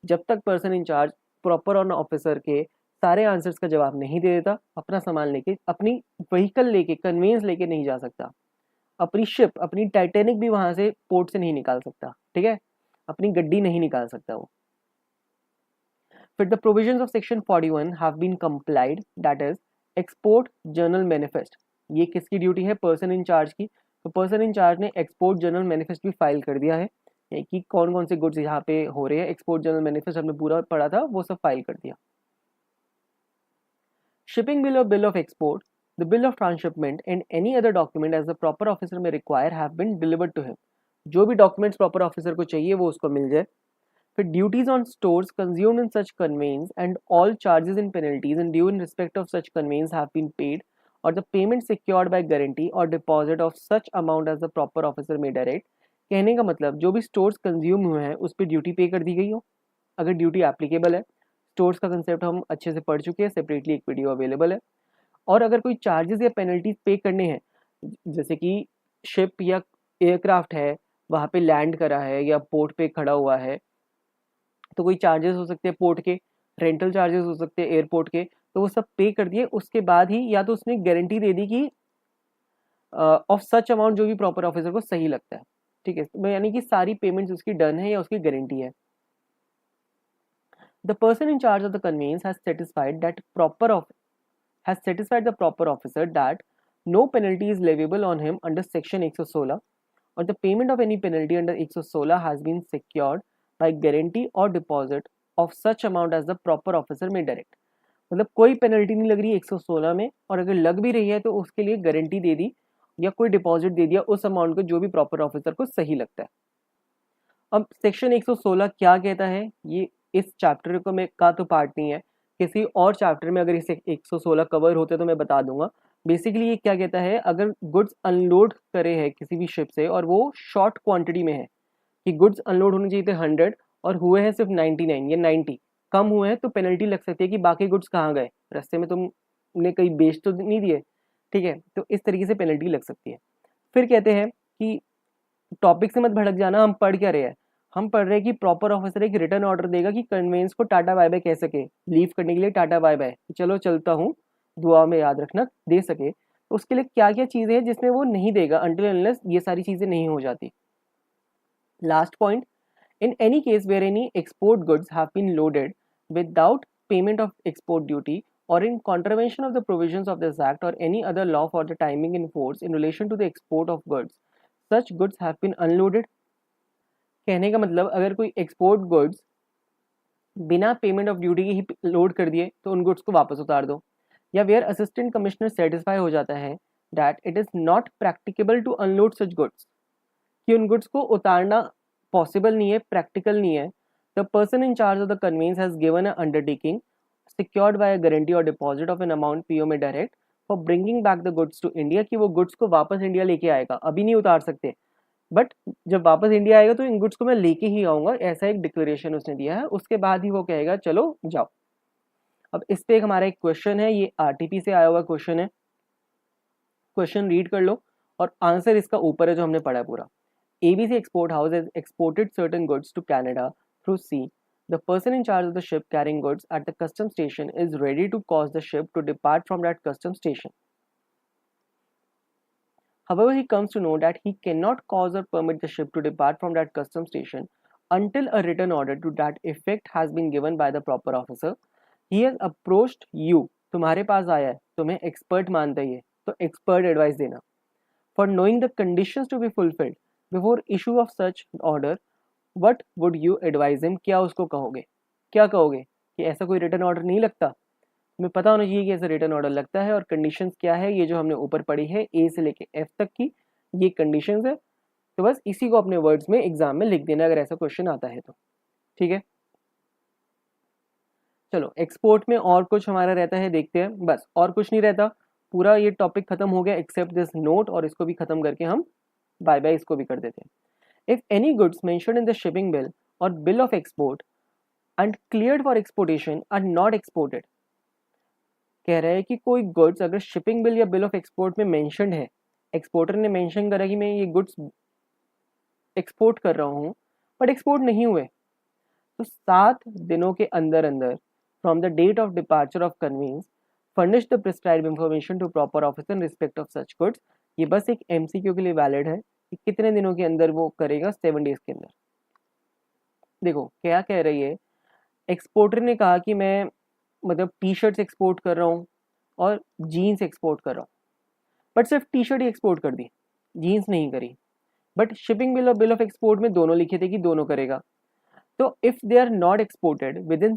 जब तक person in charge proper on officer के सारे आंसर्स का जवाब नहीं दे देता, अपना सामान लेके, अपनी व्हीकल लेके, कन्वेंस लेके नहीं जा सकता, अपनी शिप, अपनी टाइटैनिक भी वहां से पोर्ट से नहीं निकाल सकता, ठीक है, अपनी गड्डी नहीं निकाल सकता वो। फिर the provisions of section 41 have been complied, that is export journal manifest. ये किसकी ड्यूटी है? पर्सन इन चार्ज की। तो पर्सन इन चार्ज ने एक्सपोर्ट जर्नल मैनिफेस्ट भी फाइल कर दिया है कि कौन कौन से गुड्स यहाँ पे हो रहे हैं। एक्सपोर्ट जर्नल मैनिफेस्ट हमने पूरा पढ़ा था, वो सब फाइल कर दिया। Shipping bill or bill of export, the bill of transshipment and any other document as the proper officer may require have been delivered to him. जो भी डॉक्यूमेंट्स प्रॉपर ऑफिसर को चाहिए वो उसको मिल जाए। फिर duties on stores consumed in such conveyance and all charges and penalties and due in respect of such conveyance have been paid और the payment secured by guarantee और deposit of such amount as the proper officer may direct. कहने का मतलब जो भी stores consume हुए हैं उस पर ड्यूटी पे कर दी गई हो, अगर ड्यूटी एप्लीकेबल है। स्टोर्स का कंसेप्ट हम अच्छे से पढ़ चुके हैं, सेपरेटली एक वीडियो अवेलेबल है। और अगर कोई चार्जेस या पेनल्टीज पे करने हैं, जैसे कि शिप या एयरक्राफ्ट है, वहाँ पे लैंड करा है या पोर्ट पे खड़ा हुआ है, तो कोई चार्जेस हो सकते हैं पोर्ट के, रेंटल चार्जेस हो सकते हैं एयरपोर्ट के, तो वो सब पे कर दिए। उसके बाद ही या तो उसने गारंटी दे दी कि ऑफ सच अमाउंट जो भी प्रॉपर ऑफिसर को सही लगता है, ठीक है, तो यानी कि सारी पेमेंट्स उसकी डन है या उसकी गारंटी है। The person in charge of the conveyance has satisfied the proper officer that no penalty is leviable on him under section 116 or the payment of any penalty under 116 has been secured by guarantee or deposit of such amount as the proper officer may direct। मतलब कोई penalty नहीं लग रही 116 में, और अगर लग भी रही है तो उसके लिए गारंटी दे दी या कोई डिपॉजिट दे दिया उस अमाउंट को जो भी प्रॉपर ऑफिसर को सही लगता है। अब सेक्शन 116 क्या कहता है, ये इस चैप्टर को में का तो पार्ट नहीं है, किसी और चैप्टर में अगर इसे 116 कवर होते तो मैं बता दूंगा। बेसिकली ये क्या कहता है, अगर गुड्स अनलोड करे हैं किसी भी शिप से और वो शॉर्ट क्वांटिटी में है, कि गुड्स अनलोड होने चाहिए थे 100 और हुए हैं सिर्फ 99 या 90, कम हुए हैं, तो पेनल्टी लग सकती है कि बाकी गुड्स कहाँ गए, रास्ते में तुमने कहीं बेच तो नहीं दिए, ठीक है, तो इस तरीके से पेनल्टी लग सकती है। फिर कहते हैं कि टॉपिक से मत भड़क जाना, हम पढ़ क्या रहे हैं, हम पढ़ रहे हैं कि प्रॉपर ऑफिसर एक रिटर्न ऑर्डर देगा कि कन्वेंस को टाटा बाय बाय कह सके, लीव करने के लिए टाटा बाय बाय, चलो चलता हूँ, दुआ में याद रखना, दे सके। तो उसके लिए क्या क्या चीजें हैं जिसमें वो नहीं देगा अनटिल अनलेस ये सारी चीजें नहीं हो जाती। Last point, in any case where any export goods have been loaded without payment of export duty or in contravention of the provisions of this act or any other law for the timing in force in relation to the export of goods, such goods have been unloaded। कहने का मतलब अगर कोई export goods बिना payment of duty के ही load कर दिए तो उन गुड्स को वापस उतार दो, या वेयर असिस्टेंट कमिश्नर सेटिस्फाई हो जाता है that it is not practicable to unload such goods, कि उन गुड्स को उतारना पॉसिबल नहीं है, प्रैक्टिकल नहीं है, the person in charge of the convince has given a undertaking secured by a guarantee or deposit of an amount PO में direct for bringing back the goods to India, कि वो goods को वापस India लेके आएगा, अभी नहीं उतार सकते, बट जब वापस इंडिया आएगा तो इन गुड्स को मैं लेके ही आऊंगा, ऐसा एक डिक्लेरेशन उसने दिया है, उसके बाद ही वो कहेगा चलो जाओ। अब इस पे एक हमारा एक क्वेश्चन है, ये आरटीपी से आया हुआ क्वेश्चन है, क्वेश्चन रीड कर लो और आंसर इसका ऊपर है जो हमने पढ़ा है पूरा। ABC export house has exported certain goods to Canada through sea. The person in charge of the ship carrying goods at the customs station is ready to cause the ship to depart from that customs station. However, he comes to know that he cannot cause or permit the ship to depart from that customs station until a written order to that effect has been given by the proper officer. He has approached you, तुम्हारे पास आया है, तुम्हें expert मानता ही है, तो expert advice देना। For knowing the conditions to be fulfilled before issue of such order, what would you advise him? क्या उसको कहोगे, क्या कहोगे कि ऐसा कोई रिटर्न ऑर्डर नहीं लगता, तुम्हें पता होना चाहिए कि ऐसा रिटर्न ऑर्डर लगता है और कंडीशंस क्या है, ये जो हमने ऊपर पढ़ी है ए से लेके एफ तक की ये कंडीशंस है, तो बस इसी को अपने वर्ड्स में एग्जाम में लिख देना अगर ऐसा क्वेश्चन आता है तो, ठीक है। चलो एक्सपोर्ट में और कुछ हमारा रहता है, देखते हैं, बस और कुछ नहीं रहता, पूरा ये टॉपिक खत्म हो गया एक्सेप्ट दिस नोट, और इसको भी खत्म करके हम बाय बाय इसको भी कर देते हैं। If any goods mentioned in the shipping bill और bill of export and cleared for exportation are not exported, कह रहा है कि कोई गुड्स अगर शिपिंग बिल या बिल ऑफ एक्सपोर्ट में मेंशन्ड है, एक्सपोर्टर ने मेंशन करा कि मैं ये गुड्स एक्सपोर्ट कर रहा हूँ बट एक्सपोर्ट नहीं हुए, तो 7 दिनों के अंदर अंदर from the date of departure of conveyance furnish the prescribe information to proper officer in respect of such goods. ये बस एक एमसीक्यू के लिए वैलिड है कि कितने दिनों के अंदर वो करेगा, 7 डेज के अंदर। देखो क्या कह रही है, एक्सपोर्टर ने कहा कि मैं मतलब टी शर्ट्स एक्सपोर्ट कर रहा हूँ और जीन्स एक्सपोर्ट कर रहा हूँ, बट सिर्फ टी शर्ट ही एक्सपोर्ट कर दी, जीन्स नहीं करी। But shipping bill of export में दोनों लिखे थे कि दोनों करेगा। तो if they are not exported within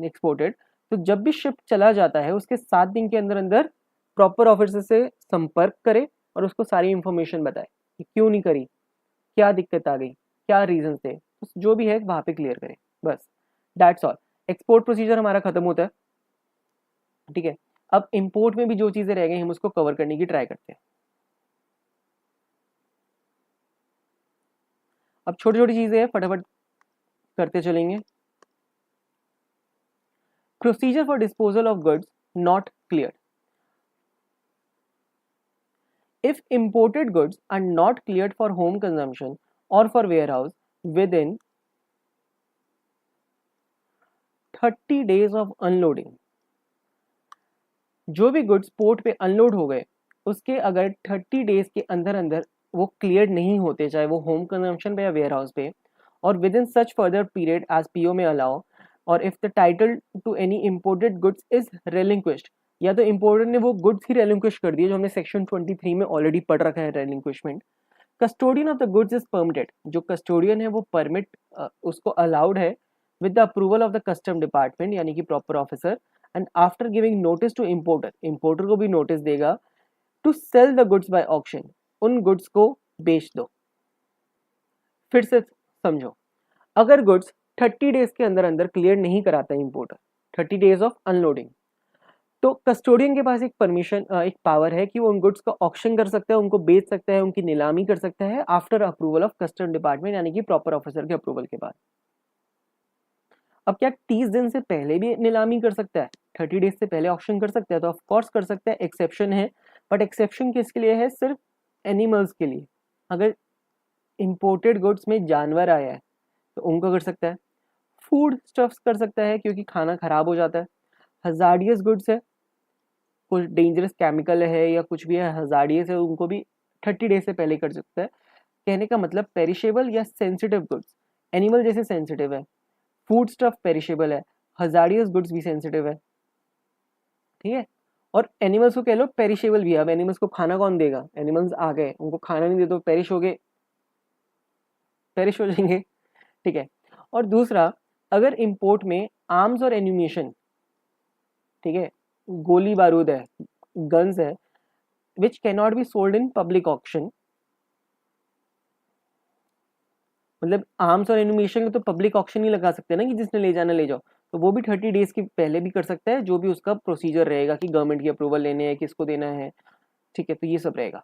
exported, तो जब भी शिप चला जाता है उसके 7 दिन के अंदर अंदर प्रॉपर ऑफिसर से संपर्क करे और उसको सारी इंफॉर्मेशन बताए कि क्यों नहीं करी, क्या दिक्कत आ गई, क्या रीजन थे, तो जो भी है वहां पे क्लियर करें। बस दैट्स ऑल। एक्सपोर्ट प्रोसीजर हमारा खत्म होता है, ठीक है। अब इंपोर्ट में भी जो चीजें रह गई हम उसको कवर करने की ट्राई करते हैं। अब छोटी छोटी चीजें हैं, फटाफट करते चलेंगे। Procedure for disposal of goods not clear. If imported goods are not cleared for home consumption or for warehouse within 30 days of unloading, जो भी गुड्स पोर्ट पे अनलोड हो गए उसके अगर 30 डेज के अंदर अंदर वो क्लियर नहीं होते, चाहे वो होम कंजम्पशन पे या वेयर हाउस पे, और within such further period as P O may allow, और if the title to any imported goods is relinquished, या तो इम्पोर्टर ने वो गुड्स ही रेलिंक्विश कर दिए जो हमने सेक्शन 23 में ऑलरेडी पढ़ रखा है relinquishment. Custodian of the goods is permitted, जो कस्टोडियन है वो परमिट उसको अलाउड है with the approval of the custom department यानी कि proper officer, and after giving notice to importer, importer को भी नोटिस देगा to sell the goods by auction, उन गुड्स को बेच दो। फिर से समझो, अगर गुड्स 30 डेज के अंदर अंदर क्लियर नहीं कराता है इम्पोर्टर, 30 डेज ऑफ अनलोडिंग, तो कस्टोडियन के पास एक परमिशन, एक पावर है कि वो उन गुड्स का ऑक्शन कर सकता है, उनको बेच सकता है, उनकी नीलामी कर सकता है after approval of custom department यानी कि प्रॉपर ऑफिसर के अप्रूवल के बाद। अब क्या 30 दिन से पहले भी नीलामी कर सकता है, 30 डेज से पहले ऑक्शन कर सकता है? तो ऑफ कोर्स कर सकता है, एक्सेप्शन है, बट एक्सेप्शन किसके लिए है? सिर्फ एनिमल्स के लिए। अगर इंपोर्टेड गुड्स में जानवर आया है तो उनको कर सकता है, फूड स्टफ्स कर सकता है क्योंकि खाना खराब हो जाता है, हजार्डियस गुड्स है, कुछ डेंजरस केमिकल है या कुछ भी है हजार्डियस है, उनको भी 30 डेज से पहले कर सकता है। कहने का मतलब पेरिशेबल या सेंसिटिव गुड्स, एनिमल जैसे सेंसिटिव है, फूड स्टफ पेरिशेबल है, हजार्डियस गुड्स भी सेंसिटिव है, ठीक है। और एनिमल्स को कह लो पेरिशेबल भी है। अब एनिमल्स को खाना कौन देगा? एनिमल्स आ गए, उनको खाना नहीं दे तो पेरिश हो गए, पेरिश हो जाएंगे, ठीक है। और दूसरा, अगर इंपोर्ट में आर्म्स और एनिमेशन, ठीक है, गोली बारूद है, गन्स है, which can not be sold in public auction, मतलब आर्म्स और एनिमेशन तो पब्लिक ऑक्शन नहीं लगा सकते ना कि जिसने ले जाना ले जाओ, तो वो भी 30 डेज के पहले भी कर सकता है, जो भी उसका प्रोसीजर रहेगा कि गवर्नमेंट की अप्रूवल लेने हैं, किसको देना है, ठीक है, तो ये सब रहेगा।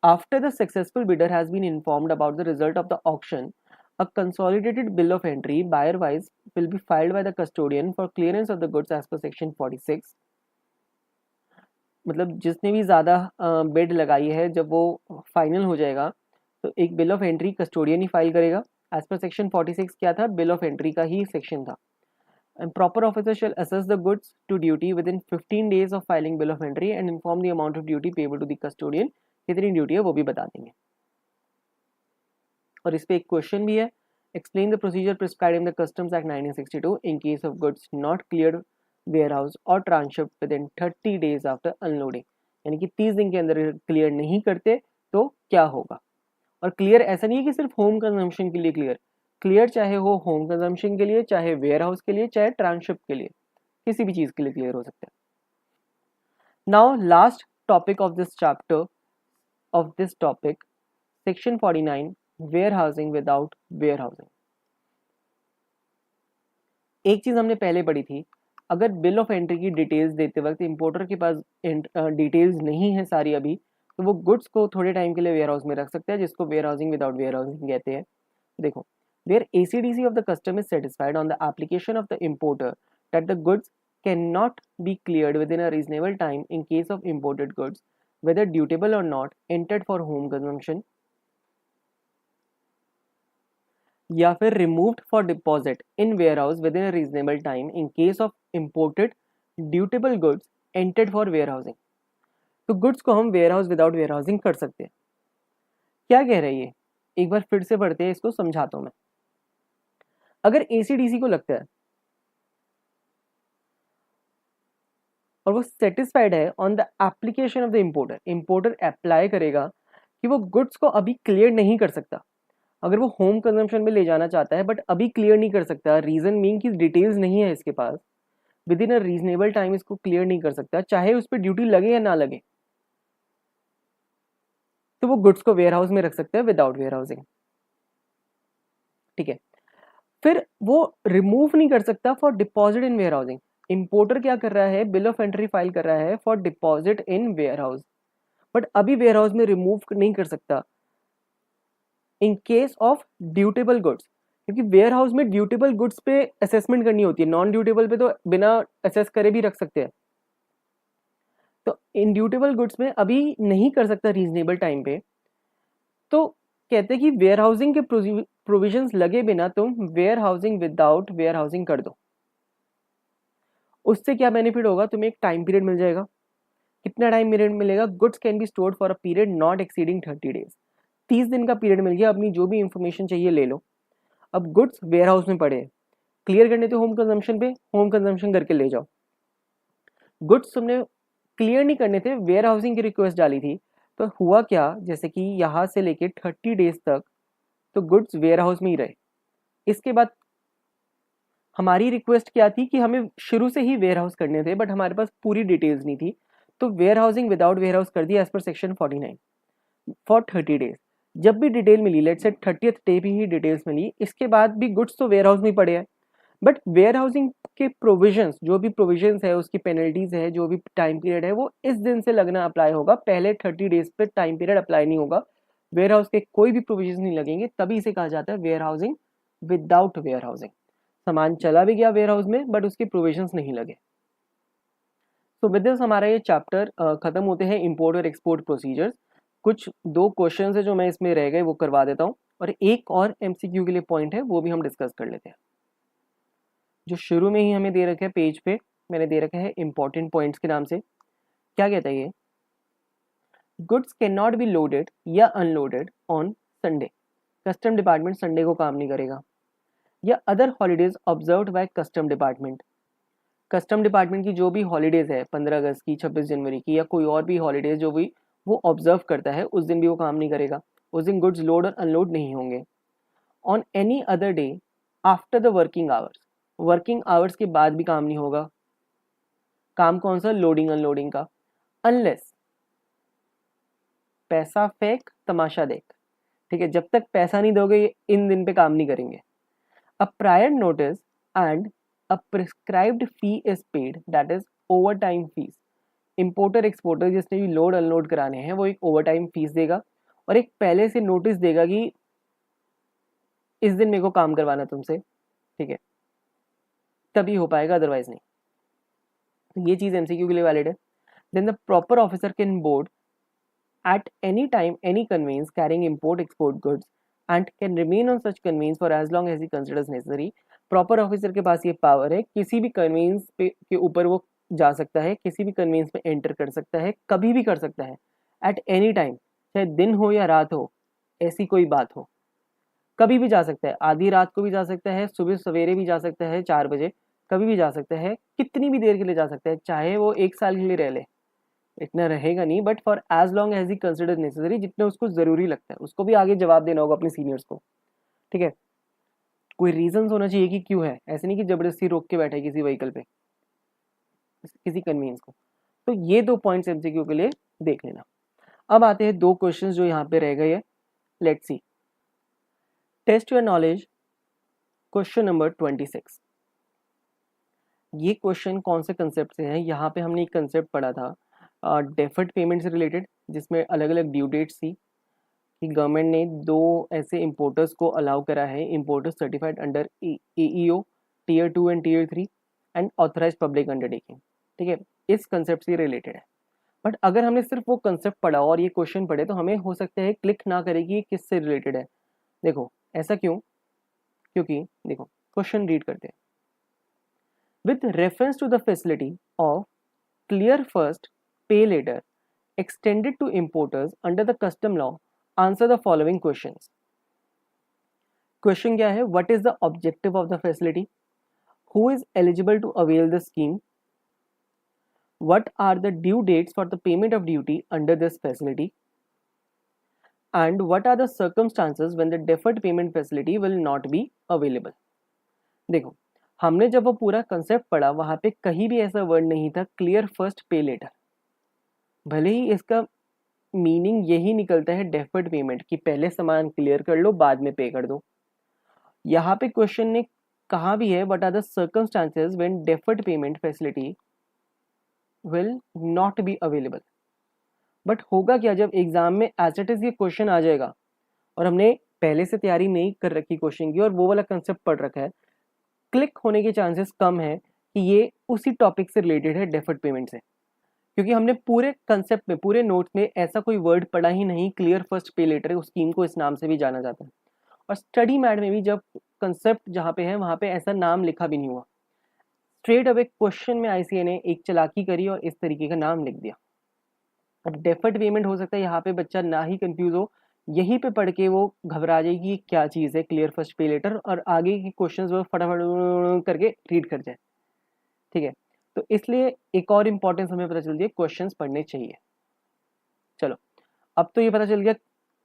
After the successful bidder has been informed about the result of the auction, a consolidated bill of entry buyer wise will be filed by the custodian for clearance of the goods as per section 46। मतलब जिसने भी ज़्यादा bid लगाई है, जब वो final हो जाएगा तो एक बिल ऑफ एंट्री कस्टोडियन ही फाइल करेगा। एज पर सेक्शन 46 क्या था? बिल ऑफ एंट्री का ही सेक्शन था। And proper officer shall assess the goods to duty within 15 days of filing bill of entry and inform the amount of duty payable to the custodian. कितनी duty है वो भी बता देंगे। और इस पे एक क्वेश्चन भी है, explain the procedure prescribed in the customs act 1962 in case of goods not cleared warehouse और transhipped within 30 days after unloading, यानी कि 30 दिन के अंदर क्लियर नहीं करते तो क्या होगा। और क्लियर ऐसा नहीं है कि सिर्फ होम कंजम्पशन के लिए क्लियर, क्लियर चाहे हो होम कंजम्पशन के लिए, चाहे वेयर हाउस के लिए, चाहे ट्रांसशिप के लिए, किसी भी चीज के लिए क्लियर हो सकता है। Now last topic of this chapter of this topic, section 49, warehousing without warehousing. एक चीज हमने पहले पढ़ी थी, अगर बिल ऑफ एंट्री की डिटेल्स देते वक्त इंपोर्टर के पास डिटेल्स नहीं है सारी अभी, तो वो गुड्स को थोड़े टाइम के लिए वेयर हाउस में रख सकते हैं, जिसको warehousing without warehousing कहते हैं। देखो, where ACDC of the custom is satisfied on the application of the importer that the goods cannot be cleared within a reasonable time in case of imported goods, whether dutiable or not, entered for home consumption, या फिर removed for deposit in warehouse within a reasonable time in case of imported dutiable goods entered for warehousing. तो goods को हम warehouse without warehousing कर सकते हैं। क्या कह रही है, एक बार फिर से पढ़ते हैं, इसको समझाता हूं मैं। अगर एसीडीसी को लगता है और वो सेटिस्फाइड है on the application of the importer, importer apply करेगा कि वो गुड्स को अभी क्लियर नहीं कर सकता, अगर वो होम कंजम्पशन में ले जाना चाहता है बट अभी क्लियर नहीं कर सकता, रीजन मीन की डिटेल्स नहीं है इसके पास, within a reasonable time इसको क्लियर नहीं कर सकता, चाहे उस पर ड्यूटी लगे या ना लगे, तो वो गुड्स को वेयर हाउस में रख सकते हैं विदाउट वेयर हाउसिंग। ठीक है, फिर वो रिमूव नहीं कर सकता for deposit in warehousing. Importer क्या कर रहा है, बिल ऑफ एंट्री फाइल कर रहा है for deposit in warehouse, but अभी वेयर हाउस में रिमूव नहीं कर सकता in case of dutiable goods, क्योंकि वेयर हाउस में ड्यूटेबल गुड्स पे असेसमेंट करनी होती है, नॉन ड्यूटेबल पे तो बिना असेस करे भी रख सकते हैं। तो इन ड्यूटेबल गुड्स में अभी नहीं कर सकता रीजनेबल टाइम पे, तो कहते हैं कि वेयर हाउसिंग के प्रोविजंस लगे बिना तुम warehousing without warehousing कर दो। उससे क्या बेनिफिट होगा, तुम्हें एक टाइम पीरियड मिल जाएगा। कितना टाइम पीरियड मिलेगा, goods can be stored for a period not exceeding 30 days. 30 दिन का पीरियड मिल गया, अपनी जो भी इंफॉर्मेशन चाहिए ले लो। अब गुड्स वेयर हाउस में पड़े, क्लियर करने थे होम कंजम्पशन पे, होम कंजम्पशन करके ले जाओ। गुड्स तुमने क्लियर नहीं करने थे, वेयर हाउसिंग की रिक्वेस्ट डाली थी, तो हुआ क्या, जैसे कि यहाँ से लेके 30 डेज तक तो गुड्स वेयर हाउस में ही रहे। इसके बाद हमारी रिक्वेस्ट क्या थी कि हमें शुरू से ही वेयर हाउस करने थे, बट हमारे पास पूरी डिटेल्स नहीं थी, तो warehousing without warehouse कर दिया as per section 49 for 30 days. जब भी detail milli, let's say 30th day भी ही डिटेल्स मिली, इसके बाद भी गुड्स तो वेयर हाउस में पड़े हैं, बट वेयर हाउसिंग के प्रोविजंस, जो भी प्रोविजंस है उसकी पेनल्टीज है, जो भी टाइम पीरियड है वो इस दिन से लगना अप्लाई होगा, पहले 30 डेज पे टाइम पीरियड अप्लाई नहीं होगा, वेयर हाउस के कोई भी प्रोविजन नहीं लगेंगे, तभी इसे कहा जाता है warehousing without warehousing. सामान चला भी गया वेयर हाउस में बट उसके प्रोविजंस नहीं लगे। तो विद दिस हमारा ये चैप्टर खत्म होते हैं इंपोर्ट और एक्सपोर्ट प्रोसीजर्स। कुछ दो क्वेश्चंस है जो मैं इसमें रह गए वो करवा देता हूँ, और एक और एमसीक्यू के लिए पॉइंट है वो भी हम डिस्कस कर लेते हैं। जो शुरू में ही हमें दे रखे हैं पेज पे, मैंने दे रखे हैं इंपॉर्टेंट पॉइंट्स के नाम से। क्या कहता है ये, goods can not be loaded या unloaded on Sunday, custom department Sunday को काम नहीं करेगा, या other holidays observed by custom department. Custom department की जो भी हॉलीडेज है, 15 अगस्त की, 26 जनवरी की, या कोई और भी हॉलीडेज जो भी वो ऑब्जर्व करता है, उस दिन भी वो काम नहीं करेगा, उस दिन गुड्स लोड और अनलोड नहीं होंगे। On any other day after the working hours, working hours के बाद भी काम नहीं होगा। काम कौन सा, लोडिंग अनलोडिंग का। अनलेस, पैसा फेंक तमाशा देख, ठीक है, जब तक पैसा नहीं दोगे ये इन दिन पे काम नहीं करेंगे। अ prior notice and a prescribed fee is paid, that is over time fees. Importer exporter जिसने भी लोड अनलोड कराने हैं वो एक ओवर टाइम फीस देगा, और एक पहले से नोटिस देगा कि इस दिन मेरे को काम करवाना तुमसे, ठीक है, तभी हो पाएगा, अदरवाइज नहीं। तो ये चीज एमसीक्यू के लिए वैलिड है। Then the proper officer can board at any time any conveyance carrying import export goods and can remain on such conveyance for as long as he considers necessary। Proper officer के पास ये power है, किसी भी convince पे के ऊपर वो जा सकता है, किसी भी कन्वेंस में एंटर कर सकता है, कभी भी कर सकता है, एट एनी टाइम, चाहे दिन हो या रात हो, ऐसी कोई बात हो, कभी भी जा सकता है, आधी रात को भी जा सकता है, सुबह सवेरे भी जा सकता है 4 बजे, कभी भी जा सकता है, कितनी भी देर के लिए जा सकता है, चाहे वो 1 साल के लिए रह ले, इतना रहेगा नहीं, but for as long as he consider necessary, जितना उसको जरूरी लगता है, उसको भी आगे जवाब देना होगा अपने सीनियर्स को, ठीक है। कोई रीजन होना चाहिए कि क्यों है, ऐसे नहीं कि जबरदस्ती रोक के बैठे किसी व्हीकल पे, किसी कन्वीनियंस को। तो ये 2 पॉइंट्स एमसीक्यू के लिए देख लेना। अब आते हैं 2 क्वेश्चंस जो यहाँ पे रह गए हैं। Let's see, test your knowledge, question number 26। ये क्वेश्चन कौन से कंसेप्ट से है, यहाँ पे हमने एक कंसेप्ट पढ़ा था डेफर्ड पेमेंट से रिलेटेड, जिसमें अलग अलग ड्यू डेट्स थी, कि गवर्नमेंट ने 2 ऐसे इंपोर्टर्स को अलाउ करा है, importers certified under AEO tier 2 and tier 3 and authorise public undertaking, ठीक है, इस कंसेप्ट से रिलेटेड है। बट अगर हमने सिर्फ वो कंसेप्ट पढ़ा और ये क्वेश्चन पढ़े तो हमें हो सकता है क्लिक ना करे कि ये किससे रिलेटेड है। देखो ऐसा क्यों, क्योंकि देखो क्वेश्चन रीड करते हैं, with reference to the facility of clear first pay later extended to importers under the custom law, answer the following questions. Question क्या है? What is the objective of the facility? Who is eligible to avail the scheme? What are the due dates for the payment of duty under this facility? And what are the circumstances when the deferred payment facility will not be available? देखो, हमने जब वो पूरा concept पढ़ा वहां पे कहीं भी ऐसा वर्ड नहीं था क्लियर फर्स्ट पे लेटर। भले ही इसका मीनिंग यही निकलता है डेफर्ड पेमेंट कि पहले सामान क्लियर कर लो बाद में पे कर दो। यहाँ पे क्वेश्चन ने कहा भी है what are the circumstances when deferred payment facility will not be available. But होगा क्या जब एग्जाम में एज इट इज ये क्वेश्चन आ जाएगा और हमने पहले से तैयारी नहीं कर रखी क्वेश्चन की और वो वाला कंसेप्ट पढ़ रखा है, क्लिक होने के चांसेस कम है कि ये उसी टॉपिक से रिलेटेड है डेफर्ड पेमेंट से, क्योंकि हमने पूरे कंसेप्ट में पूरे नोट्स में ऐसा कोई वर्ड पढ़ा ही नहीं क्लियर फर्स्ट पे लेटर, उस स्कीम को इस नाम से भी जाना जाता है। और स्टडी मैट में भी जब कंसेप्ट जहाँ पे है वहाँ पे ऐसा नाम लिखा भी नहीं हुआ, स्ट्रेट अवे क्वेश्चन में आईसीए ने एक चालाकी करी और इस तरीके का नाम लिख दिया। अब डेफर्ड पेमेंट हो सकता है यहाँ पे बच्चा ना ही कंफ्यूज हो, यहीं पे पढ़ के वो घबरा जाएगी क्या चीज़ है क्लियर फर्स्ट पे लेटर, और आगे के क्वेश्चन वो फटाफट करके रीड कर जाए। ठीक है, तो इसलिए एक और इम्पोर्टेंस हमें पता चल गया, क्वेश्चंस पढ़ने चाहिए। चलो, अब तो ये पता चल गया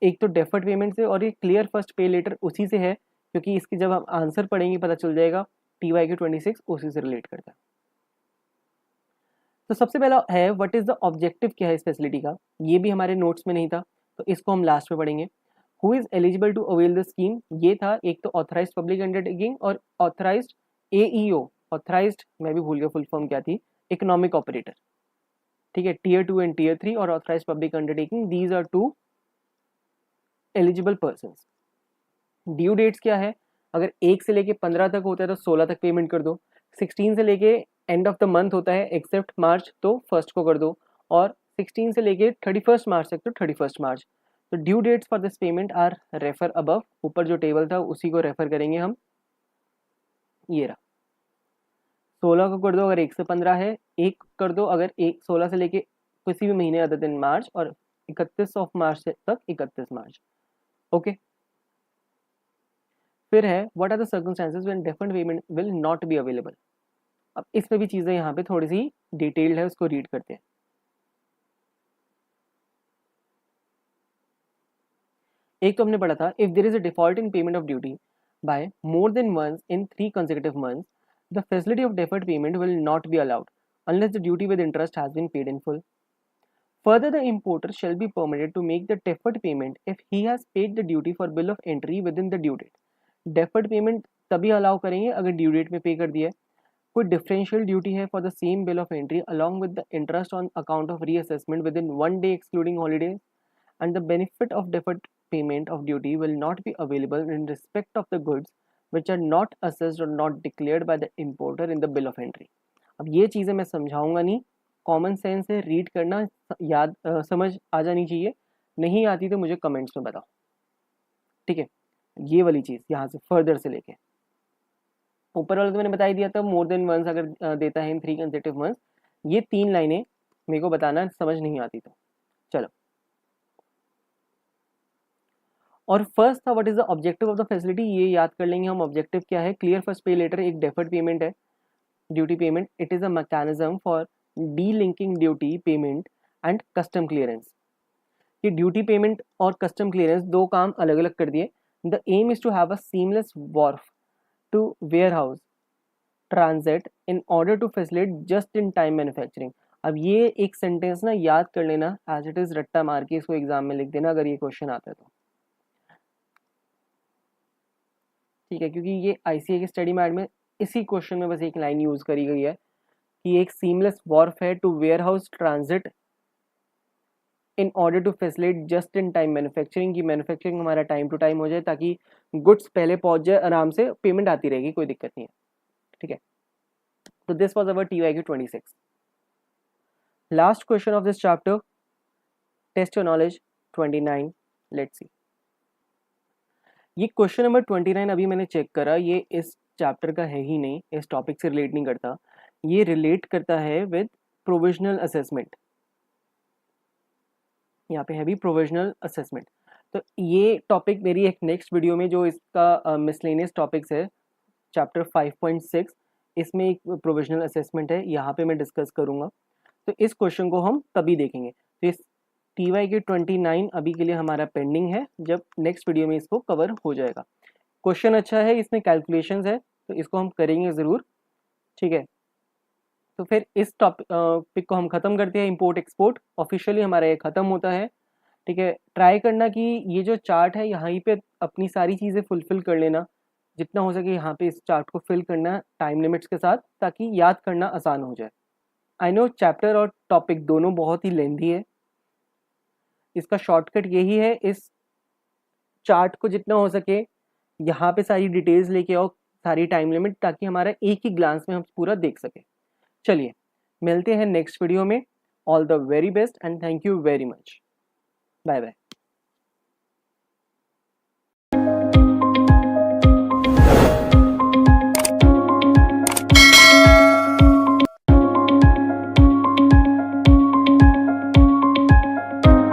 एक तो डेफर्ड पेमेंट से और ये क्लियर फर्स्ट पे लेटर उसी से है, क्योंकि इसकी जब हम आंसर पढ़ेंगे पता चल जाएगा TYQ 26 उसी से रिलेट करता है। तो सबसे पहला है व्हाट इज द ऑब्जेक्टिव, क्या है इस फैसिलिटी का, ये भी हमारे नोट्स में नहीं था तो इसको हम लास्ट में पढ़ेंगे। Who is eligible to avail the scheme, ये था एक तो ऑथराइज्ड पब्लिक अंडरटेकिंग और ऑथराइज्ड AEO, ऑथराइज्ड मैं भी भूल गया फुल फॉर्म क्या थी, इकोनॉमिक ऑपरेटर। ठीक है, Tier 2 एंड Tier 3 और authorised public undertaking, these are two eligible person. Due dates क्या है, अगर 1 से लेके 15 तक होता है तो 16 तक पेमेंट कर दो, 16 से लेके एंड ऑफ द मंथ होता है एक्सेप्ट मार्च तो फर्स्ट को कर दो, और 16 से लेके 31 मार्च तक तो 31 मार्च। तो due dates for this payment are refer above, ऊपर जो टेबल था उसी को रेफर करेंगे हम, ये रहा। 16 को कर दो अगर 1 से 15 है, 1 कर दो अगर 16 से लेके किसी भी महीने अदर दिन मार्च, और 31 ऑफ मार्च तक 31 मार्च। ओके, फिर है what are the circumstances when deferred payment will not be available. अब इसमें भी चीजें यहाँ पे थोड़ी सी डिटेल्ड है, उसको रीड करते हैं। एक तो हमने पढ़ा था if there is a default in payment of duty by more than once in 3 consecutive months, the facility of deferred payment will not be allowed unless the duty with interest has been paid in full. Further, the importer shall be permitted to make the deferred payment if he has paid the duty for bill of entry within the due date. Deferred payment तभी allow करेंगे अगर due date में पे कर दिया है, कोई differential duty है for the same bill of entry along with the interest on account of reassessment with in 1 day excluding holidays, and the benefit of deferred payment of duty will not be available in respect of the goods which are not assessed or not declared by the importer in the bill of entry. अब ये चीज़ें मैं समझाऊंगा नहीं, common sense से read करना, याद समझ आ जानी चाहिए, नहीं आती तो मुझे कमेंट्स में बताओ। ठीक है, ये वाली चीज़ यहाँ से फर्दर से लेके ऊपर वाला तो मैंने बता ही दिया था, मोर देन वंस अगर देता है इन 3 consecutive months, ये 3 लाइनें मेरे को बताना समझ नहीं आती तो। चलो, और फर्स्ट था what is the objective of the facility, ये याद कर लेंगे हम। ऑब्जेक्टिव क्या है, क्लियर फर्स्ट पे लेटर एक डेफर्ड पेमेंट है, duty payment, it is a mechanism for delinking duty payment and custom clearance. ये ड्यूटी पेमेंट और कस्टम क्लियरेंस दो काम अलग अलग कर दिए। The aim is to have a seamless wharf to warehouse transit in order to facilitate just in time manufacturing. अब ये एक सेंटेंस ना याद कर लेना, एज इट इज रट्टा मार के इसको एग्जाम में लिख देना अगर ये क्वेश्चन आता है तो। ठीक है, क्योंकि ये आईसीए के स्टडी मैट में इसी क्वेश्चन में बस एक लाइन यूज करी गई है कि एक सीमलेस वॉर्फ है to warehouse transit in order to facilitate just in time manufacturing, की मैन्युफैक्चरिंग हमारा टाइम टू टाइम हो जाए ताकि गुड्स पहले पहुंच जाए, आराम से पेमेंट आती रहेगी, कोई दिक्कत नहीं है। ठीक है, तो this was our TYQ 26। Last question of this chapter, test your knowledge 29। Let's see. ये क्वेश्चन नंबर 29 अभी मैंने चेक करा, ये इस चैप्टर का है ही नहीं, इस टॉपिक से रिलेट नहीं करता। ये रिलेट करता है विद प्रोविजनल असेसमेंट। यहाँ पे है भी प्रोविजनल असेसमेंट। तो ये टॉपिक मेरी एक नेक्स्ट वीडियो में, जो इसका मिसलेनियस टॉपिक्स है चैप्टर 5.6, इसमें एक प्रोविजनल असेसमेंट है, यहाँ पे मैं डिस्कस करूँगा। तो इस क्वेश्चन को हम तभी देखेंगे। तो इस TY के 29 अभी के लिए हमारा पेंडिंग है, जब नेक्स्ट वीडियो में इसको कवर हो जाएगा। क्वेश्चन अच्छा है, इसमें कैलकुलेशंस है, तो इसको हम करेंगे ज़रूर, ठीक है। तो फिर इस टॉपिक को हम ख़त्म करते हैं। इंपोर्ट एक्सपोर्ट ऑफिशियली हमारा ये ख़त्म होता है, ठीक है। ट्राई करना कि ये जो चार्ट है यहाँ पे अपनी सारी चीज़ें फुलफिल कर लेना, जितना हो सके यहाँ पे इस चार्ट को फिल करना टाइम लिमिट्स के साथ, ताकि याद करना आसान हो जाए। आई नो चैप्टर और टॉपिक दोनों बहुत ही लेंथी है, इसका शॉर्टकट यही है, इस चार्ट को जितना हो सके यहाँ पे सारी डिटेल्स लेके आओ, सारी टाइम लिमिट, ताकि हमारा एक ही ग्लांस में हम पूरा देख सके। चलिए मिलते हैं नेक्स्ट वीडियो में। All the very best and thank you very much. Bye bye.